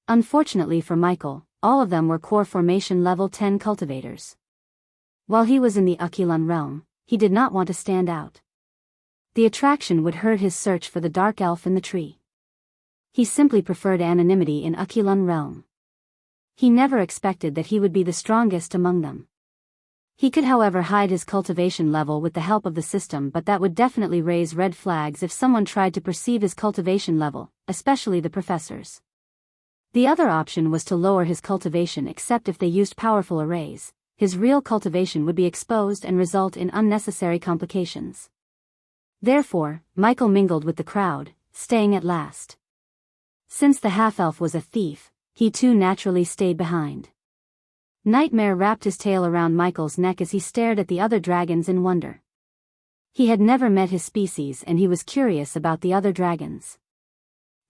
Unfortunately for Michael, all of them were core formation level 10 cultivators. While he was in the Aquilan realm, he did not want to stand out. The attraction would hurt his search for the dark elf in the tree. He simply preferred anonymity in Aquilan realm. He never expected that he would be the strongest among them. He could however hide his cultivation level with the help of the system, but that would definitely raise red flags if someone tried to perceive his cultivation level, especially the professors. The other option was to lower his cultivation, except if they used powerful arrays, his real cultivation would be exposed and result in unnecessary complications. Therefore, Michael mingled with the crowd, staying at last. Since the half-elf was a thief, he too naturally stayed behind. Nightmare wrapped his tail around Michael's neck as he stared at the other dragons in wonder. He had never met his species and he was curious about the other dragons.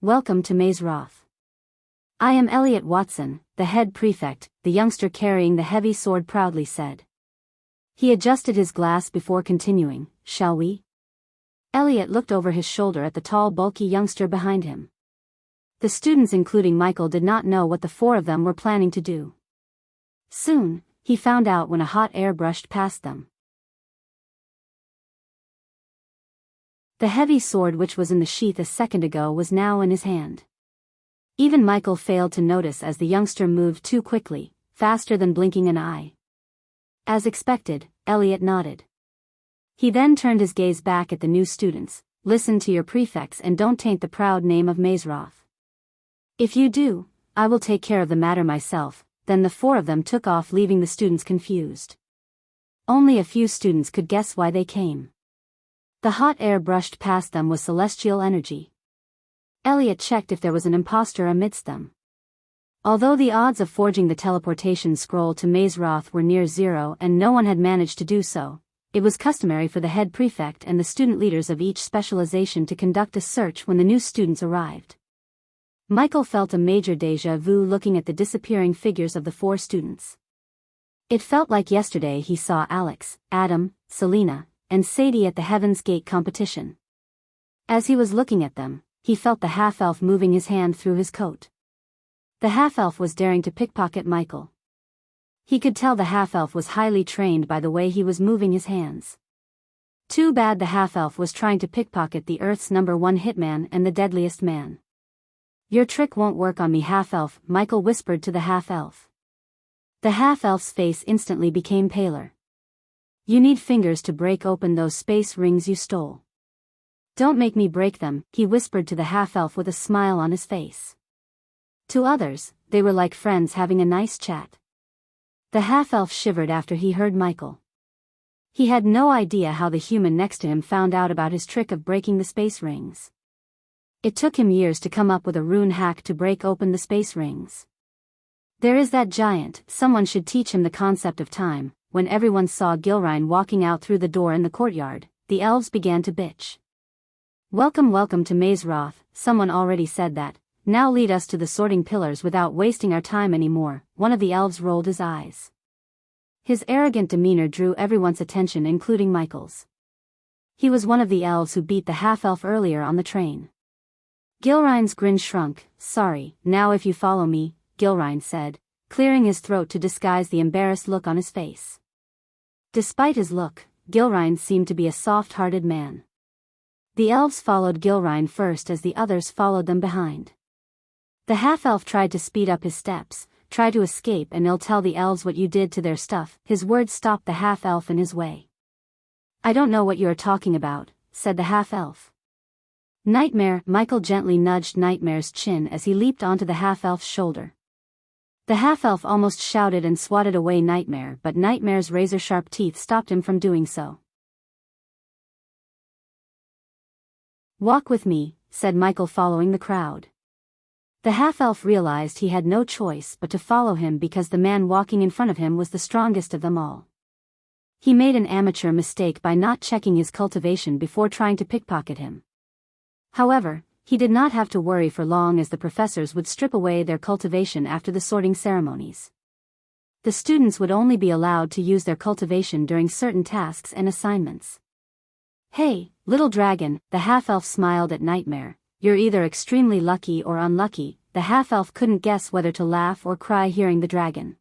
Welcome to Maze Roth. I am Elliot Watson, the head prefect, the youngster carrying the heavy sword proudly said. He adjusted his glass before continuing, shall we? Elliot looked over his shoulder at the tall bulky youngster behind him. The students including Michael did not know what the 4 of them were planning to do. Soon, he found out when a hot air brushed past them. The heavy sword which was in the sheath a second ago was now in his hand. Even Michael failed to notice as the youngster moved too quickly, faster than blinking an eye. As expected, Elliot nodded. He then turned his gaze back at the new students. Listen to your prefects and don't taint the proud name of Maze Roth. If you do, I will take care of the matter myself. Then the 4 of them took off, leaving the students confused. Only a few students could guess why they came. The hot air brushed past them was celestial energy. Elliot checked if there was an imposter amidst them. Although the odds of forging the teleportation scroll to Maze Roth were near 0 and no one had managed to do so, it was customary for the head prefect and the student leaders of each specialization to conduct a search when the new students arrived. Michael felt a major déjà vu looking at the disappearing figures of the 4 students. It felt like yesterday he saw Alex, Adam, Selena, and Sadie at the Heaven's Gate competition. As he was looking at them, he felt the half-elf moving his hand through his coat. The half-elf was daring to pickpocket Michael. He could tell the half-elf was highly trained by the way he was moving his hands. Too bad the half-elf was trying to pickpocket the Earth's #1 hitman and the deadliest man. "Your trick won't work on me, half-elf," Michael whispered to the half-elf. The half-elf's face instantly became paler. "You need fingers to break open those space rings you stole." "Don't make me break them," he whispered to the half-elf with a smile on his face. To others, they were like friends having a nice chat. The half-elf shivered after he heard Michael. He had no idea how the human next to him found out about his trick of breaking the space rings. It took him years to come up with a rune hack to break open the space rings. There is that giant, someone should teach him the concept of time. When everyone saw Gilrine walking out through the door in the courtyard, the elves began to bitch. Welcome to Mazeroth," someone already said that. "Now lead us to the sorting pillars without wasting our time anymore." One of the elves rolled his eyes. His arrogant demeanor drew everyone's attention, including Michael's. He was one of the elves who beat the half-elf earlier on the train. Gilrine's grin shrunk. "Sorry, now if you follow me," Gilrine said, clearing his throat to disguise the embarrassed look on his face. Despite his look, Gilrine seemed to be a soft-hearted man. The elves followed Gilrine first as the others followed them behind. The half-elf tried to speed up his steps, try to escape, and "I'll tell the elves what you did to their stuff." His words stopped the half-elf in his way. "I don't know what you are talking about," said the half-elf. "Nightmare," Michael gently nudged Nightmare's chin as he leaped onto the half-elf's shoulder. The half-elf almost shouted and swatted away Nightmare, but Nightmare's razor-sharp teeth stopped him from doing so. "Walk with me," said Michael, following the crowd. The half-elf realized he had no choice but to follow him because the man walking in front of him was the strongest of them all. He made an amateur mistake by not checking his cultivation before trying to pickpocket him. However, he did not have to worry for long, as the professors would strip away their cultivation after the sorting ceremonies. The students would only be allowed to use their cultivation during certain tasks and assignments. "Hey, little dragon," the half-elf smiled at Nightmare. "You're either extremely lucky or unlucky." The half-elf couldn't guess whether to laugh or cry hearing the dragon.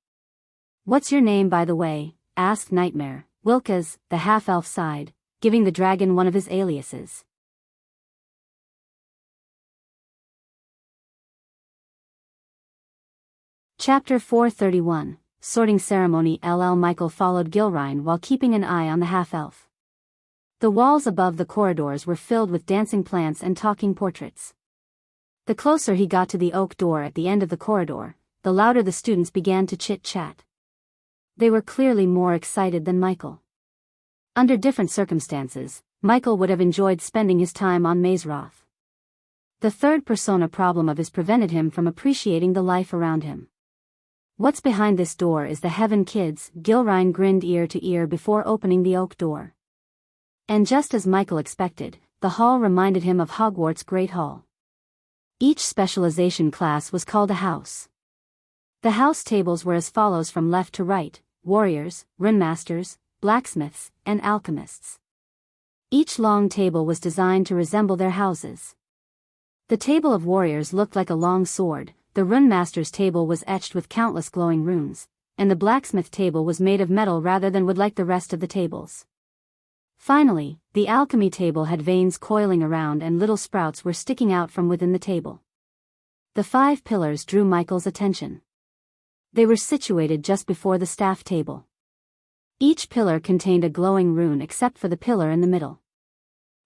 "What's your name, by the way?" asked Nightmare. "Wilkes," the half-elf sighed, giving the dragon one of his aliases. Chapter 431, Sorting Ceremony. Michael followed Gilrine while keeping an eye on the half-elf. The walls above the corridors were filled with dancing plants and talking portraits. The closer he got to the oak door at the end of the corridor, the louder the students began to chit-chat. They were clearly more excited than Michael. Under different circumstances, Michael would have enjoyed spending his time on Mazeroth. The third persona problem of his prevented him from appreciating the life around him. "What's behind this door is the Heaven Kids," Gilrine grinned ear to ear before opening the oak door. And just as Michael expected, the hall reminded him of Hogwarts' Great Hall. Each specialization class was called a house. The house tables were as follows from left to right: warriors, runemasters, blacksmiths, and alchemists. Each long table was designed to resemble their houses. The table of warriors looked like a long sword, the runemaster's table was etched with countless glowing runes, and the blacksmith table was made of metal rather than wood like the rest of the tables. Finally, the alchemy table had veins coiling around and little sprouts were sticking out from within the table. The 5 pillars drew Michael's attention. They were situated just before the staff table. Each pillar contained a glowing rune except for the pillar in the middle.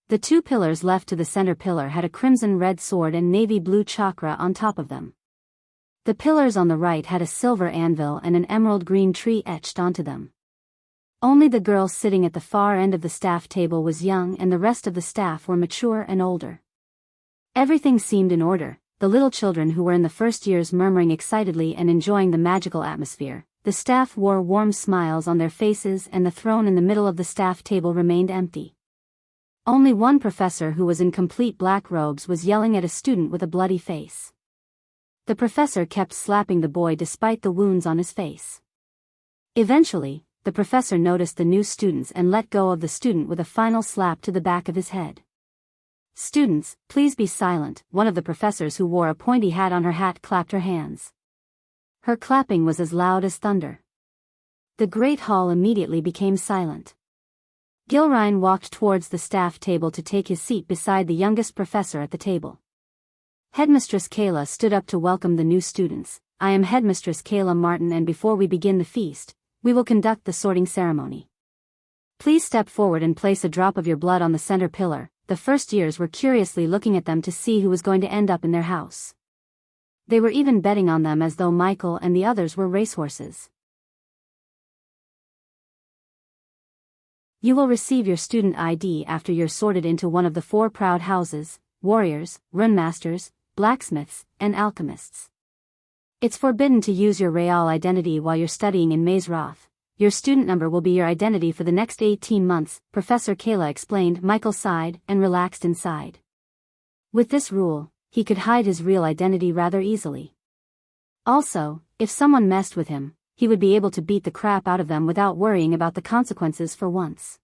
The 2 pillars left to the center pillar had a crimson-red sword and navy-blue chakra on top of them. The pillars on the right had a silver anvil and an emerald-green tree etched onto them. Only the girl sitting at the far end of the staff table was young, and the rest of the staff were mature and older. Everything seemed in order, the little children who were in the first years murmuring excitedly and enjoying the magical atmosphere. The staff wore warm smiles on their faces, and the throne in the middle of the staff table remained empty. Only one professor, who was in complete black robes, was yelling at a student with a bloody face. The professor kept slapping the boy despite the wounds on his face. Eventually, the professor noticed the new students and let go of the student with a final slap to the back of his head. "Students, please be silent," one of the professors who wore a pointy hat on her hat clapped her hands. Her clapping was as loud as thunder. The great hall immediately became silent. Gilrine walked towards the staff table to take his seat beside the youngest professor at the table. Headmistress Kayla stood up to welcome the new students. "I am Headmistress Kayla Martin, and before we begin the feast, we will conduct the sorting ceremony. Please step forward and place a drop of your blood on the center pillar." The first years were curiously looking at them to see who was going to end up in their house. They were even betting on them as though Michael and the others were racehorses. You will receive your student ID after you're sorted into one of the 4 proud houses: warriors, runemasters, blacksmiths, and alchemists. It's forbidden to use your real identity while you're studying in Maze Roth. Your student number will be your identity for the next 18 months, Professor Kayla explained. Michael sighed and relaxed inside. With this rule, he could hide his real identity rather easily. Also, if someone messed with him, he would be able to beat the crap out of them without worrying about the consequences for once.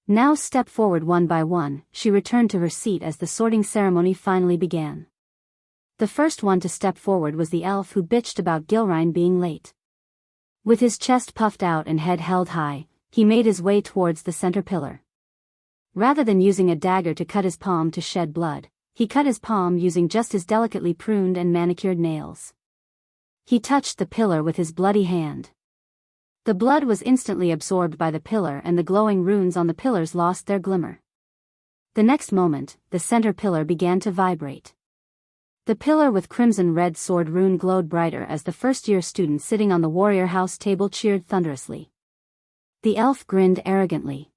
Now step forward one by one. She returned to her seat as the sorting ceremony finally began. The first one to step forward was the elf who bitched about Gilrine being late. With his chest puffed out and head held high, he made his way towards the center pillar. Rather than using a dagger to cut his palm to shed blood, he cut his palm using just his delicately pruned and manicured nails. He touched the pillar with his bloody hand. The blood was instantly absorbed by the pillar and the glowing runes on the pillars lost their glimmer. The next moment, the center pillar began to vibrate. The pillar with crimson-red sword rune glowed brighter as the first-year student sitting on the warrior house table cheered thunderously. The elf grinned arrogantly.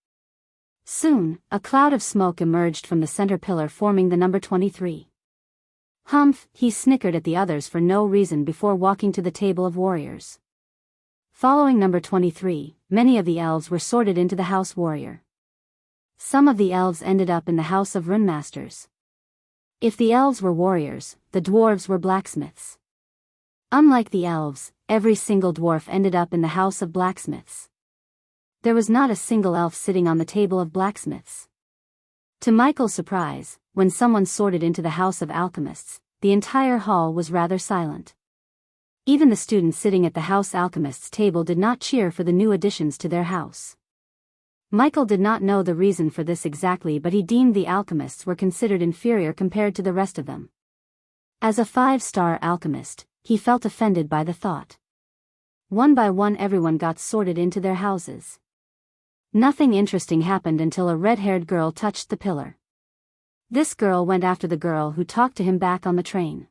Soon, a cloud of smoke emerged from the center pillar forming the number 23. "Humph," he snickered at the others for no reason before walking to the table of warriors. Following number 23, many of the elves were sorted into the house warrior. Some of the elves ended up in the house of runemasters. If the elves were warriors, the dwarves were blacksmiths. Unlike the elves, every single dwarf ended up in the house of blacksmiths. There was not a single elf sitting on the table of blacksmiths. To Michael's surprise, when someone sorted into the house of alchemists, the entire hall was rather silent. Even the students sitting at the house alchemists' table did not cheer for the new additions to their house. Michael did not know the reason for this exactly, but he deemed the alchemists were considered inferior compared to the rest of them. As a 5-star alchemist, he felt offended by the thought. One by one everyone got sorted into their houses. Nothing interesting happened until a red-haired girl touched the pillar. This girl went after the girl who talked to him back on the train.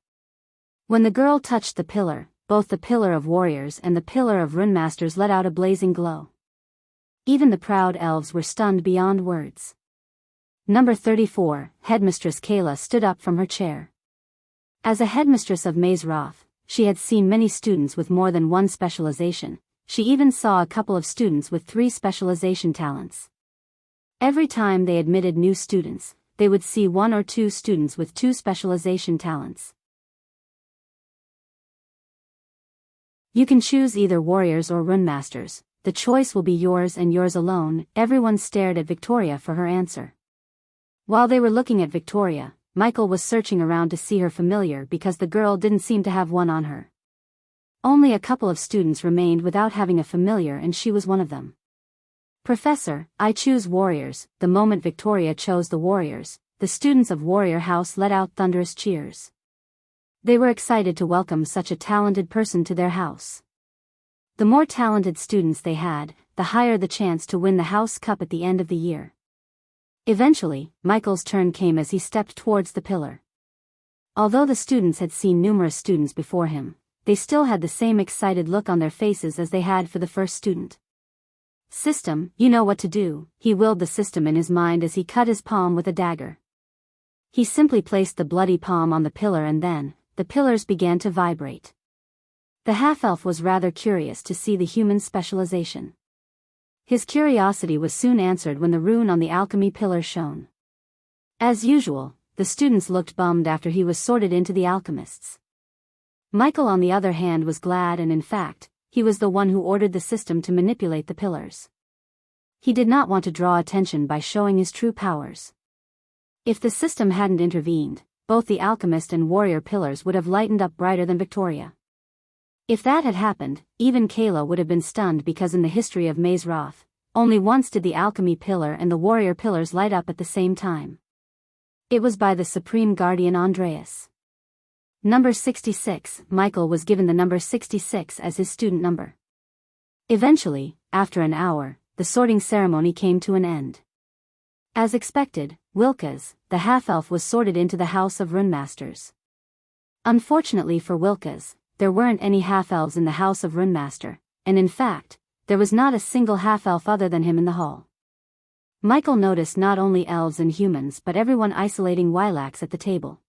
When the girl touched the pillar, both the pillar of warriors and the pillar of runemasters let out a blazing glow. Even the proud elves were stunned beyond words. Number 34, Headmistress Kayla stood up from her chair. As a headmistress of Maze Roth, she had seen many students with more than one specialization. She even saw a couple of students with 3 specialization talents. Every time they admitted new students, they would see 1 or 2 students with 2 specialization talents. You can choose either warriors or runemasters. The choice will be yours and yours alone. Everyone stared at Victoria for her answer. While they were looking at Victoria, Michael was searching around to see her familiar because the girl didn't seem to have one on her. Only a couple of students remained without having a familiar, and she was one of them. "Professor, I choose warriors." The moment Victoria chose the warriors, the students of Warrior House let out thunderous cheers. They were excited to welcome such a talented person to their house. The more talented students they had, the higher the chance to win the House Cup at the end of the year. Eventually, Michael's turn came as he stepped towards the pillar. Although the students had seen numerous students before him, they still had the same excited look on their faces as they had for the first student. "System, you know what to do," he willed the system in his mind as he cut his palm with a dagger. He simply placed the bloody palm on the pillar and then, the pillars began to vibrate. The half-elf was rather curious to see the human specialization. His curiosity was soon answered when the rune on the alchemy pillar shone. As usual, the students looked bummed after he was sorted into the alchemists. Michael on the other hand was glad, and in fact, he was the one who ordered the system to manipulate the pillars. He did not want to draw attention by showing his true powers. If the system hadn't intervened, both the alchemist and warrior pillars would have lightened up brighter than Victoria. If that had happened, even Kayla would have been stunned because in the history of Maze Roth, only once did the alchemy pillar and the warrior pillars light up at the same time. It was by the Supreme Guardian Andreas. Number 66, Michael was given the number 66 as his student number. Eventually, after an hour, the sorting ceremony came to an end. As expected, Wilkes, the half-elf, was sorted into the House of Runemasters. Unfortunately for Wilkes, there weren't any half-elves in the House of Runemaster, and in fact, there was not a single half-elf other than him in the hall. Michael noticed not only elves and humans but everyone isolating Wilax at the table.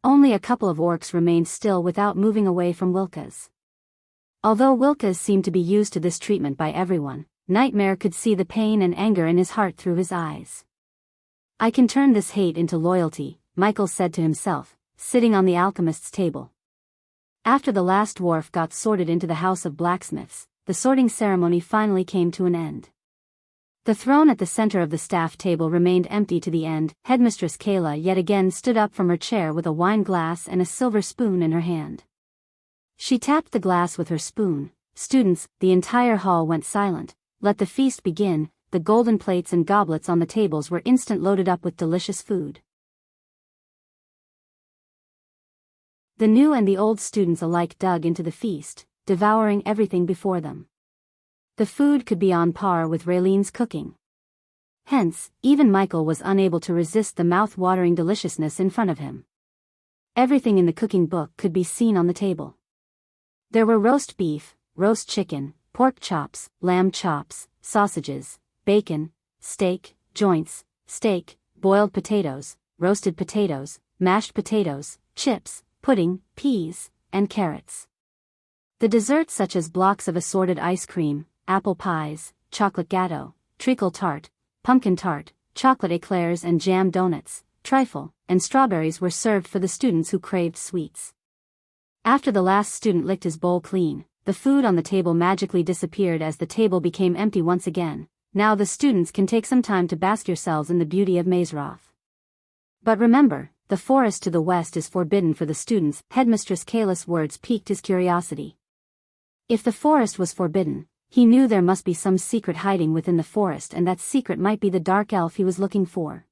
Only a couple of orcs remained still without moving away from Wilkes. Although Wilkes seemed to be used to this treatment by everyone, Nightmare could see the pain and anger in his heart through his eyes. I can turn this hate into loyalty, Michael said to himself, sitting on the alchemist's table. After the last dwarf got sorted into the House of Blacksmiths, the sorting ceremony finally came to an end. The throne at the center of the staff table remained empty to the end. Headmistress Kayla yet again stood up from her chair with a wine glass and a silver spoon in her hand. She tapped the glass with her spoon. Students, the entire hall went silent. Let the feast begin. The golden plates and goblets on the tables were instant loaded up with delicious food. The new and the old students alike dug into the feast, devouring everything before them. The food could be on par with Raylene's cooking. Hence, even Michael was unable to resist the mouth-watering deliciousness in front of him. Everything in the cooking book could be seen on the table. There were roast beef, roast chicken, pork chops, lamb chops, sausages, bacon, steak, joints, steak, boiled potatoes, roasted potatoes, mashed potatoes, chips, pudding, peas, and carrots. The desserts such as blocks of assorted ice cream, apple pies, chocolate gâteau, treacle tart, pumpkin tart, chocolate eclairs and jam donuts, trifle, and strawberries were served for the students who craved sweets. After the last student licked his bowl clean, the food on the table magically disappeared as the table became empty once again. Now the students can take some time to bask yourselves in the beauty of Maze Roth. But remember, the forest to the west is forbidden for the students. Headmistress Kayla's words piqued his curiosity. If the forest was forbidden, he knew there must be some secret hiding within the forest, and that secret might be the dark elf he was looking for.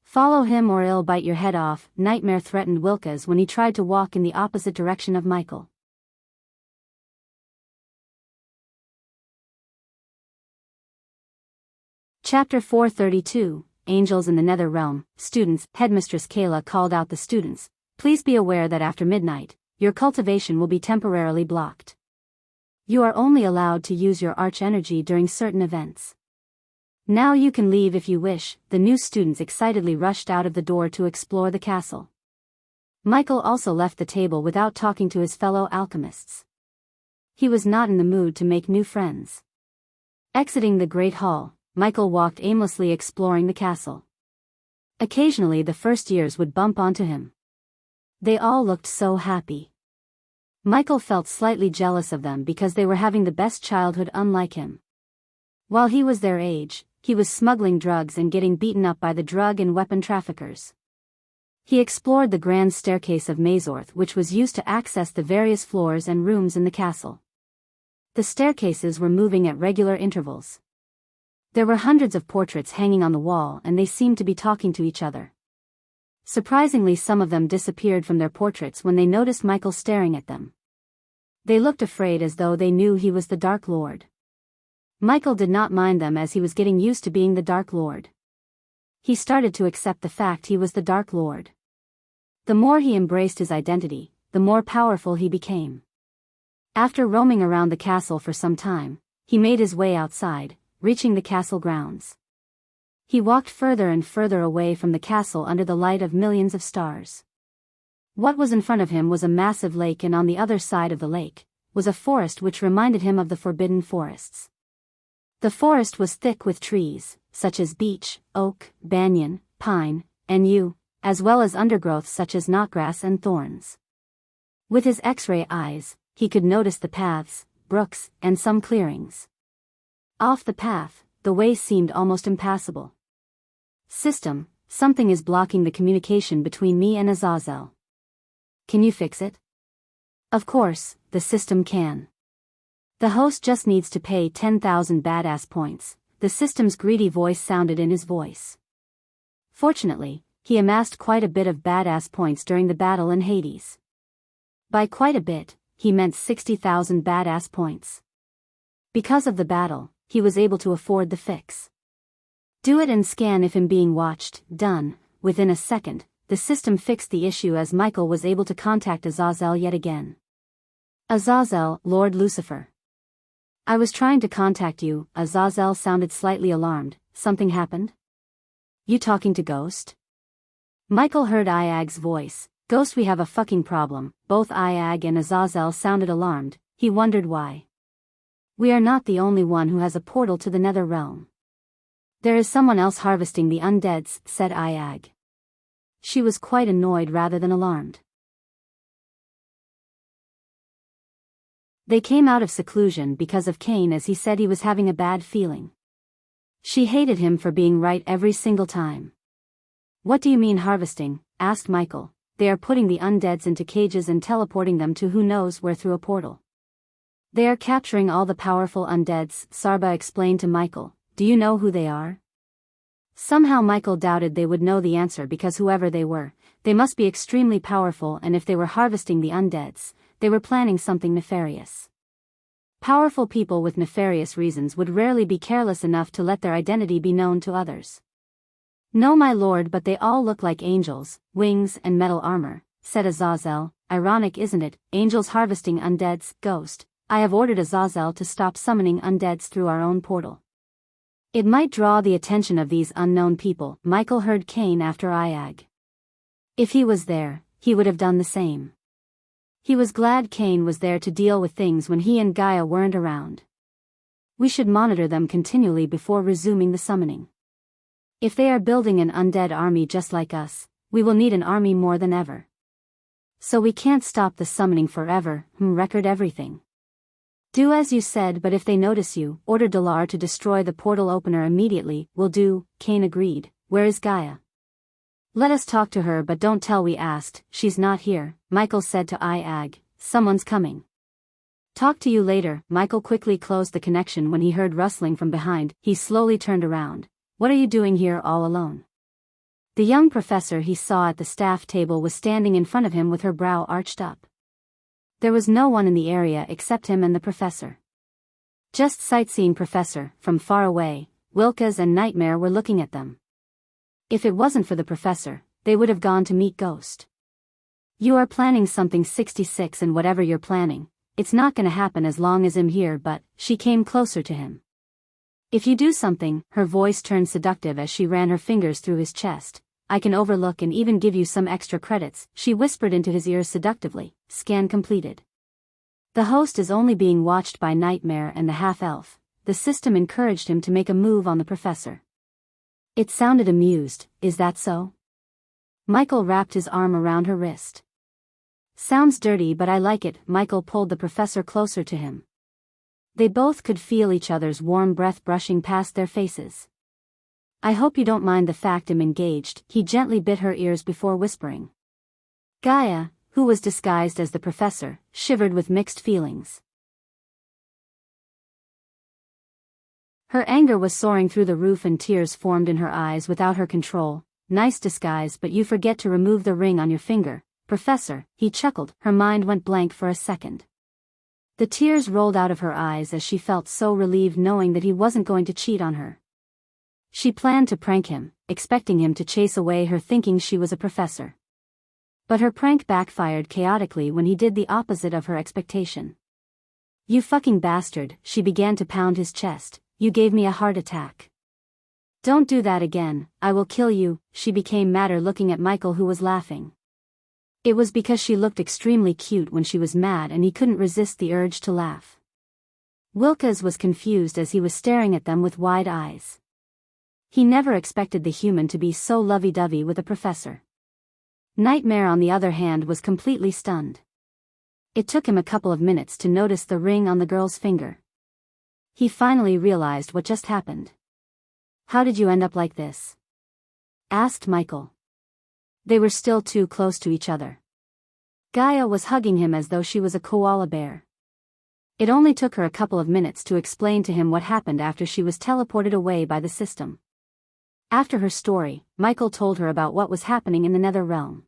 Follow him or he'll bite your head off, Nightmare threatened Wilkes when he tried to walk in the opposite direction of Michael. Chapter 432, Angels in the Nether Realm. Students, Headmistress Kayla called out the students. Please be aware that after midnight, your cultivation will be temporarily blocked. You are only allowed to use your arch energy during certain events. Now you can leave if you wish. The new students excitedly rushed out of the door to explore the castle. Michael also left the table without talking to his fellow alchemists. He was not in the mood to make new friends. Exiting the great hall, Michael walked aimlessly exploring the castle. Occasionally the first years would bump onto him. They all looked so happy. Michael felt slightly jealous of them because they were having the best childhood unlike him. While he was their age, he was smuggling drugs and getting beaten up by the drug and weapon traffickers. He explored the grand staircase of Mazorth, which was used to access the various floors and rooms in the castle. The staircases were moving at regular intervals. There were hundreds of portraits hanging on the wall and they seemed to be talking to each other. Surprisingly, some of them disappeared from their portraits when they noticed Michael staring at them. They looked afraid as though they knew he was the Dark Lord. Michael did not mind them as he was getting used to being the Dark Lord. He started to accept the fact he was the Dark Lord. The more he embraced his identity, the more powerful he became. After roaming around the castle for some time, he made his way outside, reaching the castle grounds. He walked further and further away from the castle under the light of millions of stars. What was in front of him was a massive lake, and on the other side of the lake was a forest which reminded him of the forbidden forests. The forest was thick with trees, such as beech, oak, banyan, pine, and yew, as well as undergrowth such as knotgrass and thorns. With his X-ray eyes, he could notice the paths, brooks, and some clearings. Off the path, the way seemed almost impassable. System, something is blocking the communication between me and Azazel. Can you fix it? Of course, the system can. The host just needs to pay 10,000 badass points, the system's greedy voice sounded in his voice. Fortunately, he amassed quite a bit of badass points during the battle in Hades. By quite a bit, he meant 60,000 badass points. Because of the battle, he was able to afford the fix. Do it and scan if him being watched. Done. Within a second, the system fixed the issue as Michael was able to contact Azazel yet again. Azazel, Lord Lucifer. I was trying to contact you. Azazel sounded slightly alarmed. Something happened? You talking to Ghost? Michael heard Iag's voice. Ghost, we have a fucking problem. Both Iag and Azazel sounded alarmed. He wondered why. We are not the only one who has a portal to the nether realm. There is someone else harvesting the undeads, said Iag. She was quite annoyed rather than alarmed. They came out of seclusion because of Cain, as he said he was having a bad feeling. She hated him for being right every single time. What do you mean harvesting? Asked Michael. They are putting the undeads into cages and teleporting them to who knows where through a portal. They are capturing all the powerful undeads, Sarba explained to Michael. Do you know who they are? Somehow Michael doubted they would know the answer because whoever they were, they must be extremely powerful, and if they were harvesting the undeads, they were planning something nefarious. Powerful people with nefarious reasons would rarely be careless enough to let their identity be known to others. No, my lord, but they all look like angels, wings and metal armor, said Azazel. Ironic, isn't it? Angels harvesting undeads. Ghost, I have ordered Azazel to stop summoning undeads through our own portal. It might draw the attention of these unknown people. Michael heard Cain after Iag. If he was there, he would have done the same. He was glad Cain was there to deal with things when he and Gaia weren't around. We should monitor them continually before resuming the summoning. If they are building an undead army just like us, we will need an army more than ever. So we can't stop the summoning forever. Record everything. Do as you said, but if they notice you, order Dalar to destroy the portal opener immediately. Will do, Cain agreed. Where is Gaia? Let us talk to her, but don't tell we asked. She's not here, Michael said to Iag. Someone's coming. Talk to you later. Michael quickly closed the connection when he heard rustling from behind. He slowly turned around. What are you doing here all alone? The young professor he saw at the staff table was standing in front of him with her brow arched up. There was no one in the area except him and the professor. Just sightseeing professor. From far away, Wilkes and Nightmare were looking at them. If it wasn't for the professor, they would have gone to meet Ghost. You are planning something 66, and whatever you're planning, it's not gonna happen as long as I'm here. But she came closer to him. If you do something, her voice turned seductive as she ran her fingers through his chest. I can overlook and even give you some extra credits, she whispered into his ears seductively. Scan completed. The host is only being watched by Nightmare and the half-elf. The system encouraged him to make a move on the professor. It sounded amused. Is that so? Michael wrapped his arm around her wrist. Sounds dirty, but I like it. Michael pulled the professor closer to him. They both could feel each other's warm breath brushing past their faces. I hope you don't mind the fact I'm engaged. He gently bit her ears before whispering. Gaia, who was disguised as the professor, shivered with mixed feelings. Her anger was soaring through the roof and tears formed in her eyes without her control. Nice disguise, but you forget to remove the ring on your finger, Professor, he chuckled. Her mind went blank for a second. The tears rolled out of her eyes as she felt so relieved knowing that he wasn't going to cheat on her. She planned to prank him, expecting him to chase away her, thinking she was a professor. But her prank backfired chaotically when he did the opposite of her expectation. You fucking bastard, she began to pound his chest. You gave me a heart attack. Don't do that again, I will kill you. She became madder looking at Michael, who was laughing. It was because she looked extremely cute when she was mad and he couldn't resist the urge to laugh. Wilkes was confused as he was staring at them with wide eyes. He never expected the human to be so lovey-dovey with a professor. Nightmare, on the other hand, was completely stunned. It took him a couple of minutes to notice the ring on the girl's finger. He finally realized what just happened. "How did you end up like this?" asked Michael. They were still too close to each other. Gaia was hugging him as though she was a koala bear. It only took her a couple of minutes to explain to him what happened after she was teleported away by the system. After her story, Michael told her about what was happening in the Nether Realm.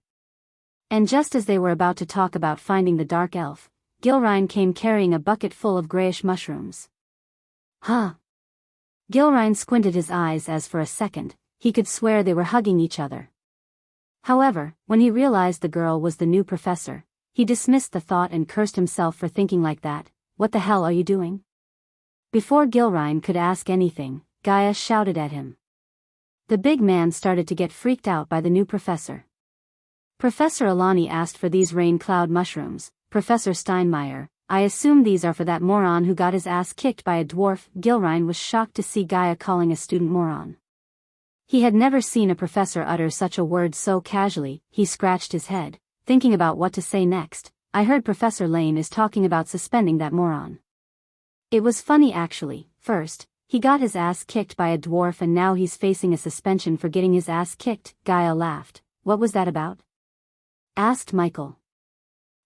And just as they were about to talk about finding the Dark Elf, Gilrine came carrying a bucket full of grayish mushrooms. Huh? Gilrine squinted his eyes as for a second, he could swear they were hugging each other. However, when he realized the girl was the new professor, he dismissed the thought and cursed himself for thinking like that. "What the hell are you doing?" Before Gilrine could ask anything, Gaia shouted at him. The big man started to get freaked out by the new professor. "Professor Alani asked for these rain cloud mushrooms, Professor Steinmeier. I assume these are for that moron who got his ass kicked by a dwarf." Gilrine was shocked to see Gaia calling a student moron. He had never seen a professor utter such a word so casually. He scratched his head, thinking about what to say next. "I heard Professor Lane is talking about suspending that moron." It was funny actually. First, he got his ass kicked by a dwarf and now he's facing a suspension for getting his ass kicked. Gaia laughed. "What was that about?" asked Michael.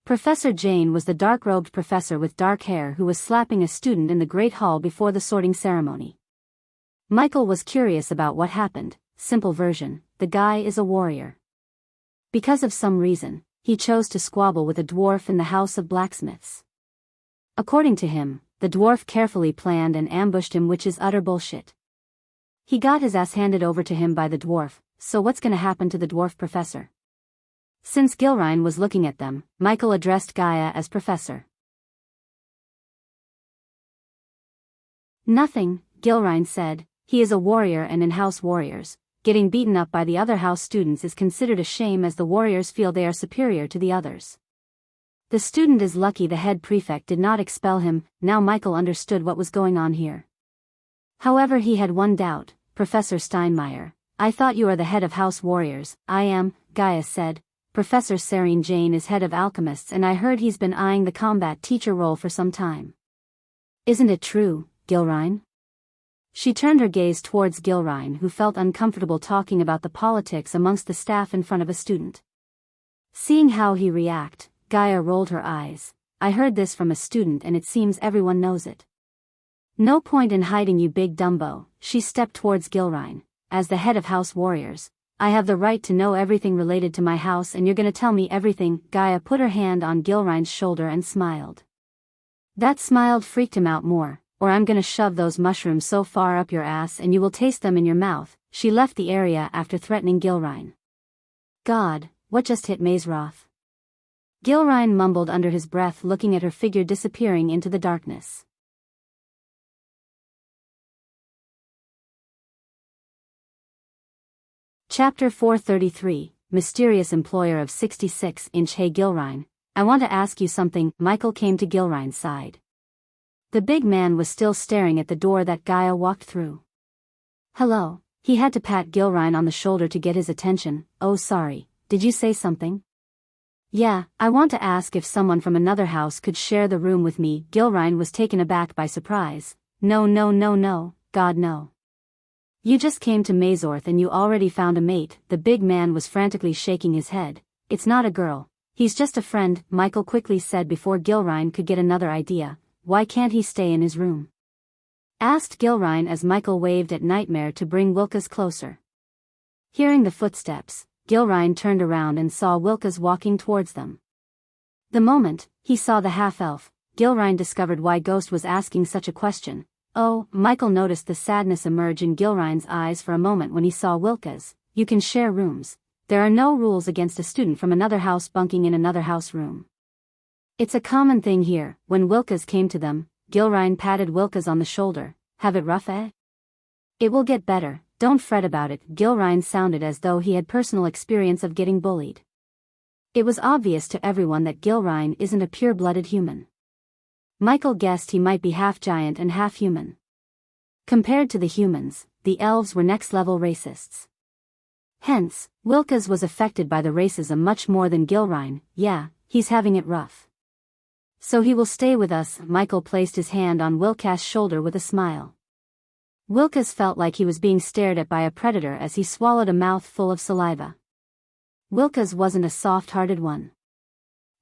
Professor Jane was the dark-robed professor with dark hair who was slapping a student in the Great Hall before the sorting ceremony. Michael was curious about what happened. Simple version, the guy is a warrior. Because of some reason, he chose to squabble with a dwarf in the House of Blacksmiths. According to him, the dwarf carefully planned and ambushed him, which is utter bullshit. He got his ass handed over to him by the dwarf, so what's gonna happen to the dwarf professor? Since Gilrine was looking at them, Michael addressed Gaia as Professor. "Nothing," Gilrine said. "He is a warrior and in House Warriors, getting beaten up by the other house students is considered a shame as the warriors feel they are superior to the others. The student is lucky the head prefect did not expel him." Now Michael understood what was going on here. However, he had one doubt. "Professor Steinmeier, I thought you are the head of House Warriors." "I am," Gaia said. "Professor Serene Jane is head of alchemists and I heard he's been eyeing the combat teacher role for some time." "Isn't it true, Gilrine?" She turned her gaze towards Gilrine, who felt uncomfortable talking about the politics amongst the staff in front of a student. Seeing how he reacted, Gaia rolled her eyes. "I heard this from a student and it seems everyone knows it." "No point in hiding, you big dumbo." She stepped towards Gilrine. "As the head of House Warriors, I have the right to know everything related to my house and you're gonna tell me everything." Gaia put her hand on Gilrine's shoulder and smiled. That smile freaked him out more. "Or I'm gonna shove those mushrooms so far up your ass and you will taste them in your mouth." She left the area after threatening Gilrine. "God, what just hit Mazeroth?" Gilrine mumbled under his breath, looking at her figure disappearing into the darkness. Chapter 433, Mysterious Employer of 66-inch. "Hey Gilrine, I want to ask you something." Michael came to Gilrine's side. The big man was still staring at the door that Gaia walked through. "Hello." He had to pat Gilrine on the shoulder to get his attention. "Oh sorry, did you say something?" "Yeah, I want to ask if someone from another house could share the room with me." Gilrine was taken aback by surprise. No, God no. You just came to Mazorth and you already found a mate." The big man was frantically shaking his head. "It's not a girl, he's just a friend," Michael quickly said before Gilrine could get another idea. "Why can't he stay in his room?" asked Gilrine as Michael waved at Nightmare to bring Wilkes closer. Hearing the footsteps, Gilrine turned around and saw Wilkes walking towards them. The moment he saw the half-elf, Gilrine discovered why Ghost was asking such a question. "Oh," Michael noticed the sadness emerge in Gilrine's eyes for a moment when he saw Wilkes. "You can share rooms. There are no rules against a student from another house bunking in another house room. It's a common thing here." When Wilkes came to them, Gilrine patted Wilkes on the shoulder. "Have it rough, eh?" "It will get better, don't fret about it." Gilrine sounded as though he had personal experience of getting bullied. It was obvious to everyone that Gilrine isn't a pure-blooded human. Michael guessed he might be half giant and half human. Compared to the humans, the elves were next-level racists. Hence, Wilkes was affected by the racism much more than Gilrine. "Yeah, he's having it rough." So he will stay with us. Michael placed his hand on Wilca's shoulder with a smile. Wilcas felt like he was being stared at by a predator as he swallowed a mouthful of saliva. Wilcas wasn't a soft-hearted one.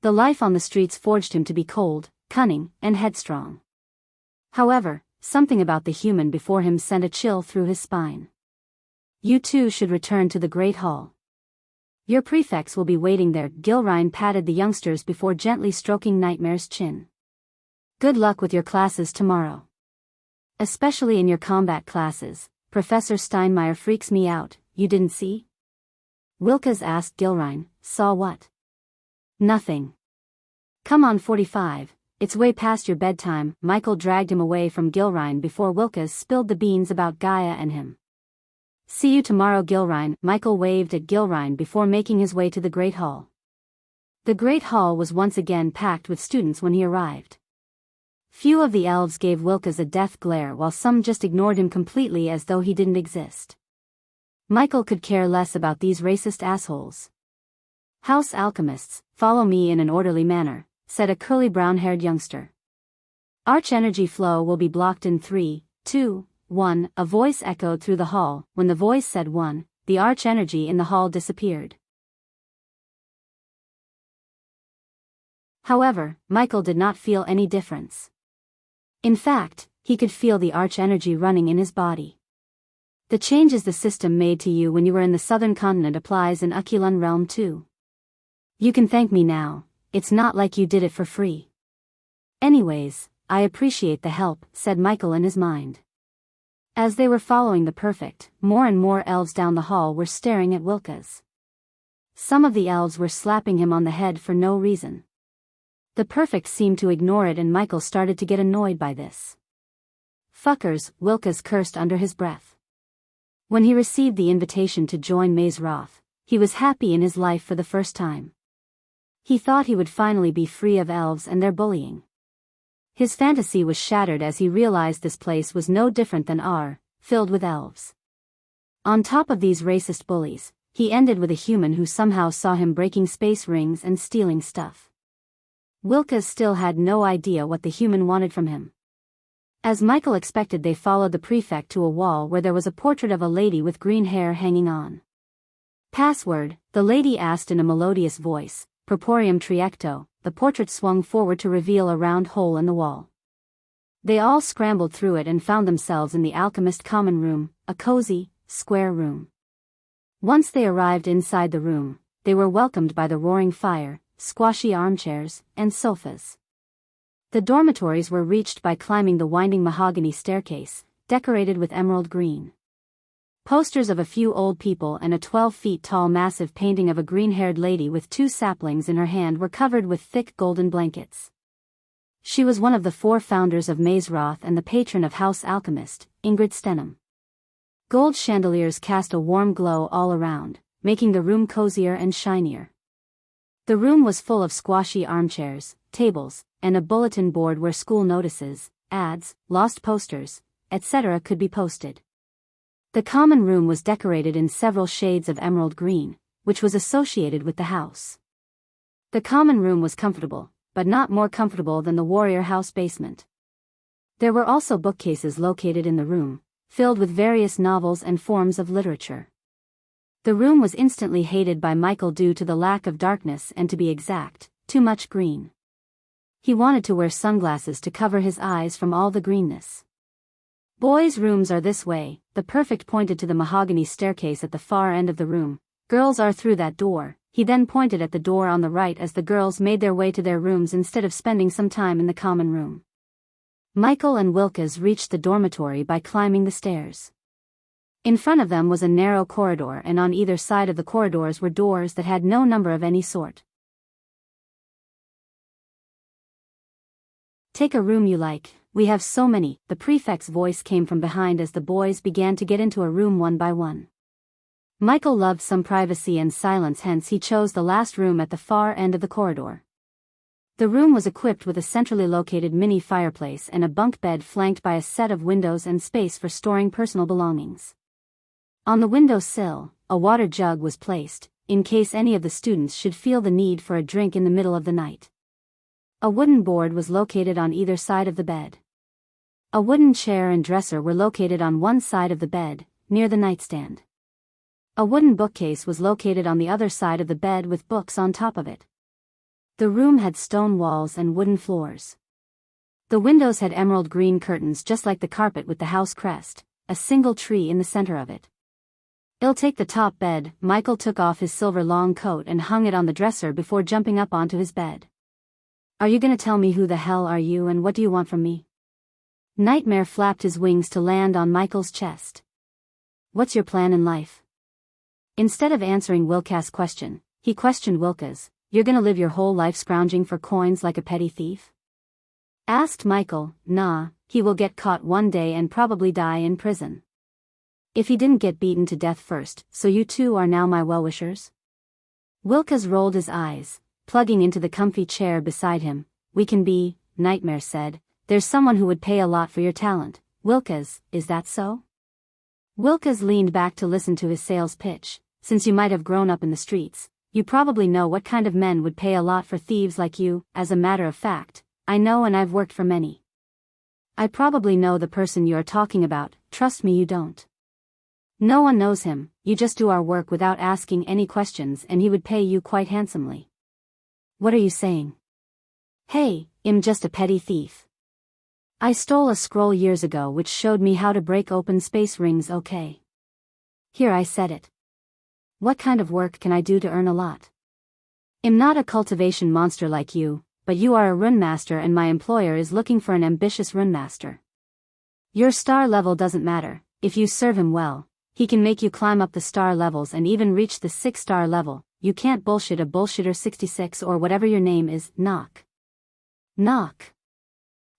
The life on the streets forged him to be cold, cunning, and headstrong. However, something about the human before him sent a chill through his spine. You two should return to the Great Hall. Your prefects will be waiting there. Gilrine patted the youngsters before gently stroking Nightmare's chin. Good luck with your classes tomorrow. Especially in your combat classes. Professor Steinmeier freaks me out. You didn't see? Wilcas asked Gilrine. Saw what? Nothing. Come on 45, it's way past your bedtime. Michael dragged him away from Gilrine before Wilcas spilled the beans about Gaia and him. See you tomorrow Gilrine. Michael waved at Gilrine before making his way to the Great Hall. The Great Hall was once again packed with students when he arrived. Few of the elves gave Wilcas a death glare while some just ignored him completely as though he didn't exist. Michael could care less about these racist assholes. House alchemists, follow me in an orderly manner, said a curly brown-haired youngster. Arch-energy flow will be blocked in 3, 2, 1, a voice echoed through the hall. When the voice said 1, the arch-energy in the hall disappeared. However, Michael did not feel any difference. In fact, he could feel the arch-energy running in his body. The changes the system made to you when you were in the southern continent applies in Aquilan realm too. You can thank me now, it's not like you did it for free. Anyways, I appreciate the help, said Michael in his mind. As they were following the perfect, more and more elves down the hall were staring at Wilcas. Some of the elves were slapping him on the head for no reason. The perfect seemed to ignore it and Michael started to get annoyed by this. Fuckers, Wilcas cursed under his breath. When he received the invitation to join Maze Roth, he was happy in his life for the first time. He thought he would finally be free of elves and their bullying. His fantasy was shattered as he realized this place was no different than R, filled with elves. On top of these racist bullies, he ended with a human who somehow saw him breaking space rings and stealing stuff. Wilcas still had no idea what the human wanted from him. As Michael expected, they followed the prefect to a wall where there was a portrait of a lady with green hair hanging on. Password, the lady asked in a melodious voice. Purpurium triecto. The portrait swung forward to reveal a round hole in the wall. They all scrambled through it and found themselves in the alchemist common room, a cozy, square room. Once they arrived inside the room, they were welcomed by the roaring fire, squashy armchairs, and sofas. The dormitories were reached by climbing the winding mahogany staircase, decorated with emerald green. Posters of a few old people and a 12-feet-tall massive painting of a green-haired lady with 2 saplings in her hand were covered with thick golden blankets. She was one of the 4 founders of Maze Roth and the patron of House Alchemist, Ingrid Stenham. Gold chandeliers cast a warm glow all around, making the room cozier and shinier. The room was full of squashy armchairs, tables, and a bulletin board where school notices, ads, lost posters, etc. could be posted. The common room was decorated in several shades of emerald green, which was associated with the house. The common room was comfortable, but not more comfortable than the warrior house basement. There were also bookcases located in the room, filled with various novels and forms of literature. The room was instantly hated by Michael due to the lack of darkness and, to be exact, too much green. He wanted to wear sunglasses to cover his eyes from all the greenness. Boys' rooms are this way, the perfect pointed to the mahogany staircase at the far end of the room. Girls are through that door. He then pointed at the door on the right as the girls made their way to their rooms instead of spending some time in the common room. Michael and Wilcas reached the dormitory by climbing the stairs. In front of them was a narrow corridor and on either side of the corridors were doors that had no number of any sort. Take a room you like. We have so many. The prefect's voice came from behind as the boys began to get into a room one by one. Michael loved some privacy and silence, hence he chose the last room at the far end of the corridor. The room was equipped with a centrally located mini fireplace and a bunk bed flanked by a set of windows and space for storing personal belongings. On the window sill, a water jug was placed, in case any of the students should feel the need for a drink in the middle of the night. A wooden board was located on either side of the bed. A wooden chair and dresser were located on one side of the bed, near the nightstand. A wooden bookcase was located on the other side of the bed with books on top of it. The room had stone walls and wooden floors. The windows had emerald green curtains just like the carpet with the house crest, a single tree in the center of it. "I'll take the top bed." Michael took off his silver long coat and hung it on the dresser before jumping up onto his bed. "Are you gonna tell me who the hell are you and what do you want from me?" Nightmare flapped his wings to land on Michael's chest. "What's your plan in life?" Instead of answering Wilca's question, he questioned Wilca's. "You're gonna live your whole life scrounging for coins like a petty thief?" Asked Michael. "Nah, he will get caught one day and probably die in prison. If he didn't get beaten to death first, so you two are now my well-wishers?" Wilca's rolled his eyes, plugging into the comfy chair beside him. "We can be," Nightmare said. "There's someone who would pay a lot for your talent." Wilca's, is that so? Wilca's leaned back to listen to his sales pitch. "Since you might have grown up in the streets, you probably know what kind of men would pay a lot for thieves like you. As a matter of fact, I know, and I've worked for many. I probably know the person you're talking about. Trust me, you don't. No one knows him. You just do our work without asking any questions and he would pay you quite handsomely." "What are you saying?" "Hey, I'm just a petty thief. I stole a scroll years ago which showed me how to break open space rings, okay? Here, I said it. What kind of work can I do to earn a lot? I'm not a cultivation monster like you, but you are a rune master and my employer is looking for an ambitious rune master. Your star level doesn't matter. If you serve him well, he can make you climb up the star levels and even reach the 6-star level. You can't bullshit a bullshitter 66 or whatever your name is." Knock. Knock.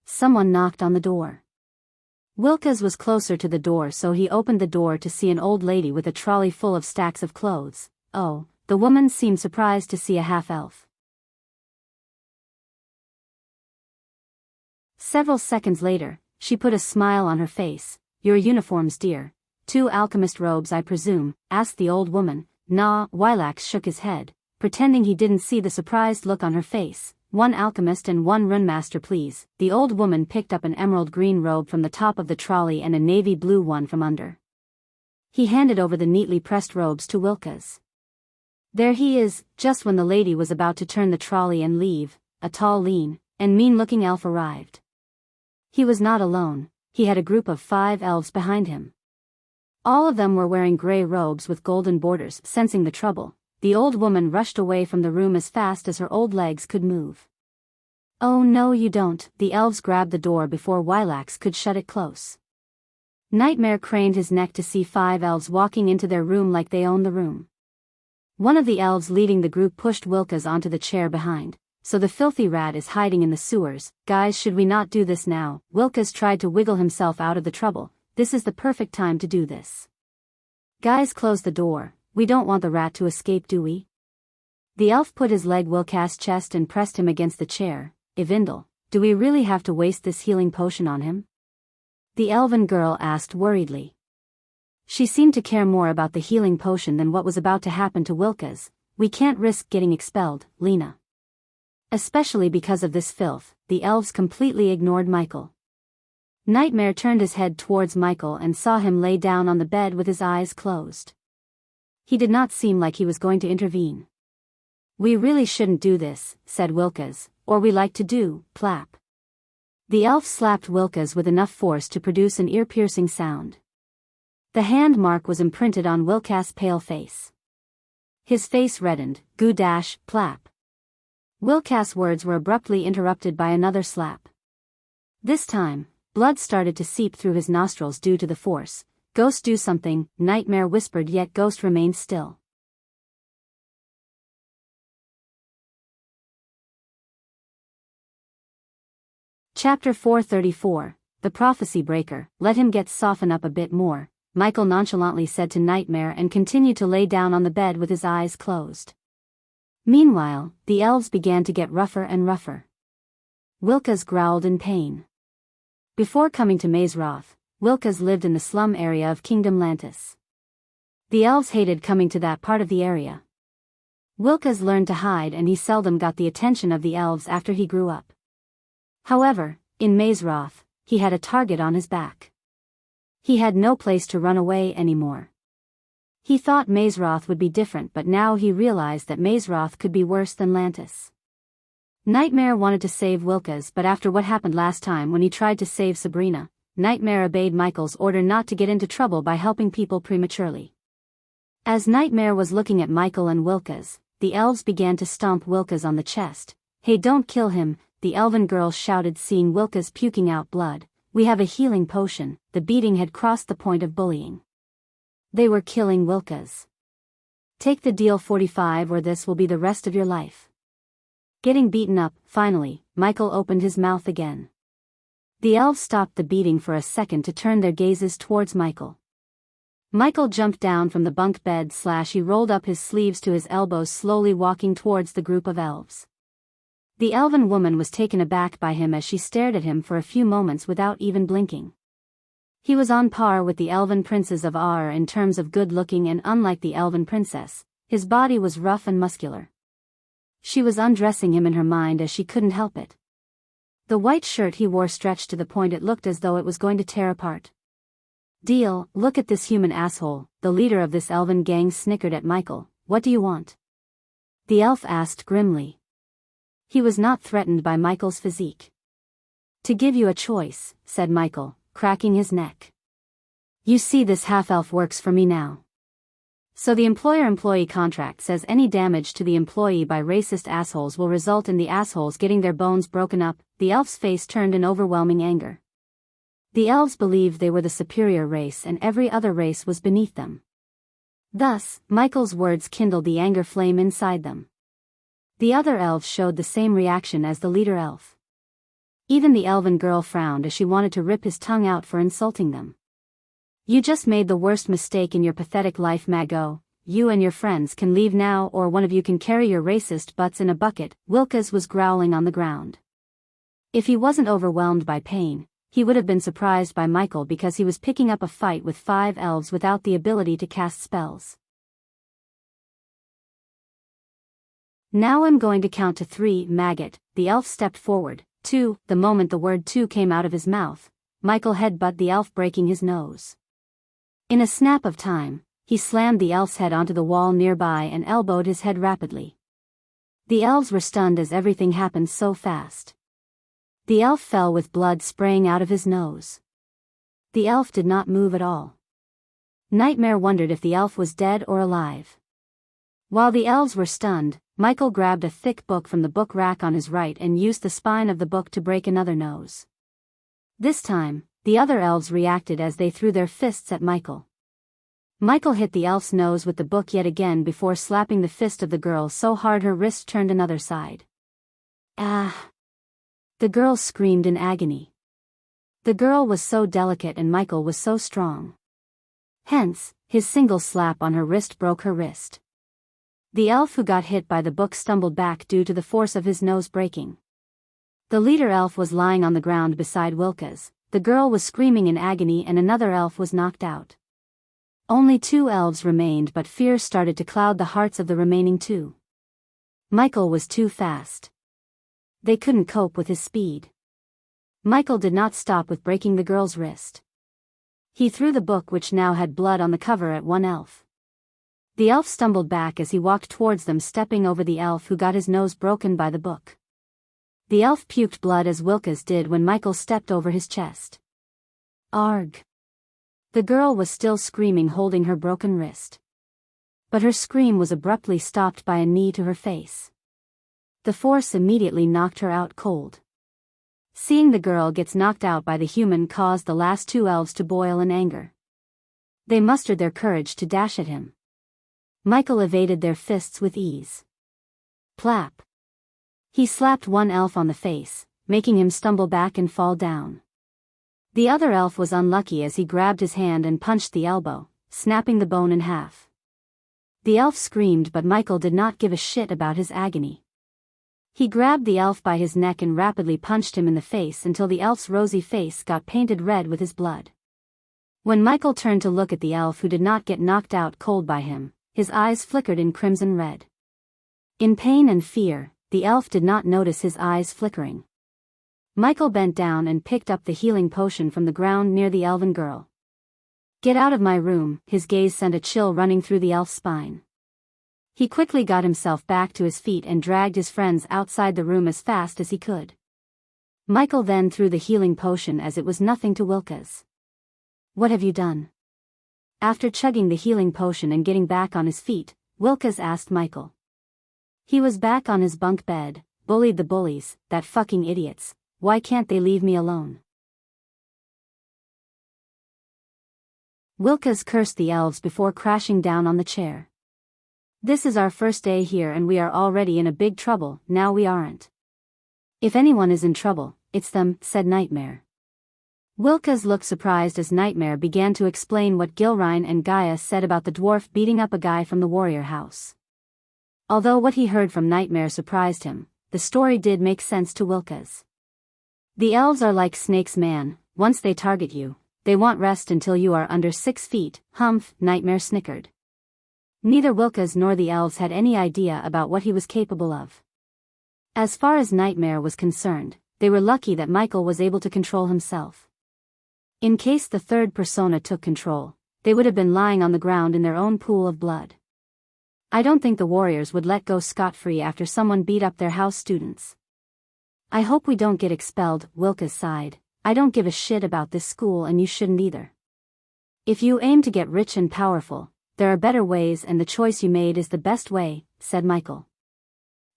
Someone knocked on the door. Wilca's was closer to the door, so he opened the door to see an old lady with a trolley full of stacks of clothes. Oh, the woman seemed surprised to see a half-elf. Several seconds later, she put a smile on her face. "Your uniforms, dear. 2 alchemist robes, I presume?" asked the old woman. "Nah," Wilax shook his head, pretending he didn't see the surprised look on her face. "1 alchemist and 1 rune master, please." The old woman picked up an emerald green robe from the top of the trolley and a navy blue one from under. He handed over the neatly pressed robes to Wilca's. "There he is." Just when the lady was about to turn the trolley and leave, a tall, lean, and mean-looking elf arrived. He was not alone. He had a group of 5 elves behind him. All of them were wearing gray robes with golden borders. Sensing the trouble, the old woman rushed away from the room as fast as her old legs could move. "Oh no, you don't." The elves grabbed the door before Wilax could shut it close. Nightmare craned his neck to see 5 elves walking into their room like they owned the room. One of the elves leading the group pushed Wilca's onto the chair behind. "So the filthy rat is hiding in the sewers. Guys, should we not do this now?" Wilca's tried to wiggle himself out of the trouble. "This is the perfect time to do this. Guys, close the door. We don't want the rat to escape, do we?" The elf put his leg Wilca's chest and pressed him against the chair. "Evindel, do we really have to waste this healing potion on him?" the elven girl asked worriedly. She seemed to care more about the healing potion than what was about to happen to Wilca's. "We can't risk getting expelled, Lena. Especially because of this filth." The elves completely ignored Michael. Nightmare turned his head towards Michael and saw him lay down on the bed with his eyes closed. He did not seem like he was going to intervene. "We really shouldn't do this," said Wilca's, "or we like to do, plap." The elf slapped Wilca's with enough force to produce an ear-piercing sound. The hand mark was imprinted on Wilca's pale face. His face reddened. "Goo dash, plap." Wilca's words were abruptly interrupted by another slap. This time, blood started to seep through his nostrils due to the force. "Ghost, do something," Nightmare whispered, yet Ghost remained still. Chapter 434, The Prophecy Breaker. "Let him soften up a bit more," Michael nonchalantly said to Nightmare and continued to lay down on the bed with his eyes closed. Meanwhile, the elves began to get rougher and rougher. Wilca's growled in pain. Before coming to Mazeroth, Wilca's lived in the slum area of Kingdom Lantis. The elves hated coming to that part of the area. Wilkes learned to hide and he seldom got the attention of the elves after he grew up. However, in Mazeroth, he had a target on his back. He had no place to run away anymore. He thought Mazeroth would be different, but now he realized that Mazeroth could be worse than Lantis. Nightmare wanted to save Wilkes, but after what happened last time when he tried to save Sabrina, Nightmare obeyed Michael's order not to get into trouble by helping people prematurely. As Nightmare was looking at Michael and Wilkes, the elves began to stomp Wilkes on the chest. "Hey, don't kill him," the elven girl shouted, seeing Wilkes puking out blood. "We have a healing potion." The beating had crossed the point of bullying. They were killing Wilkes. "Take the deal 45 or this will be the rest of your life." Getting beaten up, finally, Michael opened his mouth again. The elves stopped the beating for a second to turn their gazes towards Michael. Michael jumped down from the bunk bed / he rolled up his sleeves to his elbows, slowly walking towards the group of elves. The elven woman was taken aback by him as she stared at him for a few moments without even blinking. He was on par with the elven princes of Ar in terms of good-looking, and unlike the elven princess, his body was rough and muscular. She was undressing him in her mind as she couldn't help it. The white shirt he wore stretched to the point it looked as though it was going to tear apart. "Deal, look at this human asshole," the leader of this elven gang snickered at Michael. "What do you want?" The elf asked grimly. He was not threatened by Michael's physique. "To give you a choice," said Michael, cracking his neck. "You see, this half-elf works for me now. So the employer-employee contract says any damage to the employee by racist assholes will result in the assholes getting their bones broken up." The elf's face turned in overwhelming anger. The elves believed they were the superior race and every other race was beneath them. Thus, Michael's words kindled the anger flame inside them. The other elves showed the same reaction as the leader elf. Even the elven girl frowned as she wanted to rip his tongue out for insulting them. "You just made the worst mistake in your pathetic life, Mago. You and your friends can leave now, or one of you can carry your racist butts in a bucket." Wilkes was growling on the ground. If he wasn't overwhelmed by pain, he would have been surprised by Michael because he was picking up a fight with 5 elves without the ability to cast spells. "Now I'm going to count to 3, maggot." The elf stepped forward. 2. The moment the word 2 came out of his mouth, Michael headbutted the elf, breaking his nose. In a snap of time, he slammed the elf's head onto the wall nearby and elbowed his head rapidly. The elves were stunned as everything happened so fast. The elf fell with blood spraying out of his nose. The elf did not move at all. Nightmare wondered if the elf was dead or alive. While the elves were stunned, Michael grabbed a thick book from the book rack on his right and used the spine of the book to break another nose. This time, the other elves reacted as they threw their fists at Michael. Michael hit the elf's nose with the book yet again before slapping the fist of the girl so hard her wrist turned another side. "Ah!" The girl screamed in agony. The girl was so delicate and Michael was so strong. Hence, his single slap on her wrist broke her wrist. The elf who got hit by the book stumbled back due to the force of his nose breaking. The leader elf was lying on the ground beside Wilkes. The girl was screaming in agony and another elf was knocked out. Only 2 elves remained, but fear started to cloud the hearts of the remaining 2. Michael was too fast. They couldn't cope with his speed. Michael did not stop with breaking the girl's wrist. He threw the book, which now had blood on the cover, at one elf. The elf stumbled back as he walked towards them, stepping over the elf who got his nose broken by the book. The elf puked blood as Wilkes did when Michael stepped over his chest. "Arg!" The girl was still screaming, holding her broken wrist. But her scream was abruptly stopped by a knee to her face. The force immediately knocked her out cold. Seeing the girl gets knocked out by the human caused the last 2 elves to boil in anger. They mustered their courage to dash at him. Michael evaded their fists with ease. Plap! He slapped one elf on the face, making him stumble back and fall down. The other elf was unlucky as he grabbed his hand and punched the elbow, snapping the bone in half. The elf screamed, but Michael did not give a shit about his agony. He grabbed the elf by his neck and rapidly punched him in the face until the elf's rosy face got painted red with his blood. When Michael turned to look at the elf who did not get knocked out cold by him, his eyes flickered in crimson red. In pain and fear, the elf did not notice his eyes flickering. Michael bent down and picked up the healing potion from the ground near the elven girl. "Get out of my room," his gaze sent a chill running through the elf's spine. He quickly got himself back to his feet and dragged his friends outside the room as fast as he could. Michael then threw the healing potion as it was nothing to Wilka's. "What have you done?" After chugging the healing potion and getting back on his feet, Wilkas asked Michael. He was back on his bunk bed. "Bullied the bullies, that fucking idiots. Why can't they leave me alone?" Wilkas cursed the elves before crashing down on the chair. "This is our first day here and we are already in a big trouble. Now we aren't. If anyone is in trouble, it's them," said Nightmare. Wilkas looked surprised as Nightmare began to explain what Gilrine and Gaia said about the dwarf beating up a guy from the warrior house. Although what he heard from Nightmare surprised him, the story did make sense to Wilkas. "The elves are like snakes, man. Once they target you, they won't rest until you are under 6 feet, humph," Nightmare snickered. Neither Wilkas nor the elves had any idea about what he was capable of. As far as Nightmare was concerned, they were lucky that Michael was able to control himself. In case the third persona took control, they would have been lying on the ground in their own pool of blood. "I don't think the warriors would let go scot-free after someone beat up their house students. I hope we don't get expelled," Wilkas sighed. "I don't give a shit about this school and you shouldn't either. If you aim to get rich and powerful, there are better ways and the choice you made is the best way," said Michael.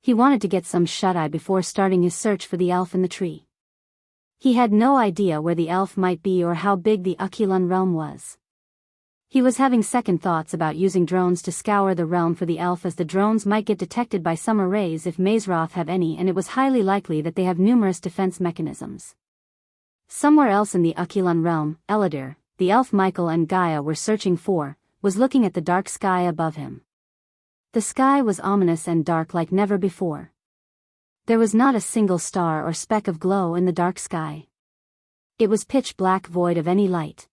He wanted to get some shut-eye before starting his search for the elf in the tree. He had no idea where the elf might be or how big the Aquilan realm was. He was having second thoughts about using drones to scour the realm for the elf, as the drones might get detected by summer rays if Mazeroth have any, and it was highly likely that they have numerous defense mechanisms. Somewhere else in the Aquilan realm, Eladir, the elf Michael and Gaia were searching for, was looking at the dark sky above him. The sky was ominous and dark like never before. There was not a single star or speck of glow in the dark sky. It was pitch black, void of any light.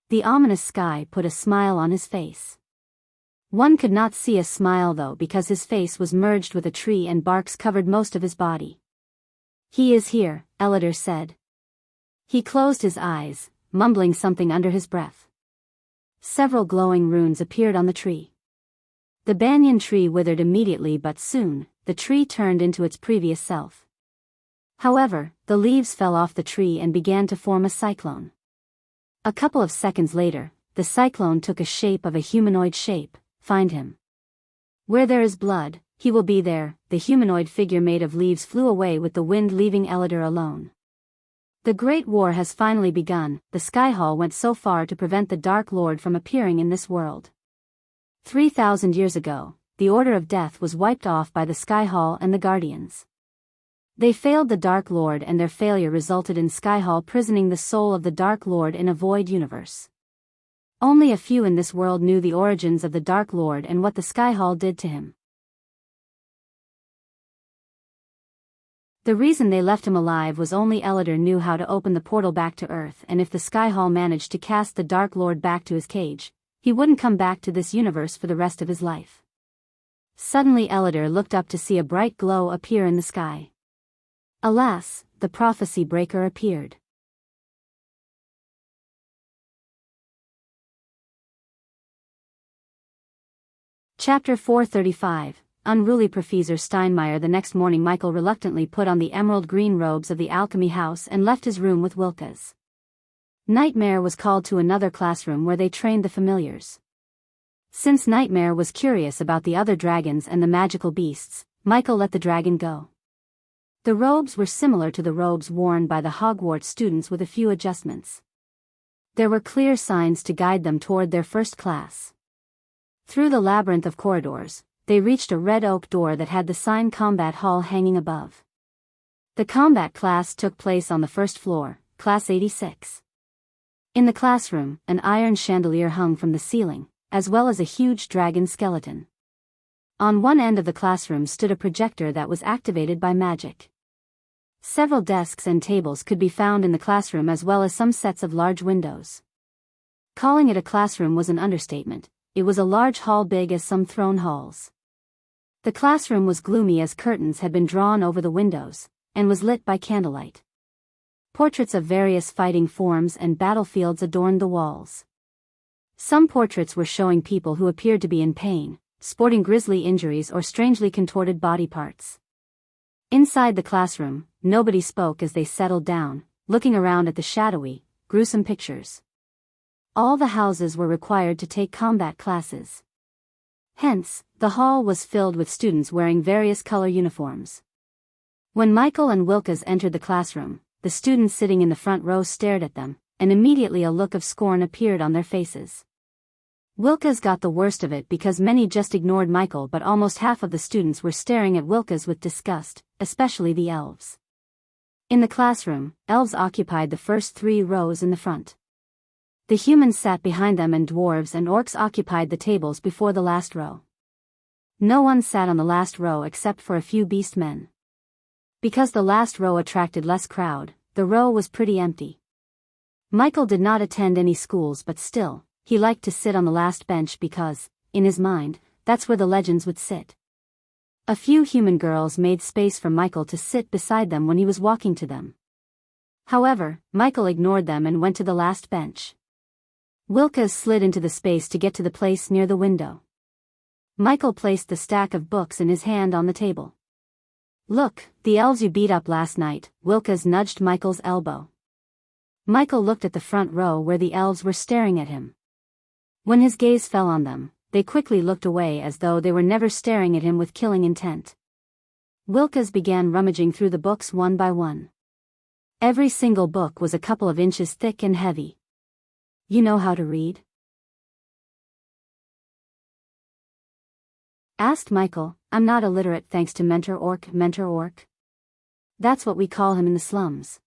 The ominous sky put a smile on his face. One could not see a smile though, because his face was merged with a tree and barks covered most of his body. "He is here," Eladir said. He closed his eyes, mumbling something under his breath. Several glowing runes appeared on the tree. The banyan tree withered immediately, but soon, the tree turned into its previous self. However, the leaves fell off the tree and began to form a cyclone. A couple of seconds later, the cyclone took a shape of a humanoid shape. "Find him. Where there is blood, he will be there." The humanoid figure made of leaves flew away with the wind, leaving Eladir alone. The Great War has finally begun. The Sky Hall went so far to prevent the Dark Lord from appearing in this world. 3,000 years ago, the Order of Death was wiped off by the Sky Hall and the Guardians. They failed the Dark Lord, and their failure resulted in Sky Hall prisoning the soul of the Dark Lord in a void universe. Only a few in this world knew the origins of the Dark Lord and what the Sky Hall did to him. The reason they left him alive was only Eladir knew how to open the portal back to Earth, and if the Sky Hall managed to cast the Dark Lord back to his cage, he wouldn't come back to this universe for the rest of his life. Suddenly Eladir looked up to see a bright glow appear in the sky. Alas, the prophecy breaker appeared. Chapter 435, Unruly Professor Steinmeier. The next morning Michael reluctantly put on the emerald green robes of the alchemy house and left his room with Wilkas. Nightmare was called to another classroom where they trained the familiars. Since Nightmare was curious about the other dragons and the magical beasts, Michael let the dragon go. The robes were similar to the robes worn by the Hogwarts students with a few adjustments. There were clear signs to guide them toward their first class. Through the labyrinth of corridors, they reached a red oak door that had the sign Combat Hall hanging above. The combat class took place on the first floor, Class 86. In the classroom, an iron chandelier hung from the ceiling, as well as a huge dragon skeleton. On one end of the classroom stood a projector that was activated by magic. Several desks and tables could be found in the classroom, as well as some sets of large windows. Calling it a classroom was an understatement. It was a large hall, big as some throne halls. The classroom was gloomy as curtains had been drawn over the windows, and was lit by candlelight. Portraits of various fighting forms and battlefields adorned the walls. Some portraits were showing people who appeared to be in pain, sporting grisly injuries or strangely contorted body parts. Inside the classroom, nobody spoke as they settled down, looking around at the shadowy, gruesome pictures. All the houses were required to take combat classes. Hence, the hall was filled with students wearing various color uniforms. When Michael and Wilkes entered the classroom, the students sitting in the front row stared at them, and immediately a look of scorn appeared on their faces. Wilkes got the worst of it because many just ignored Michael, but almost half of the students were staring at Wilkes with disgust, especially the elves. In the classroom, elves occupied the first 3 rows in the front. The humans sat behind them and dwarves and orcs occupied the tables before the last row. No one sat on the last row except for a few beast men. Because the last row attracted less crowd, the row was pretty empty. Michael did not attend any schools, but still, he liked to sit on the last bench because, in his mind, that's where the legends would sit. A few human girls made space for Michael to sit beside them when he was walking to them. However, Michael ignored them and went to the last bench. Wilkes slid into the space to get to the place near the window. Michael placed the stack of books in his hand on the table. "Look, the elves you beat up last night," Wilkes nudged Michael's elbow. Michael looked at the front row where the elves were staring at him. When his gaze fell on them, they quickly looked away as though they were never staring at him with killing intent. Wilkes began rummaging through the books one by one. Every single book was a couple of inches thick and heavy. "You know how to read?" asked Michael. "I'm not illiterate thanks to Mentor Orc. That's what we call him in the slums."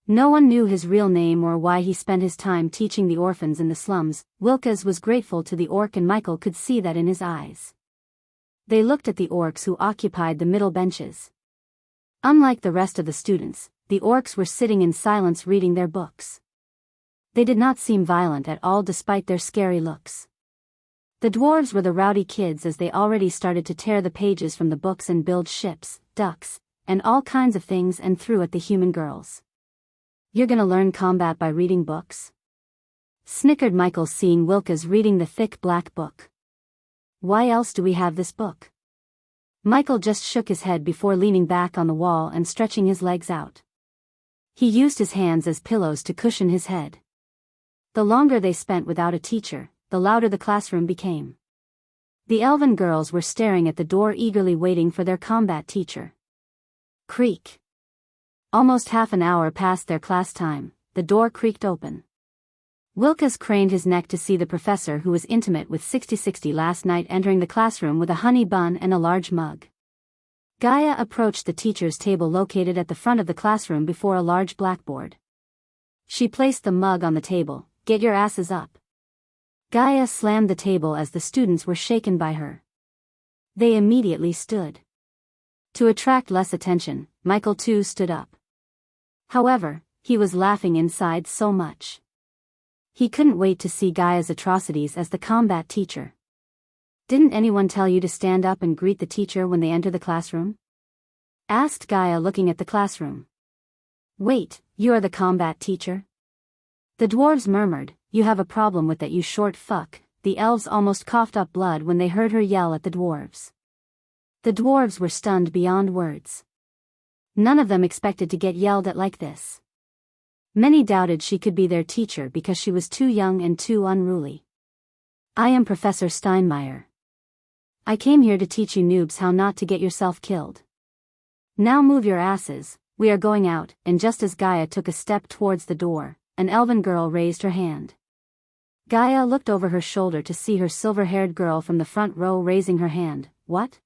No one knew his real name or why he spent his time teaching the orphans in the slums. Wilkes was grateful to the orc, and Michael could see that in his eyes. They looked at the orcs who occupied the middle benches. Unlike the rest of the students, the orcs were sitting in silence reading their books. They did not seem violent at all despite their scary looks. The dwarves were the rowdy kids as they already started to tear the pages from the books and build ships, ducks, and all kinds of things and threw at the human girls. "You're gonna learn combat by reading books?" snickered Michael, seeing Wilkes reading the thick black book. "Why else do we have this book?" Michael just shook his head before leaning back on the wall and stretching his legs out. He used his hands as pillows to cushion his head. The longer they spent without a teacher, the louder the classroom became. The elven girls were staring at the door eagerly waiting for their combat teacher. Creak. Almost half an hour past their class time, the door creaked open. Wilkes craned his neck to see the professor, who was intimate with 6060 last night, entering the classroom with a honey bun and a large mug. Gaia approached the teacher's table located at the front of the classroom before a large blackboard. She placed the mug on the table. "Get your asses up." Gaia slammed the table as the students were shaken by her. They immediately stood. To attract less attention, Michael too stood up. However, he was laughing inside so much. He couldn't wait to see Gaia's atrocities as the combat teacher. "Didn't anyone tell you to stand up and greet the teacher when they enter the classroom?" asked Gaia, looking at the classroom. "Wait, you are the combat teacher?" The dwarves murmured, "You have a problem with that, you short fuck." The elves almost coughed up blood when they heard her yell at the dwarves. The dwarves were stunned beyond words. None of them expected to get yelled at like this. Many doubted she could be their teacher because she was too young and too unruly. "I am Professor Steinmeier. I came here to teach you noobs how not to get yourself killed. Now move your asses, we are going out." And just as Gaia took a step towards the door, an elven girl raised her hand. Gaia looked over her shoulder to see her silver-haired girl from the front row raising her hand. "What?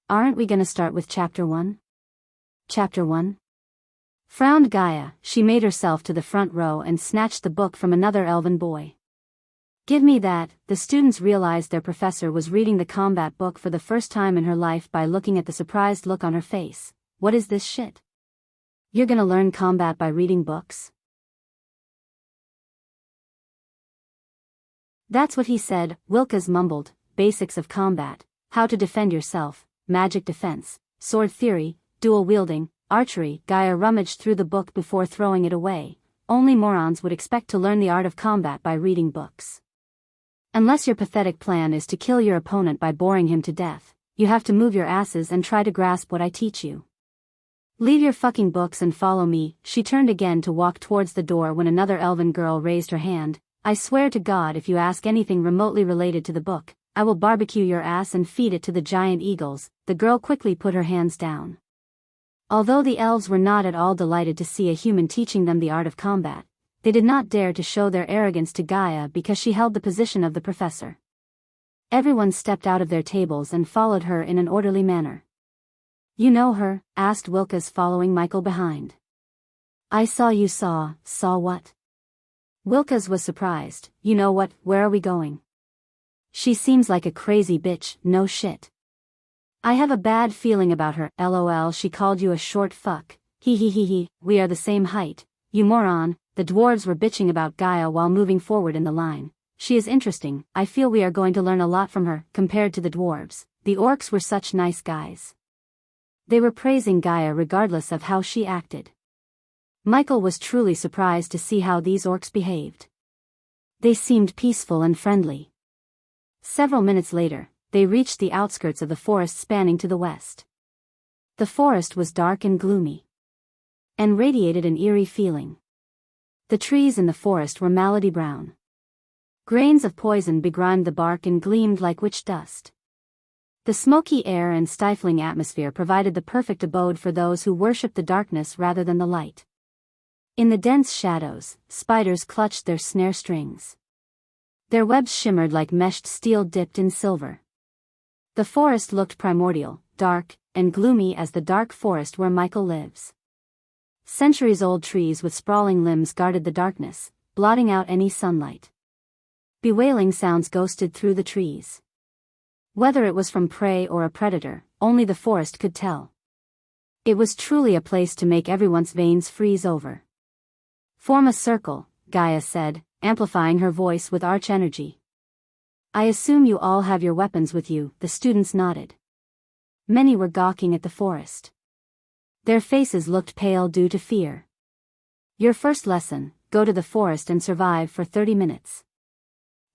Aren't we gonna start with Chapter 1? Chapter 1? Frowned Gaia. She made herself to the front row and snatched the book from another elven boy. "Give me that." The students realized their professor was reading the combat book for the first time in her life by looking at the surprised look on her face. "What is this shit? You're gonna learn combat by reading books?" "That's what he said," Wilkes mumbled. "Basics of combat. how to defend yourself, magic defense, sword theory, dual wielding, archery. Gaia rummaged through the book before throwing it away. Only morons would expect to learn the art of combat by reading books. Unless your pathetic plan is to kill your opponent by boring him to death, you have to move your asses and try to grasp what I teach you. Leave your fucking books and follow me. She turned again to walk towards the door when another elven girl raised her hand. I swear to God, if you ask anything remotely related to the book, I will barbecue your ass and feed it to the giant eagles. The girl quickly put her hands down. Although the elves were not at all delighted to see a human teaching them the art of combat, they did not dare to show their arrogance to Gaia because she held the position of the professor. Everyone stepped out of their tables and followed her in an orderly manner. You know her? Asked Wilkes, following Michael behind. I saw you. Saw what? Wilkes was surprised. You know what? Where are we going? She seems like a crazy bitch. No shit. I have a bad feeling about her. LOL. She called you a short fuck. He. We are the same height. You moron. The dwarves were bitching about Gaia while moving forward in the line. She is interesting. I feel we are going to learn a lot from her. Compared to the dwarves, the orcs were such nice guys. They were praising Gaia regardless of how she acted. Michael was truly surprised to see how these orcs behaved. They seemed peaceful and friendly. Several minutes later, they reached the outskirts of the forest spanning to the west. The forest was dark and gloomy, and radiated an eerie feeling. The trees in the forest were malady brown. Grains of poison begrimed the bark and gleamed like witch dust. The smoky air and stifling atmosphere provided the perfect abode for those who worshipped the darkness rather than the light. In the dense shadows, spiders clutched their snare strings. Their webs shimmered like meshed steel dipped in silver. The forest looked primordial, dark, and gloomy as the dark forest where Michael lives. Centuries-old trees with sprawling limbs guarded the darkness, blotting out any sunlight. Bewailing sounds ghosted through the trees. Whether it was from prey or a predator, only the forest could tell. It was truly a place to make everyone's veins freeze over. Form a circle, Gaia said, amplifying her voice with arch energy. I assume you all have your weapons with you. The students nodded. Many were gawking at the forest. Their faces looked pale due to fear. Your first lesson, go to the forest and survive for 30 minutes.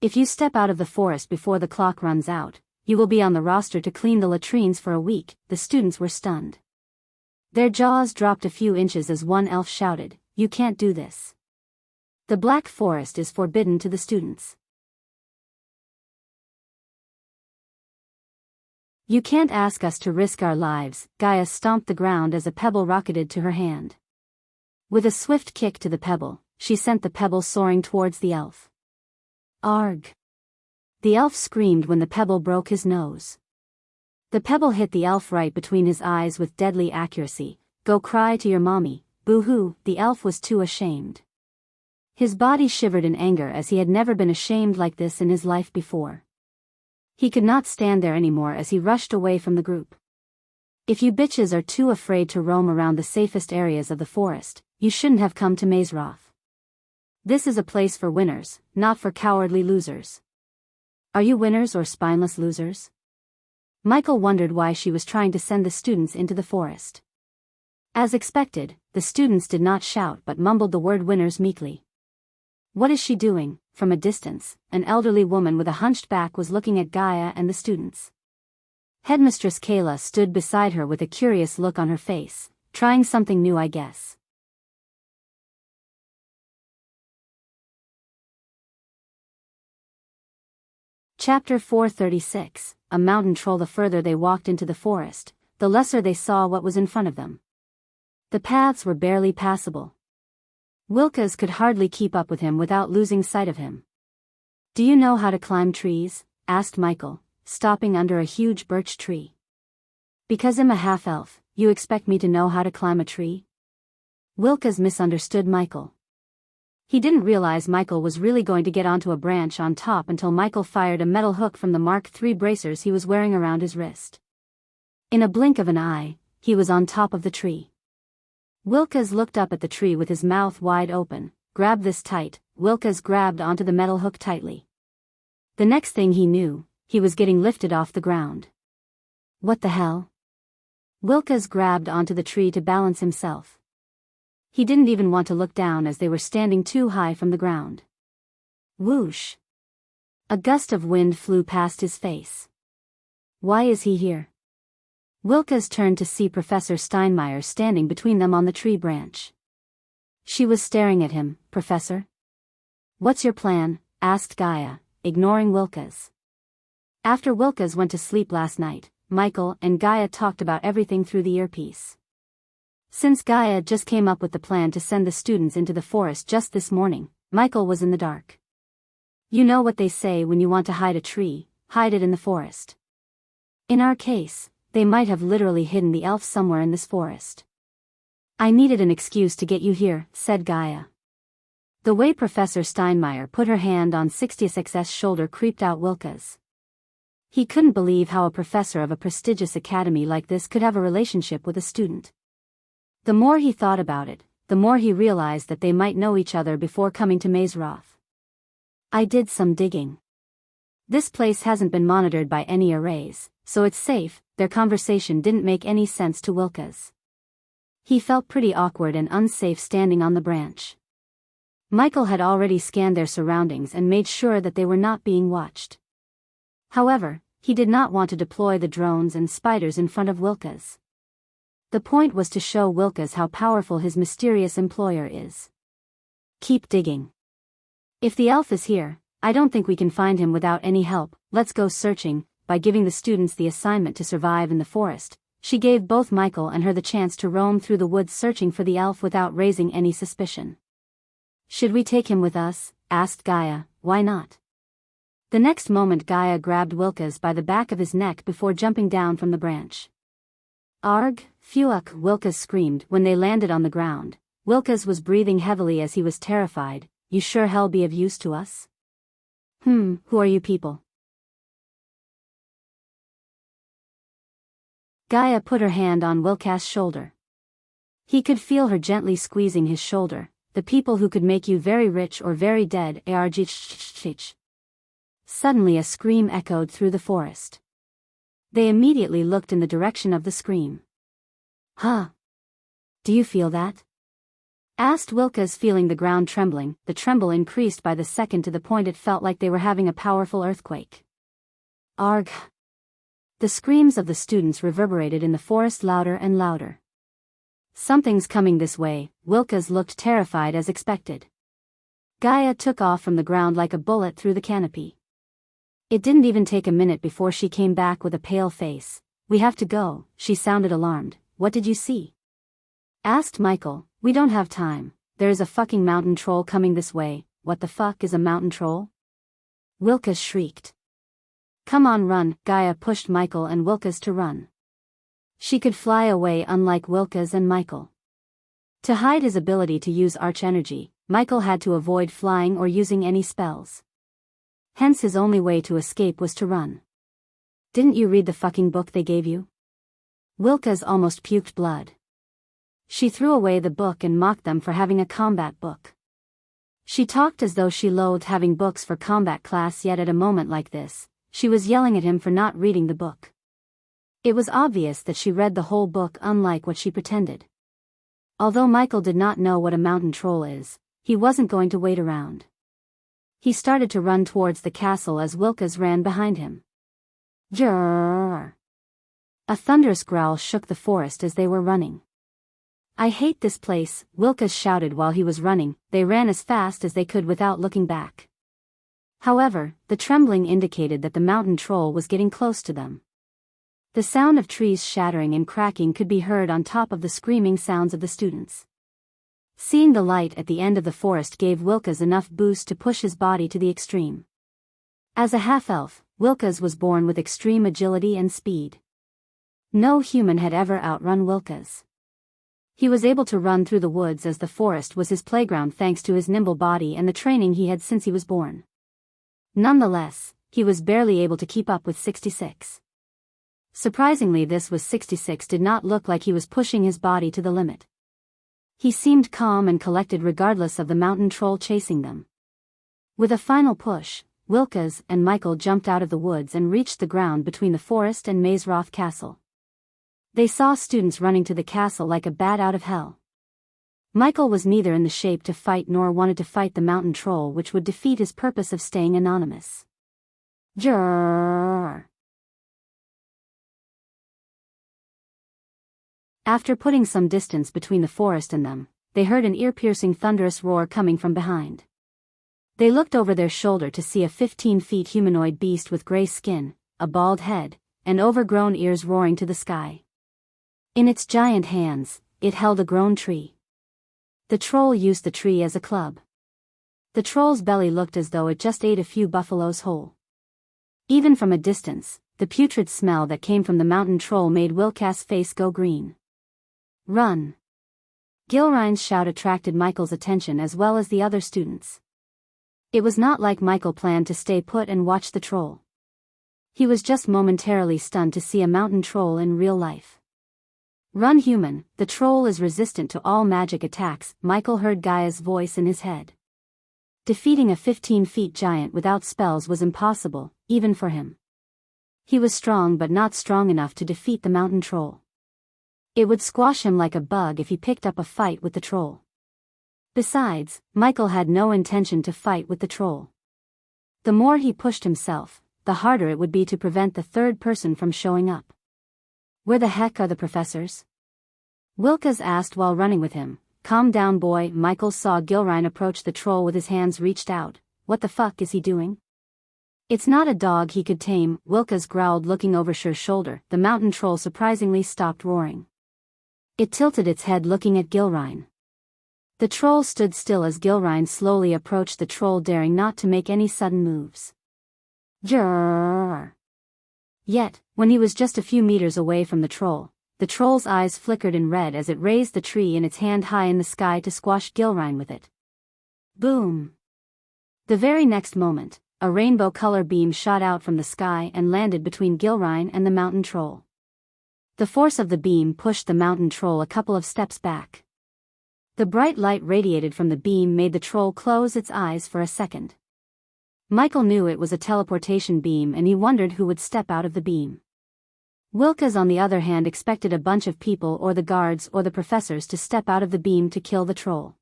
If you step out of the forest before the clock runs out, you will be on the roster to clean the latrines for a week. The students were stunned. Their jaws dropped a few inches as one elf shouted, You can't do this. The Black Forest is forbidden to the students. You can't ask us to risk our lives. Gaia stomped the ground as a pebble rocketed to her hand. With a swift kick to the pebble, she sent the pebble soaring towards the elf. Arg! The elf screamed when the pebble broke his nose. The pebble hit the elf right between his eyes with deadly accuracy. Go cry to your mommy, boo-hoo. The elf was too ashamed. His body shivered in anger as he had never been ashamed like this in his life before. He could not stand there anymore as he rushed away from the group. If you bitches are too afraid to roam around the safest areas of the forest, you shouldn't have come to Mazeroth. This is a place for winners, not for cowardly losers. Are you winners or spineless losers? Michael wondered why she was trying to send the students into the forest. As expected, the students did not shout but mumbled the word winners meekly. What is she doing? From a distance, an elderly woman with a hunched back was looking at Gaia and the students. Headmistress Kayla stood beside her with a curious look on her face. Trying something new, I guess. Chapter 436, A Mountain Troll. The further they walked into the forest, the lesser they saw what was in front of them. The paths were barely passable. Wilkes could hardly keep up with him without losing sight of him. Do you know how to climb trees? Asked Michael, stopping under a huge birch tree. Because I'm a half-elf, you expect me to know how to climb a tree? Wilkes misunderstood Michael. He didn't realize Michael was really going to get onto a branch on top until Michael fired a metal hook from the Mark III bracers he was wearing around his wrist. In a blink of an eye, he was on top of the tree. Wilkes looked up at the tree with his mouth wide open. Grab this tight. Wilkes grabbed onto the metal hook tightly. The next thing he knew, he was getting lifted off the ground. What the hell? Wilkes grabbed onto the tree to balance himself. He didn't even want to look down as they were standing too high from the ground. Whoosh! A gust of wind flew past his face. Why is he here? Wilkes turned to see Professor Steinmeier standing between them on the tree branch. She was staring at him. Professor? What's your plan? Asked Gaia, ignoring Wilkes. After Wilkes went to sleep last night, Michael and Gaia talked about everything through the earpiece. Since Gaia just came up with the plan to send the students into the forest just this morning, Michael was in the dark. You know what they say when you want to hide a tree, hide it in the forest. In our case, they might have literally hidden the elf somewhere in this forest. I needed an excuse to get you here, said Gaia. The way Professor Steinmeier put her hand on 66's shoulder creeped out Wilkes. He couldn't believe how a professor of a prestigious academy like this could have a relationship with a student. The more he thought about it, the more he realized that they might know each other before coming to Mazeroth. I did some digging. This place hasn't been monitored by any arrays, so it's safe. Their conversation didn't make any sense to Wilkes. He felt pretty awkward and unsafe standing on the branch. Michael had already scanned their surroundings and made sure that they were not being watched. However, he did not want to deploy the drones and spiders in front of Wilkes. The point was to show Wilkes how powerful his mysterious employer is. Keep digging. If the elf is here, I don't think we can find him without any help. Let's go searching. By giving the students the assignment to survive in the forest, she gave both Michael and her the chance to roam through the woods searching for the elf without raising any suspicion. Should we take him with us? Asked Gaia. Why not? The next moment Gaia grabbed Wilkes by the back of his neck before jumping down from the branch. Arg, phuck! Wilkes screamed when they landed on the ground. Wilkes was breathing heavily as he was terrified. You sure hell be of use to us? Who are you people? Gaia put her hand on Wilkes' shoulder. He could feel her gently squeezing his shoulder. The people who could make you very rich or very dead. Suddenly a scream echoed through the forest. They immediately looked in the direction of the scream. Huh? Do you feel that? Asked Wilkes, feeling the ground trembling. The tremble increased by the second to the point it felt like they were having a powerful earthquake. Arg! The screams of the students reverberated in the forest louder and louder. Something's coming this way. Wilkes looked terrified as expected. Gaia took off from the ground like a bullet through the canopy. It didn't even take a minute before she came back with a pale face. We have to go, she sounded alarmed. What did you see? Asked Michael. We don't have time. There is a fucking mountain troll coming this way. What the fuck is a mountain troll? Wilkes shrieked. Come on, run. Gaia pushed Michael and Wilkes to run. She could fly away unlike Wilkes and Michael. To hide his ability to use arch energy, Michael had to avoid flying or using any spells. Hence his only way to escape was to run. Didn't you read the fucking book they gave you? Wilkes almost puked blood. She threw away the book and mocked them for having a combat book. She talked as though she loathed having books for combat class, yet at a moment like this, she was yelling at him for not reading the book. It was obvious that she read the whole book, unlike what she pretended. Although Michael did not know what a mountain troll is, he wasn't going to wait around. He started to run towards the castle as Wilkes ran behind him. Jrrrr! A thunderous growl shook the forest as they were running. I hate this place, Wilkes shouted while he was running. They ran as fast as they could without looking back. However, the trembling indicated that the mountain troll was getting close to them. The sound of trees shattering and cracking could be heard on top of the screaming sounds of the students. Seeing the light at the end of the forest gave Wilkes enough boost to push his body to the extreme. As a half-elf, Wilkes was born with extreme agility and speed. No human had ever outrun Wilkes. He was able to run through the woods as the forest was his playground thanks to his nimble body and the training he had since he was born. Nonetheless, he was barely able to keep up with 66. Surprisingly, this was 66 did not look like he was pushing his body to the limit. He seemed calm and collected regardless of the mountain troll chasing them. With a final push, Wilkes and Michael jumped out of the woods and reached the ground between the forest and Mazeroth Castle. They saw students running to the castle like a bat out of hell. Michael was neither in the shape to fight nor wanted to fight the mountain troll, which would defeat his purpose of staying anonymous. Jrrrr. After putting some distance between the forest and them, they heard an ear-piercing thunderous roar coming from behind. They looked over their shoulder to see a 15-foot humanoid beast with gray skin, a bald head, and overgrown ears roaring to the sky. In its giant hands, it held a grown tree. The troll used the tree as a club. The troll's belly looked as though it just ate a few buffaloes whole. Even from a distance, the putrid smell that came from the mountain troll made Wilkes' face go green. Run! Gilrein's shout attracted Michael's attention as well as the other students. It was not like Michael planned to stay put and watch the troll. He was just momentarily stunned to see a mountain troll in real life. Run, human, the troll is resistant to all magic attacks, Michael heard Gaia's voice in his head. Defeating a 15-foot giant without spells was impossible, even for him. He was strong but not strong enough to defeat the mountain troll. It would squash him like a bug if he picked up a fight with the troll. Besides, Michael had no intention to fight with the troll. The more he pushed himself, the harder it would be to prevent the third person from showing up. Where the heck are the professors? Wilkes asked while running with him. Calm down, boy. Michael saw Gilrein approach the troll with his hands reached out. What the fuck is he doing? It's not a dog he could tame, Wilkes growled, looking over Sher's shoulder. The mountain troll surprisingly stopped roaring. It tilted its head looking at Gilrein. The troll stood still as Gilrein slowly approached the troll, daring not to make any sudden moves. Jrrrr. Yet, when he was just a few meters away from the troll's eyes flickered in red as it raised the tree in its hand high in the sky to squash Gilrein with it. Boom! The very next moment, a rainbow color beam shot out from the sky and landed between Gilrein and the mountain troll. The force of the beam pushed the mountain troll a couple of steps back. The bright light radiated from the beam made the troll close its eyes for a second. Michael knew it was a teleportation beam and he wondered who would step out of the beam. Wilkes, on the other hand, expected a bunch of people or the guards or the professors to step out of the beam to kill the troll.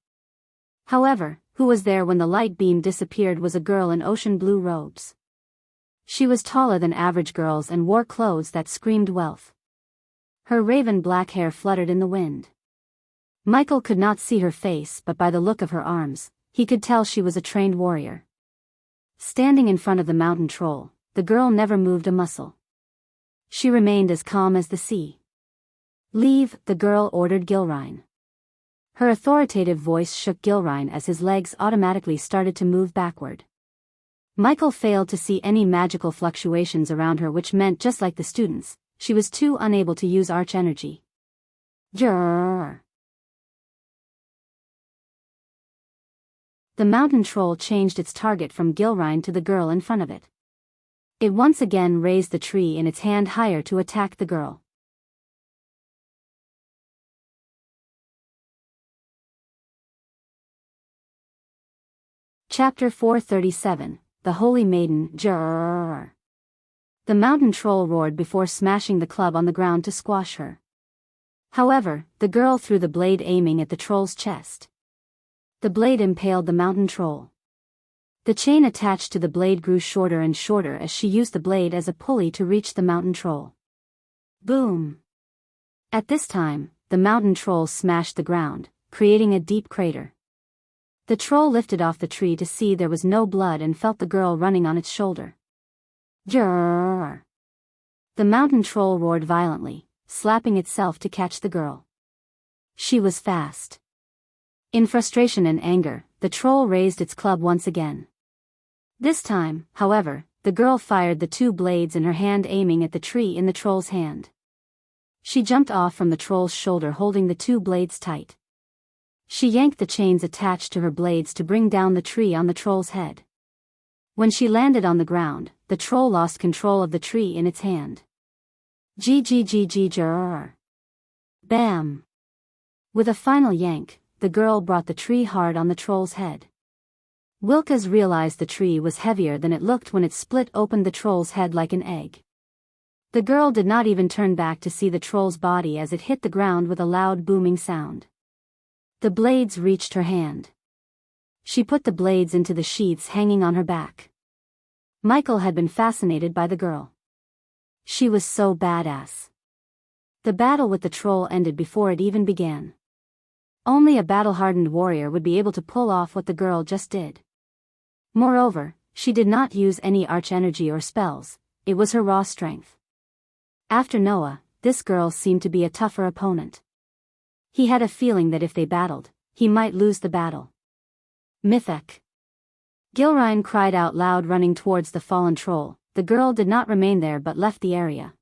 However, who was there when the light beam disappeared was a girl in ocean blue robes. She was taller than average girls and wore clothes that screamed wealth. Her raven black hair fluttered in the wind. Michael could not see her face, but by the look of her arms, he could tell she was a trained warrior. Standing in front of the mountain troll, the girl never moved a muscle. She remained as calm as the sea. Leave, the girl ordered Gilrein. Her authoritative voice shook Gilrein as his legs automatically started to move backward. Michael failed to see any magical fluctuations around her, which meant, just like the students, she was too unable to use arch energy. Jrrrr. The mountain troll changed its target from Gilrein to the girl in front of it. It once again raised the tree in its hand higher to attack the girl. Chapter 437, The Holy Maiden. Jrrrr. The mountain troll roared before smashing the club on the ground to squash her. However, the girl threw the blade, aiming at the troll's chest. The blade impaled the mountain troll. The chain attached to the blade grew shorter and shorter as she used the blade as a pulley to reach the mountain troll. Boom! At this time, the mountain troll smashed the ground, creating a deep crater. The troll lifted off the tree to see there was no blood and felt the girl running on its shoulder. Jrrrr! The mountain troll roared violently, slapping itself to catch the girl. She was fast. In frustration and anger, the troll raised its club once again. This time, however, the girl fired the two blades in her hand, aiming at the tree in the troll's hand. She jumped off from the troll's shoulder holding the two blades tight. She yanked the chains attached to her blades to bring down the tree on the troll's head. When she landed on the ground, the troll lost control of the tree in its hand. Jrrrr. Bam! With a final yank, the girl brought the tree hard on the troll's head. Wilkes realized the tree was heavier than it looked when it split open the troll's head like an egg. The girl did not even turn back to see the troll's body as it hit the ground with a loud booming sound. The blades reached her hand. She put the blades into the sheaths hanging on her back. Michael had been fascinated by the girl. She was so badass. The battle with the troll ended before it even began. Only a battle-hardened warrior would be able to pull off what the girl just did. Moreover, she did not use any arch-energy or spells, it was her raw strength. After Noah, this girl seemed to be a tougher opponent. He had a feeling that if they battled, he might lose the battle. Mythic. Gilrine cried out loud, running towards the fallen troll. The girl did not remain there but left the area.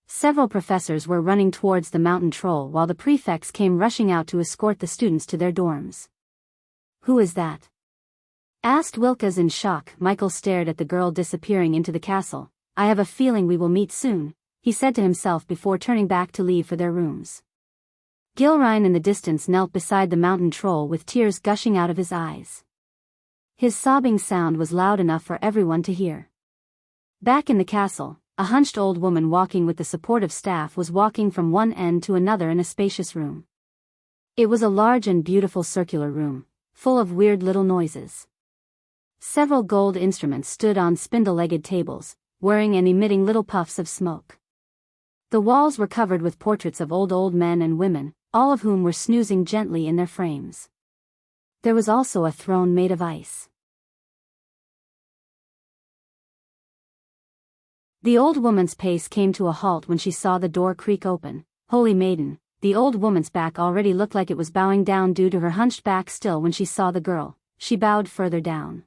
Several professors were running towards the mountain troll while the prefects came rushing out to escort the students to their dorms. "Who is that?" asked Wilkes in shock. Michael stared at the girl disappearing into the castle. "I have a feeling we will meet soon," he said to himself before turning back to leave for their rooms. Gilrine in the distance knelt beside the mountain troll with tears gushing out of his eyes. His sobbing sound was loud enough for everyone to hear. Back in the castle, a hunched old woman walking with the supportive staff was walking from one end to another in a spacious room. It was a large and beautiful circular room, full of weird little noises. Several gold instruments stood on spindle-legged tables, whirring and emitting little puffs of smoke. The walls were covered with portraits of old men and women, all of whom were snoozing gently in their frames. There was also a throne made of ice. The old woman's pace came to a halt when she saw the door creak open. "Holy Maiden," the old woman's back already looked like it was bowing down due to her hunched back. Still, when she saw the girl, she bowed further down.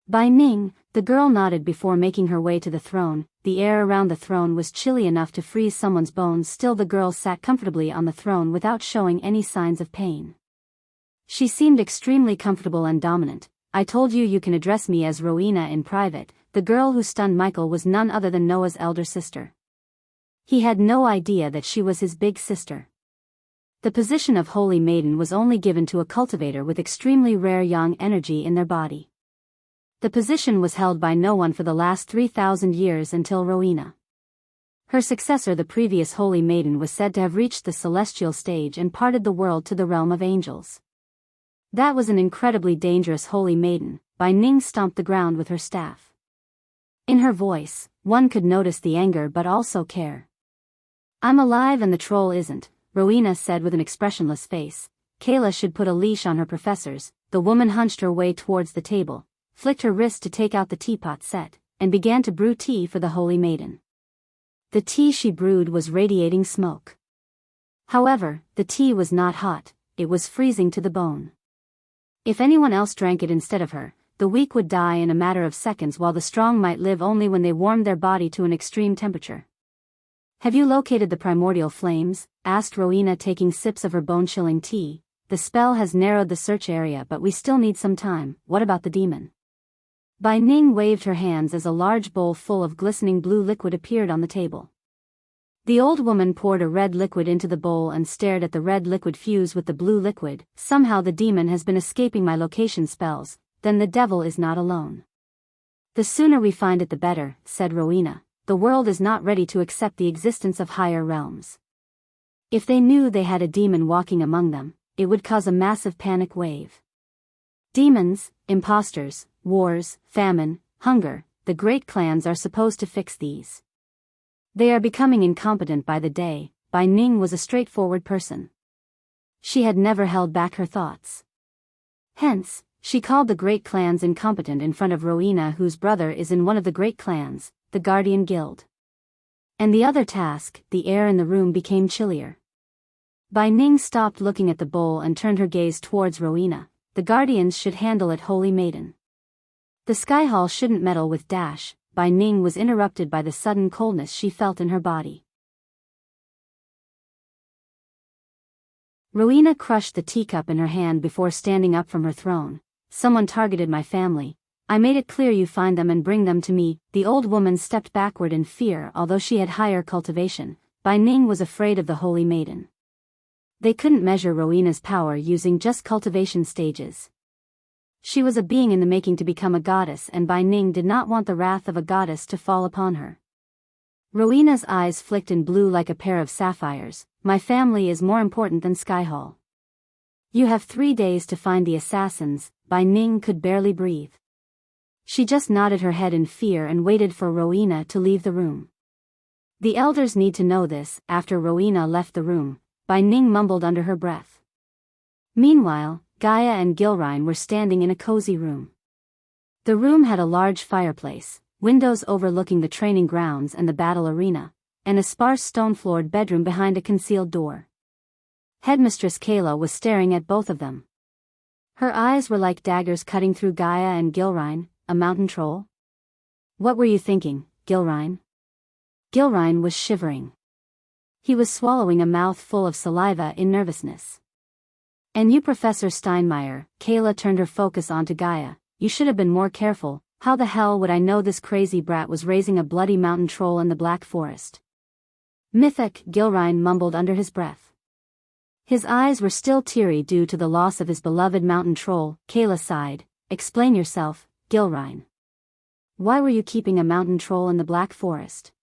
"Bai Ning," the girl nodded before making her way to the throne. The air around the throne was chilly enough to freeze someone's bones. Still, the girl sat comfortably on the throne without showing any signs of pain. She seemed extremely comfortable and dominant. "I told you you can address me as Rowena in private." The girl who stunned Michael was none other than Noah's elder sister. He had no idea that she was his big sister. The position of Holy Maiden was only given to a cultivator with extremely rare yang energy in their body. The position was held by no one for the last 3,000 years until Rowena. Her successor, the previous Holy Maiden, was said to have reached the celestial stage and parted the world to the realm of angels. That was an incredibly dangerous Holy Maiden. Bai Ning stomped the ground with her staff. In her voice, one could notice the anger but also care. "I'm alive and the troll isn't," Rowena said with an expressionless face. "Kayla should put a leash on her professors." The woman hunched her way towards the table, flicked her wrist to take out the teapot set, and began to brew tea for the Holy Maiden. The tea she brewed was radiating smoke. However, the tea was not hot, it was freezing to the bone. If anyone else drank it instead of her, the weak would die in a matter of seconds while the strong might live only when they warmed their body to an extreme temperature. "Have you located the primordial flames?" asked Rowena, taking sips of her bone-chilling tea. "The spell has narrowed the search area but we still need some time." "What about the demon?" Bai Ning waved her hands as a large bowl full of glistening blue liquid appeared on the table. The old woman poured a red liquid into the bowl and stared at the red liquid fuse with the blue liquid. "Somehow the demon has been escaping my location spells. Then the devil is not alone." "The sooner we find it the better," said Rowena. "The world is not ready to accept the existence of higher realms. If they knew they had a demon walking among them, it would cause a massive panic wave. Demons, imposters, wars, famine, hunger, the great clans are supposed to fix these. They are becoming incompetent by the day." Bai Ning was a straightforward person. She had never held back her thoughts. Hence, she called the great clans incompetent in front of Rowena, whose brother is in one of the great clans, the Guardian Guild. And the other task, the air in the room became chillier. Bai Ning stopped looking at the bowl and turned her gaze towards Rowena. "The Guardians should handle it, Holy Maiden." "The Sky Hall shouldn't meddle with Dash." Bai Ning was interrupted by the sudden coldness she felt in her body. Rowena crushed the teacup in her hand before standing up from her throne. "Someone targeted my family. I made it clear you find them and bring them to me." The old woman stepped backward in fear. Although she had higher cultivation, Bai Ning was afraid of the Holy Maiden. They couldn't measure Rowena's power using just cultivation stages. She was a being in the making to become a goddess, and Bai Ning did not want the wrath of a goddess to fall upon her. Rowena's eyes flicked in blue like a pair of sapphires. My family is more important than Skyhall. You have 3 days to find the assassins. Bai Ning could barely breathe. She just nodded her head in fear and waited for Rowena to leave the room. The elders need to know this. After Rowena left the room, Bai Ning mumbled under her breath. Meanwhile, Gaia and Gilrine were standing in a cozy room. The room had a large fireplace, windows overlooking the training grounds and the battle arena, and a sparse stone-floored bedroom behind a concealed door. Headmistress Kayla was staring at both of them. Her eyes were like daggers cutting through Gaia and Gilrine. A mountain troll? What were you thinking, Gilrine? Gilrine was shivering. He was swallowing a mouthful of saliva in nervousness. And you, Professor Steinmeier, Kayla turned her focus onto Gaia. You should have been more careful. How the hell would I know this crazy brat was raising a bloody mountain troll in the Black Forest? Mythic, Gilrine mumbled under his breath. His eyes were still teary due to the loss of his beloved mountain troll. Kayla sighed. Explain yourself, Gilrine. Why were you keeping a mountain troll in the Black Forest?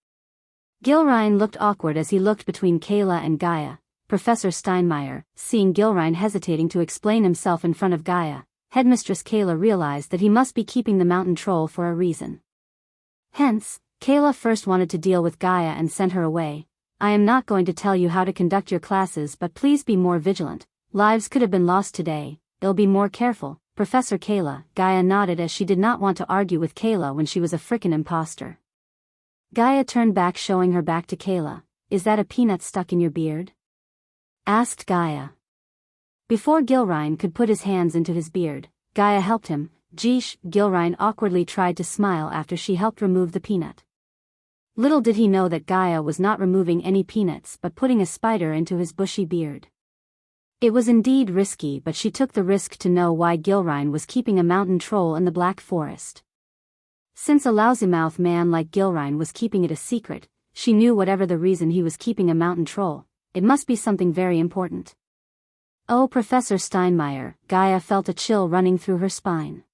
Gilrine looked awkward as he looked between Kayla and Gaia. Professor Steinmeier, seeing Gilrine hesitating to explain himself in front of Gaia, Headmistress Kayla realized that he must be keeping the mountain troll for a reason. Hence, Kayla first wanted to deal with Gaia and sent her away. I am not going to tell you how to conduct your classes, but please be more vigilant. Lives could have been lost today. I'll be more careful. Professor Kayla. Gaia nodded as she did not want to argue with Kayla when she was a frickin' imposter. Gaia turned back, showing her back to Kayla. Is that a peanut stuck in your beard? Asked Gaia. Before Gilrine could put his hands into his beard, Gaia helped him. Geesh, Gilrine awkwardly tried to smile after she helped remove the peanut. Little did he know that Gaia was not removing any peanuts but putting a spider into his bushy beard. It was indeed risky, but she took the risk to know why Gilrine was keeping a mountain troll in the Black Forest. Since a lousy-mouthed man like Gilrine was keeping it a secret, she knew whatever the reason he was keeping a mountain troll, it must be something very important. Oh, Professor Steinmeier, Gaia felt a chill running through her spine.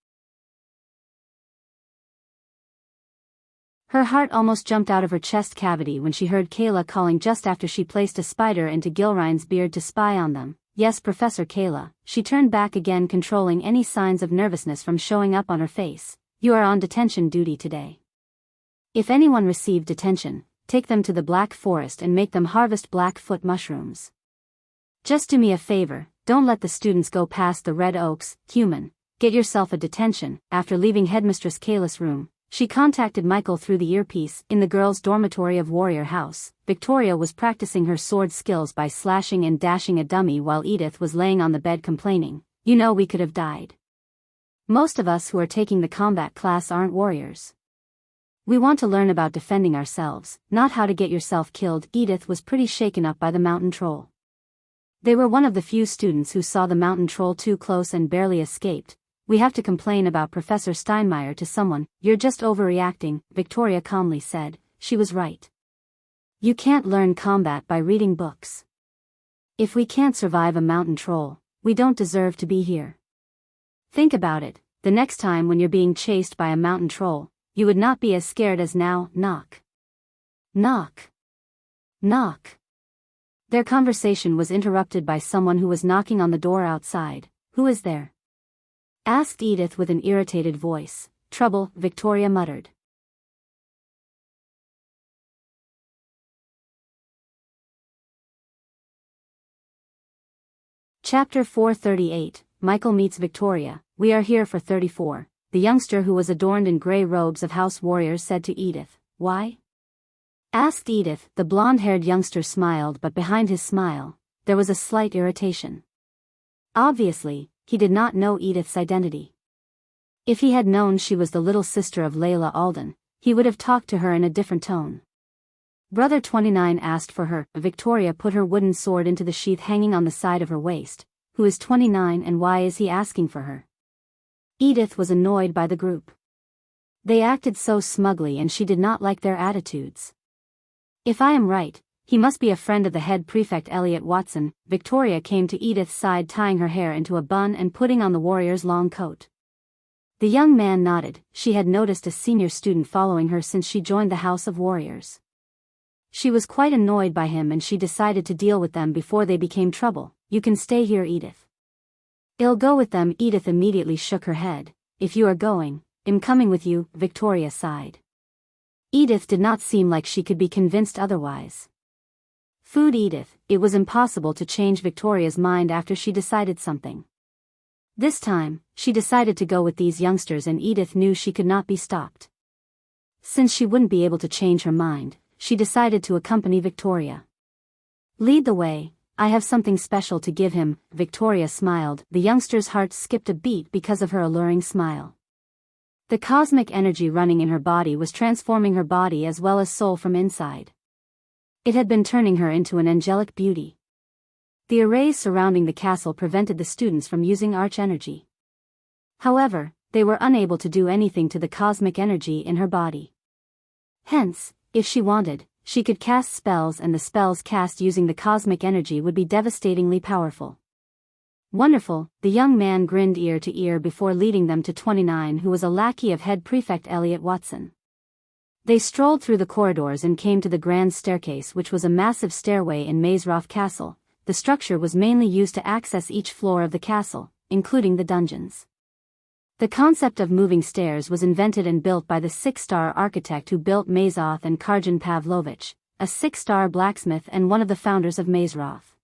Her heart almost jumped out of her chest cavity when she heard Kayla calling just after she placed a spider into Gilrine's beard to spy on them. Yes, Professor Kayla. She turned back again, controlling any signs of nervousness from showing up on her face. You are on detention duty today. If anyone received detention, take them to the Black Forest and make them harvest Blackfoot mushrooms. Just do me a favor, don't let the students go past the Red Oaks. Human, get yourself a detention. After leaving Headmistress Kayla's room, she contacted Michael through the earpiece. In the girls' dormitory of Warrior House, Victoria was practicing her sword skills by slashing and dashing a dummy while Edith was laying on the bed complaining, "You know, we could have died. Most of us who are taking the combat class aren't warriors. We want to learn about defending ourselves, not how to get yourself killed." Edith was pretty shaken up by the mountain troll. They were one of the few students who saw the mountain troll too close and barely escaped. We have to complain about Professor Steinmeier to someone. You're just overreacting, Victoria calmly said. She was right. You can't learn combat by reading books. If we can't survive a mountain troll, we don't deserve to be here. Think about it, the next time when you're being chased by a mountain troll, you would not be as scared as now. Knock. Knock. Knock. Their conversation was interrupted by someone who was knocking on the door outside. Who is there? Asked Edith with an irritated voice. Trouble, Victoria muttered. Chapter 438, Michael meets Victoria. We are here for 34. The youngster who was adorned in grey robes of house warriors said to Edith. Why? Asked Edith. The blonde-haired youngster smiled, but behind his smile, there was a slight irritation. Obviously, he did not know Edith's identity. If he had known she was the little sister of Layla Alden, he would have talked to her in a different tone. Brother 29 asked for her. Victoria put her wooden sword into the sheath hanging on the side of her waist. Who is 29 and why is he asking for her? Edith was annoyed by the group. They acted so smugly and she did not like their attitudes. If I am right, he must be a friend of the head prefect Elliot Watson. Victoria came to Edith's side, tying her hair into a bun and putting on the warrior's long coat. The young man nodded. She had noticed a senior student following her since she joined the House of Warriors. She was quite annoyed by him and she decided to deal with them before they became trouble. You can stay here, Edith. I'll go with them. Edith immediately shook her head. If you are going, I'm coming with you, Victoria sighed. Edith did not seem like she could be convinced otherwise. Food. Edith, it was impossible to change Victoria's mind after she decided something. This time, she decided to go with these youngsters and Edith knew she could not be stopped. Since she wouldn't be able to change her mind, she decided to accompany Victoria. Lead the way, I have something special to give him, Victoria smiled. The youngster's heart skipped a beat because of her alluring smile. The cosmic energy running in her body was transforming her body as well as soul from inside. It had been turning her into an angelic beauty. The arrays surrounding the castle prevented the students from using arch energy. However, they were unable to do anything to the cosmic energy in her body. Hence, if she wanted, she could cast spells and the spells cast using the cosmic energy would be devastatingly powerful. Wonderful, the young man grinned ear to ear before leading them to 29, who was a lackey of head prefect Elliot Watson. They strolled through the corridors and came to the grand staircase, which was a massive stairway in Mazeroth Castle. The structure was mainly used to access each floor of the castle, including the dungeons. The concept of moving stairs was invented and built by the 6-star architect who built Mazoth and Karjan Pavlovich, a 6-star blacksmith and one of the founders of Mazeroth.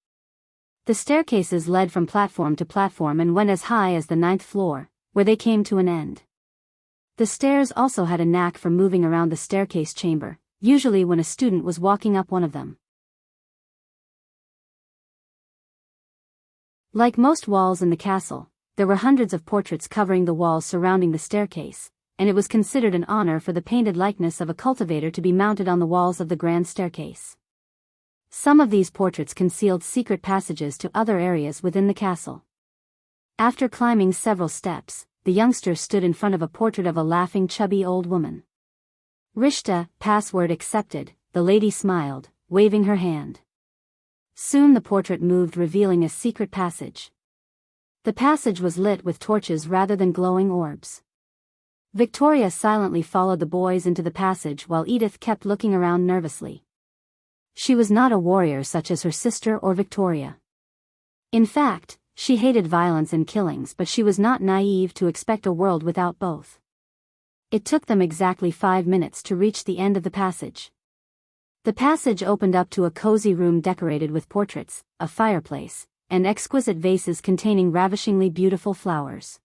The staircases led from platform to platform and went as high as the 9th floor, where they came to an end. The stairs also had a knack for moving around the staircase chamber, usually when a student was walking up one of them. Like most walls in the castle, there were hundreds of portraits covering the walls surrounding the staircase, and it was considered an honor for the painted likeness of a cultivator to be mounted on the walls of the grand staircase. Some of these portraits concealed secret passages to other areas within the castle. After climbing several steps, the youngster stood in front of a portrait of a laughing chubby old woman. Rishta, password accepted, the lady smiled, waving her hand. Soon the portrait moved, revealing a secret passage. The passage was lit with torches rather than glowing orbs. Victoria silently followed the boys into the passage while Edith kept looking around nervously. She was not a warrior such as her sister or Victoria. In fact, she hated violence and killings, but she was not naive to expect a world without both. It took them exactly 5 minutes to reach the end of the passage. The passage opened up to a cozy room decorated with portraits, a fireplace, and exquisite vases containing ravishingly beautiful flowers.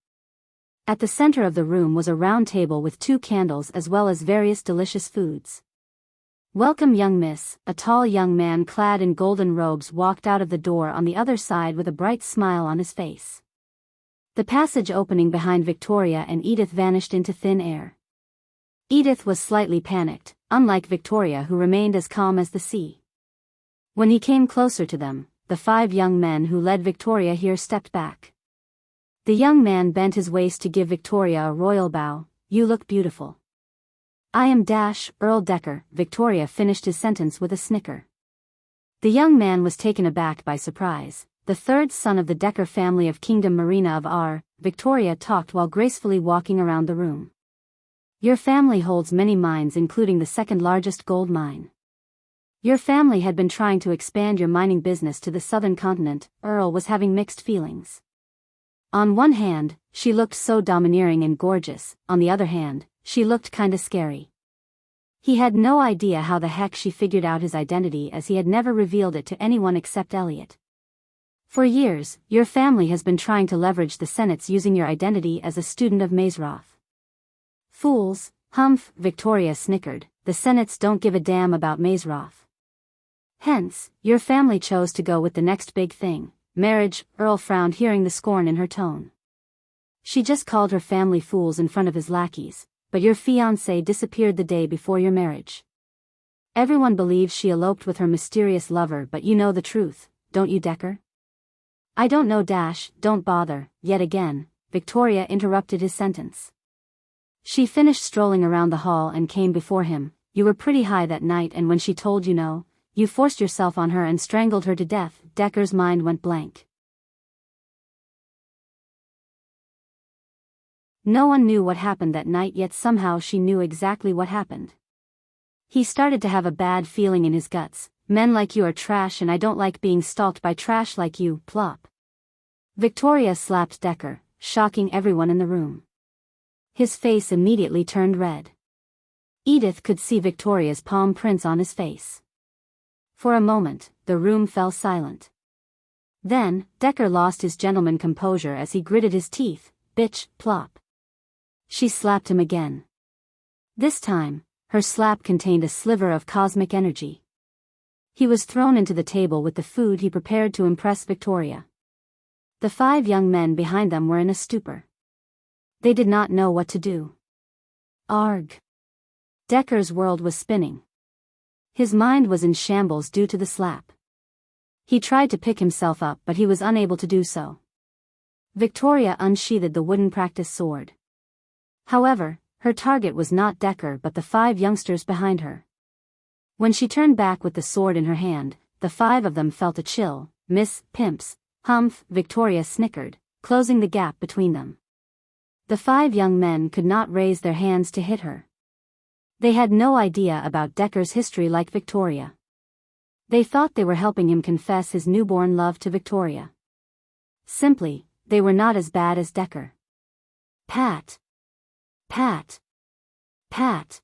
At the center of the room was a round table with 2 candles as well as various delicious foods. Welcome, young miss, a tall young man clad in golden robes walked out of the door on the other side with a bright smile on his face. The passage opening behind Victoria and Edith vanished into thin air. Edith was slightly panicked, unlike Victoria, who remained as calm as the sea. When he came closer to them, the 5 young men who led Victoria here stepped back. The young man bent his waist to give Victoria a royal bow. You look beautiful. I am Earl Decker. Victoria finished his sentence with a snicker. The young man was taken aback by surprise. The 3rd son of the Decker family of Kingdom Marina of R. Victoria talked while gracefully walking around the room. Your family holds many mines, including the 2nd largest gold mine. Your family had been trying to expand your mining business to the southern continent. Earl was having mixed feelings. On one hand, she looked so domineering and gorgeous, on the other hand, she looked kinda scary. He had no idea how the heck she figured out his identity, as he had never revealed it to anyone except Elliot. For years, your family has been trying to leverage the Senates using your identity as a student of Mazeroth. Fools, humph, Victoria snickered, the Senates don't give a damn about Mazeroth. Hence, your family chose to go with the next big thing, marriage. Earl frowned, hearing the scorn in her tone. She just called her family fools in front of his lackeys, but your fiancé disappeared the day before your marriage. Everyone believes she eloped with her mysterious lover, but you know the truth, don't you, Decker? I don't know. Don't bother. Yet again, Victoria interrupted his sentence. She finished strolling around the hall and came before him. You were pretty high that night, and when she told you no, you forced yourself on her and strangled her to death. Decker's mind went blank. No one knew what happened that night, yet somehow she knew exactly what happened. He started to have a bad feeling in his guts. Men like you are trash and I don't like being stalked by trash like you, plop. Victoria slapped Decker, shocking everyone in the room. His face immediately turned red. Edith could see Victoria's palm prints on his face. For a moment, the room fell silent. Then, Decker lost his gentleman composure as he gritted his teeth. Bitch, plop. She slapped him again. This time, her slap contained a sliver of cosmic energy. He was thrown into the table with the food he prepared to impress Victoria. The 5 young men behind them were in a stupor. They did not know what to do. Arg. Decker's world was spinning. His mind was in shambles due to the slap. He tried to pick himself up but he was unable to do so. Victoria unsheathed the wooden practice sword. However, her target was not Decker but the 5 youngsters behind her. When she turned back with the sword in her hand, the 5 of them felt a chill. Miss Pimps, humph, Victoria snickered, closing the gap between them. The 5 young men could not raise their hands to hit her. They had no idea about Decker's history like Victoria. They thought they were helping him confess his newborn love to Victoria. Simply, they were not as bad as Decker. Pat. Pat. Pat.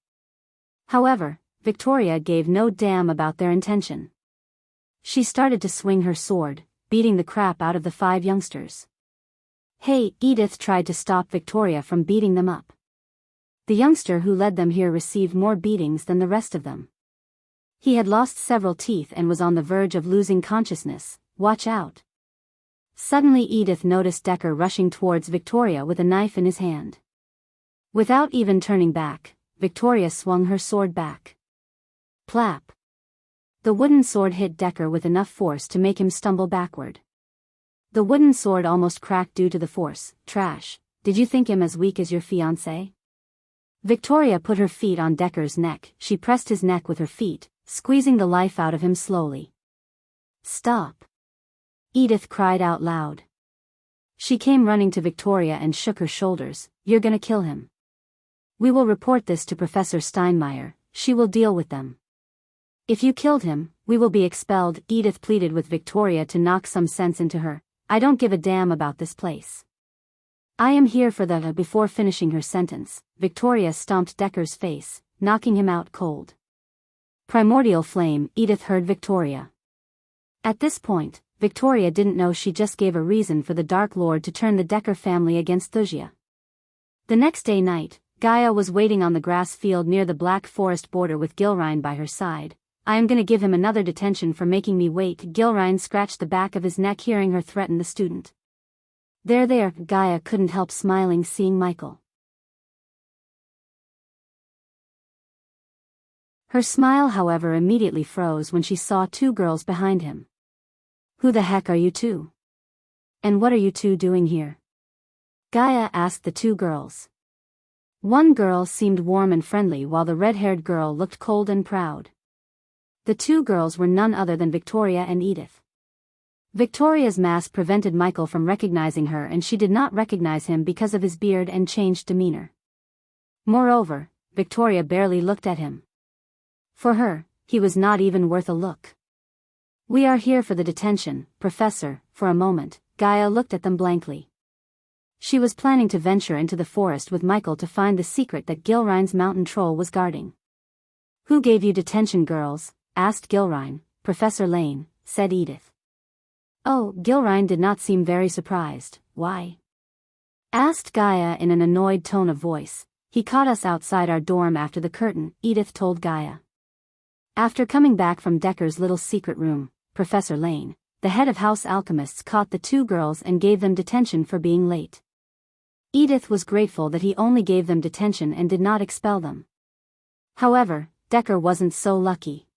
However, Victoria gave no damn about their intention. She started to swing her sword, beating the crap out of the 5 youngsters. Hey, Edith tried to stop Victoria from beating them up. The youngster who led them here received more beatings than the rest of them. He had lost several teeth and was on the verge of losing consciousness. Watch out. Suddenly Edith noticed Decker rushing towards Victoria with a knife in his hand. Without even turning back, Victoria swung her sword back. Plap. The wooden sword hit Decker with enough force to make him stumble backward. The wooden sword almost cracked due to the force. Trash, did you think him as weak as your fiancé? Victoria put her feet on Decker's neck. She pressed his neck with her feet, squeezing the life out of him slowly. Stop. Edith cried out loud. She came running to Victoria and shook her shoulders. You're gonna kill him. We will report this to Professor Steinmeier. She will deal with them. If you killed him, we will be expelled. Edith pleaded with Victoria to knock some sense into her. I don't give a damn about this place. I am here for the. Before finishing her sentence, Victoria stomped Decker's face, knocking him out cold. Primordial flame, Edith heard Victoria. At this point, Victoria didn't know she just gave a reason for the Dark Lord to turn the Decker family against Wuxia. The next day night, Gaia was waiting on the grass field near the Black Forest border with Gilrine by her side. I am gonna give him another detention for making me wait. Gilrine scratched the back of his neck hearing her threaten the student. There, Gaia couldn't help smiling seeing Michael. Her smile however immediately froze when she saw 2 girls behind him. Who the heck are you 2? And what are you 2 doing here? Gaia asked the 2 girls. One girl seemed warm and friendly while the red-haired girl looked cold and proud. The 2 girls were none other than Victoria and Edith. Victoria's mask prevented Michael from recognizing her and she did not recognize him because of his beard and changed demeanor. Moreover, Victoria barely looked at him. For her, he was not even worth a look. We are here for the detention, Professor. For a moment, Gaia looked at them blankly. She was planning to venture into the forest with Michael to find the secret that Gilrine's mountain troll was guarding. Who gave you detention, girls? Asked Gilrine. Professor Lane, said Edith. Oh, Gilrine did not seem very surprised. Why? Asked Gaia in an annoyed tone of voice. He caught us outside our dorm after the curtain, Edith told Gaia. After coming back from Decker's little secret room, Professor Lane, the head of House Alchemists, caught the 2 girls and gave them detention for being late. Edith was grateful that he only gave them detention and did not expel them. However, Decker wasn't so lucky.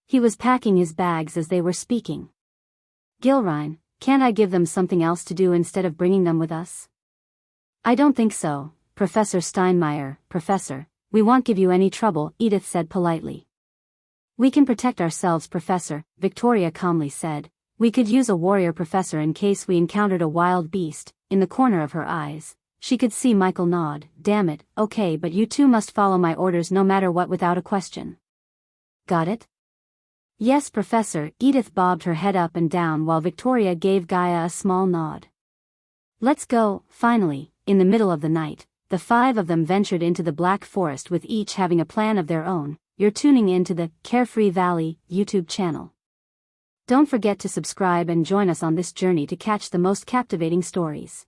He was packing his bags as they were speaking. Gilrine, can't I give them something else to do instead of bringing them with us? I don't think so, Professor Steinmeier. Professor, we won't give you any trouble, Edith said politely. We can protect ourselves, Professor, Victoria calmly said. We could use a warrior, Professor, in case we encountered a wild beast. In the corner of her eyes, She could see Michael nod. Damn it, okay, but you two must follow my orders no matter what without a question. Got it? Yes, Professor. Edith bobbed her head up and down while Victoria gave Gaia a small nod. Let's go. Finally, in the middle of the night, the five of them ventured into the Black Forest with each having a plan of their own. You're tuning in to the Carefree Valley YouTube channel. Don't forget to subscribe and join us on this journey to catch the most captivating stories.